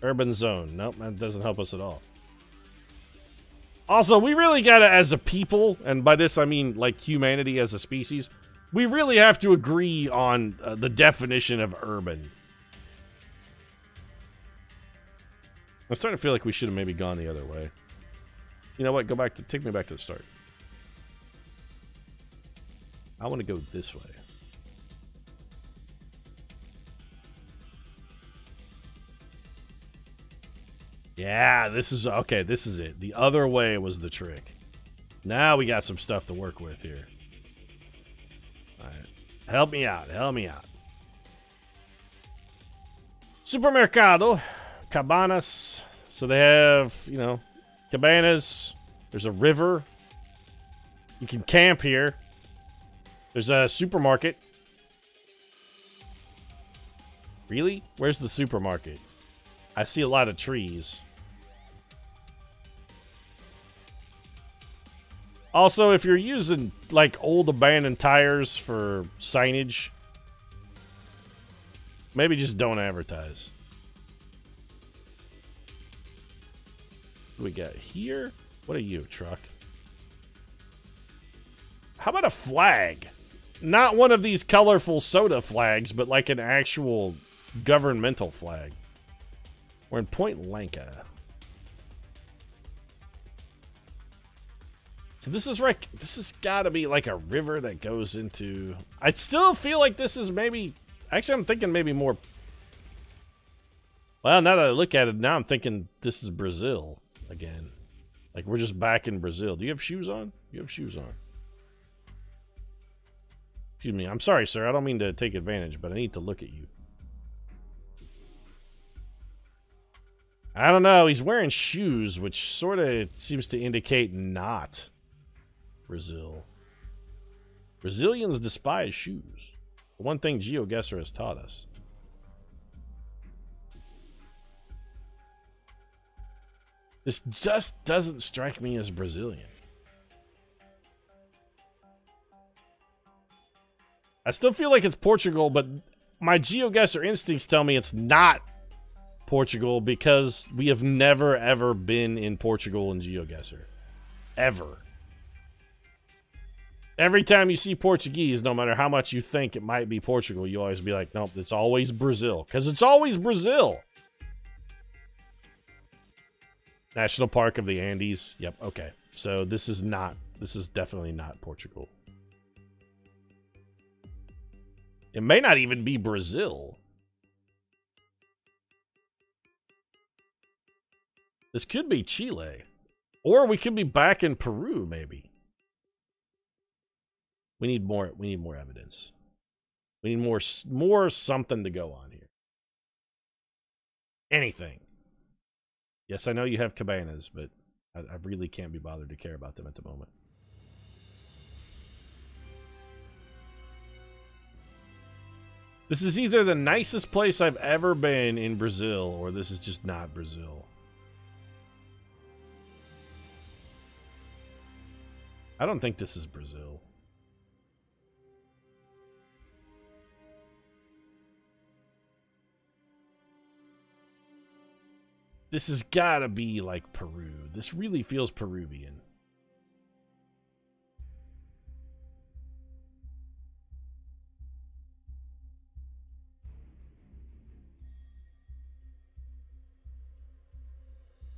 Urban zone. Nope, that doesn't help us at all. Also, we really gotta, as a people, and by this I mean like humanity as a species, we really have to agree on the definition of urban. I'm starting to feel like we should have maybe gone the other way. You know what? Take me back to the start. I want to go this way. Yeah, this is okay. This is it. The other way was the trick. Now we got some stuff to work with here. All right. Help me out. Help me out. Supermercado. Cabanas. So they have, you know, cabanas. There's a river. You can camp here. There's a supermarket. Really? Where's the supermarket? I see a lot of trees. Also, if you're using, like, old abandoned tires for signage, maybe just don't advertise. What do we got here? What are you, truck? How about a flag? Not one of these colorful soda flags, but like an actual governmental flag. We're in Point Lanka. So this is right. This has got to be like a river that goes into... I still feel like this is maybe... Actually, I'm thinking maybe more... Well, now that I look at it, now I'm thinking this is Brazil again. Like, we're just back in Brazil. Do you have shoes on? You have shoes on. Excuse me. I'm sorry, sir. I don't mean to take advantage, but I need to look at you. I don't know. He's wearing shoes, which sort of seems to indicate not Brazil. Brazilians despise shoes. The one thing GeoGuessr has taught us. This just doesn't strike me as Brazilian. I still feel like it's Portugal, but my GeoGuessr instincts tell me it's not Portugal because we have never ever been in Portugal in GeoGuessr. Ever. Every time you see Portuguese, no matter how much you think it might be Portugal, you always be like, nope, it's always Brazil. Because it's always Brazil. National Park of the Andes. Yep, okay. So this is definitely not Portugal. It may not even be Brazil. This could be Chile. Or we could be back in Peru, maybe. We need more evidence. We need more something to go on here. Anything. Yes, I know you have cabanas, but I really can't be bothered to care about them at the moment. This is either the nicest place I've ever been in Brazil, or this is just not Brazil. I don't think this is Brazil. This has gotta be like Peru. This really feels Peruvian.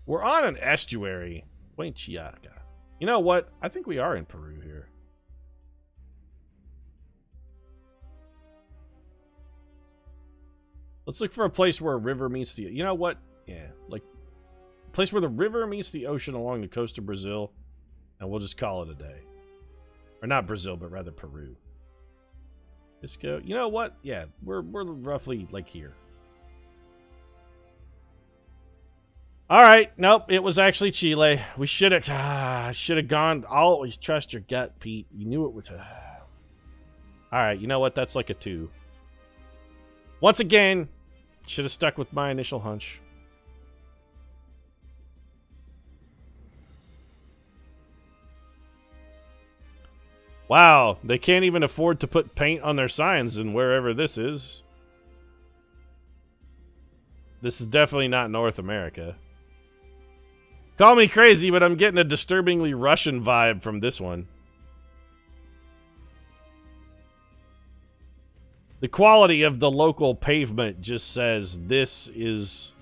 We're on an estuary. Huaychiaca. You know what? I think we are in Peru here. Let's look for a place where a river meets the... You know what? Yeah, like... A place where the river meets the ocean along the coast of Brazil. And we'll just call it a day. Or not Brazil, but rather Peru. Let's go... You know what? Yeah, we're roughly, like, here. Alright, nope, it was actually Chile. We should have gone... Always trust your gut, Pete. You knew it was... Alright, you know what? That's like a 2. Once again, should have stuck with my initial hunch. Wow, they can't even afford to put paint on their signs in wherever this is. This is definitely not North America. Call me crazy, but I'm getting a disturbingly Russian vibe from this one. The quality of the local pavement just says this is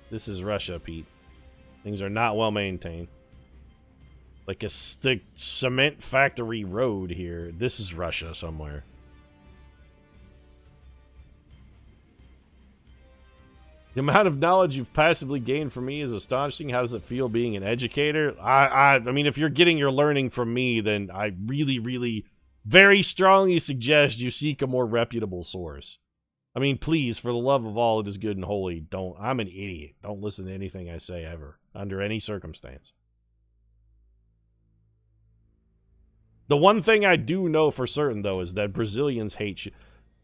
Russia, Pete. Things are not well maintained. Like a cement factory road here. This is Russia somewhere. The amount of knowledge you've passively gained from me is astonishing. How does it feel being an educator? I mean, if you're getting your learning from me, then I really, really... very strongly suggest you seek a more reputable source. I mean, please, for the love of all that is good and holy, don't... I'm an idiot. Don't listen to anything I say ever, under any circumstance. The one thing I do know for certain, though, is that Brazilians hate shit.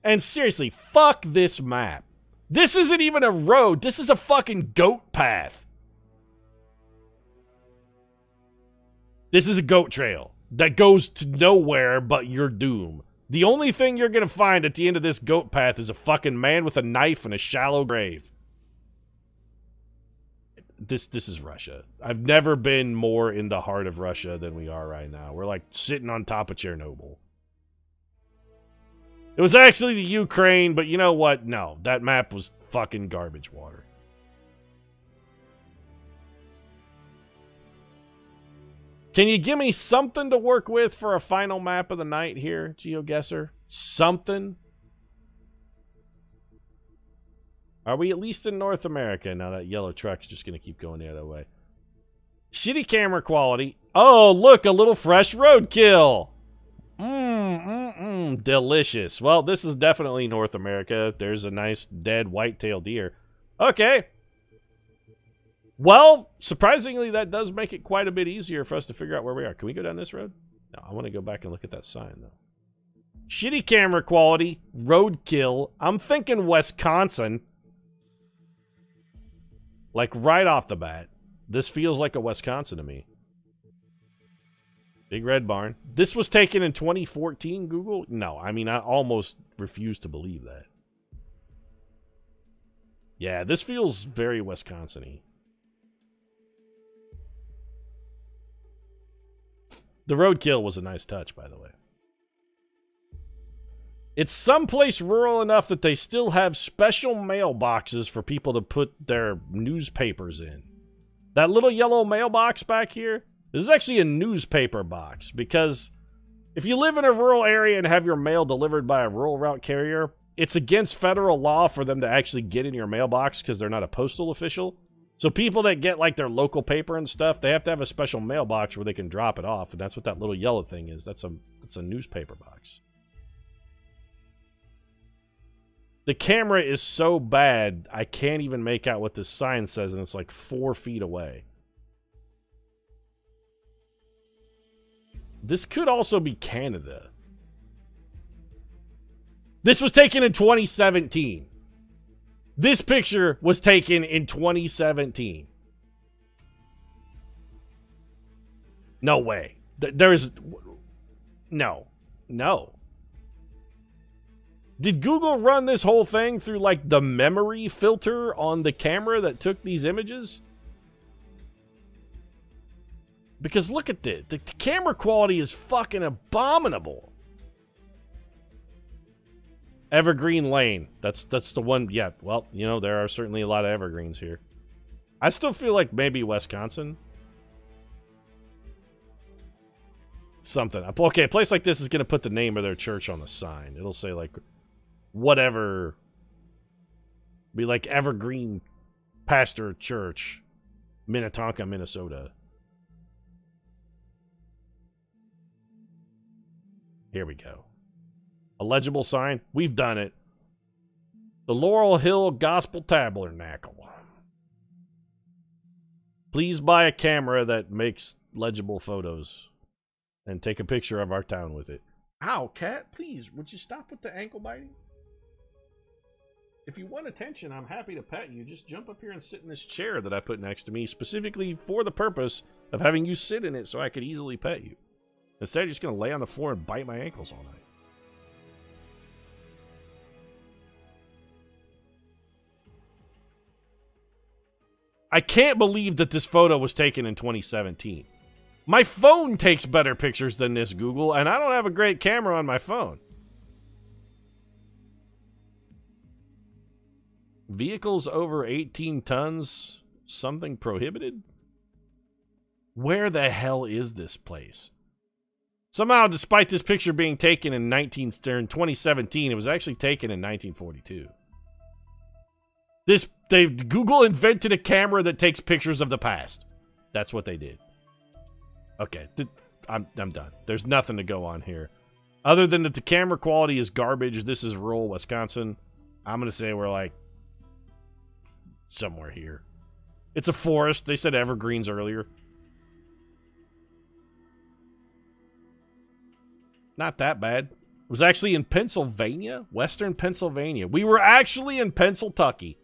And seriously, fuck this map. This isn't even a road. This is a fucking goat path. This is a goat trail that goes to nowhere but your doom. The only thing you're going to find at the end of this goat path is a fucking man with a knife and a shallow grave. This is Russia. I've never been more in the heart of Russia than we are right now. We're like sitting on top of Chernobyl. It was actually the Ukraine, but you know what? No, that map was fucking garbage water. Can you give me something to work with for a final map of the night here, GeoGuessr? Something? Are we at least in North America? Now that yellow truck's just going to keep going the other way. Shitty camera quality. Oh, look, a little fresh roadkill. Delicious. Well, this is definitely North America. There's a nice dead white-tailed deer. Okay. Well, surprisingly, that does make it quite a bit easier for us to figure out where we are. Can we go down this road? No, I want to go back and look at that sign, though. Shitty camera quality. Roadkill. I'm thinking Wisconsin. Like, right off the bat. This feels like a Wisconsin to me. Big red barn. This was taken in 2014, Google? No, I mean, I almost refuse to believe that. Yeah, this feels very Wisconsin-y. The roadkill was a nice touch, by the way. It's someplace rural enough that they still have special mailboxes for people to put their newspapers in. That little yellow mailbox back here, this is actually a newspaper box, because if you live in a rural area and have your mail delivered by a rural route carrier, it's against federal law for them to actually get in your mailbox because they're not a postal official. So people that get like their local paper and stuff, they have to have a special mailbox where they can drop it off, and that's what that little yellow thing is. That's a newspaper box. The camera is so bad, I can't even make out what this sign says, and it's like 4 feet away. This could also be Canada. This was taken in 2017. This picture was taken in 2017. No way. There's... No. No. Did Google run this whole thing through, like, the memory filter on the camera that took these images? Because look at this. The camera quality is fucking abominable. Evergreen Lane. That's the one. Yeah, well, you know, there are certainly a lot of evergreens here. I still feel like maybe Wisconsin. Something. Okay, a place like this is going to put the name of their church on the sign. It'll say, like, whatever Be like Evergreen Pastor Church, Minnetonka, Minnesota. Here we go. A legible sign. We've done it. The Laurel Hill Gospel Tabernacle. Please buy a camera that makes legible photos and take a picture of our town with it. Ow, cat, please, would you stop with the ankle biting? If you want attention, I'm happy to pet you. Just jump up here and sit in this chair that I put next to me, specifically for the purpose of having you sit in it so I could easily pet you. Instead, you're just going to lay on the floor and bite my ankles all night. I can't believe that this photo was taken in 2017. My phone takes better pictures than this, Google, and I don't have a great camera on my phone. Vehicles over 18 tons, something prohibited? Where the hell is this place? Somehow, despite this picture being taken in 2017, it was actually taken in 1942. Google invented a camera that takes pictures of the past. That's what they did. Okay, I'm done. There's nothing to go on here. Other than that the camera quality is garbage. This is rural Wisconsin. I'm going to say we're like somewhere here. It's a forest. They said evergreens earlier. Not that bad. It was actually in Pennsylvania, Western Pennsylvania. We were actually in Pennsylvania.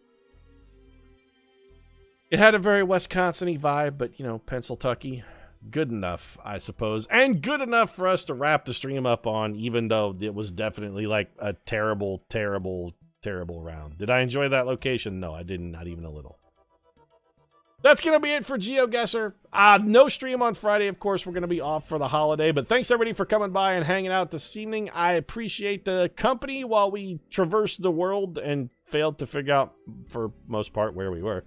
It had a very Wisconsin-y vibe, but, you know, Pennsylvania, good enough, I suppose. And good enough for us to wrap the stream up on, even though it was definitely like a terrible, terrible, terrible round. Did I enjoy that location? No, I didn't, not even a little. That's going to be it for GeoGuessr. No stream on Friday, of course. We're going to be off for the holiday. But thanks, everybody, for coming by and hanging out this evening. I appreciate the company while we traversed the world and failed to figure out, for most part, where we were.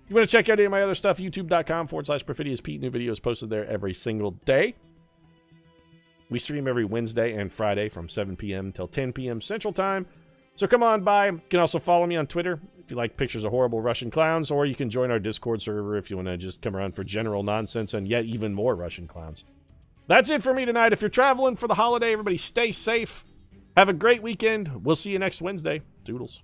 If you want to check out any of my other stuff, youtube.com/PerfidiouSPete. New videos posted there every single day. We stream every Wednesday and Friday from 7 p.m. till 10 p.m. Central Time. So come on by. You can also follow me on Twitter if you like pictures of horrible Russian clowns, or you can join our Discord server if you want to just come around for general nonsense and yet even more Russian clowns. That's it for me tonight. If you're traveling for the holiday, everybody stay safe. Have a great weekend. We'll see you next Wednesday. Doodles.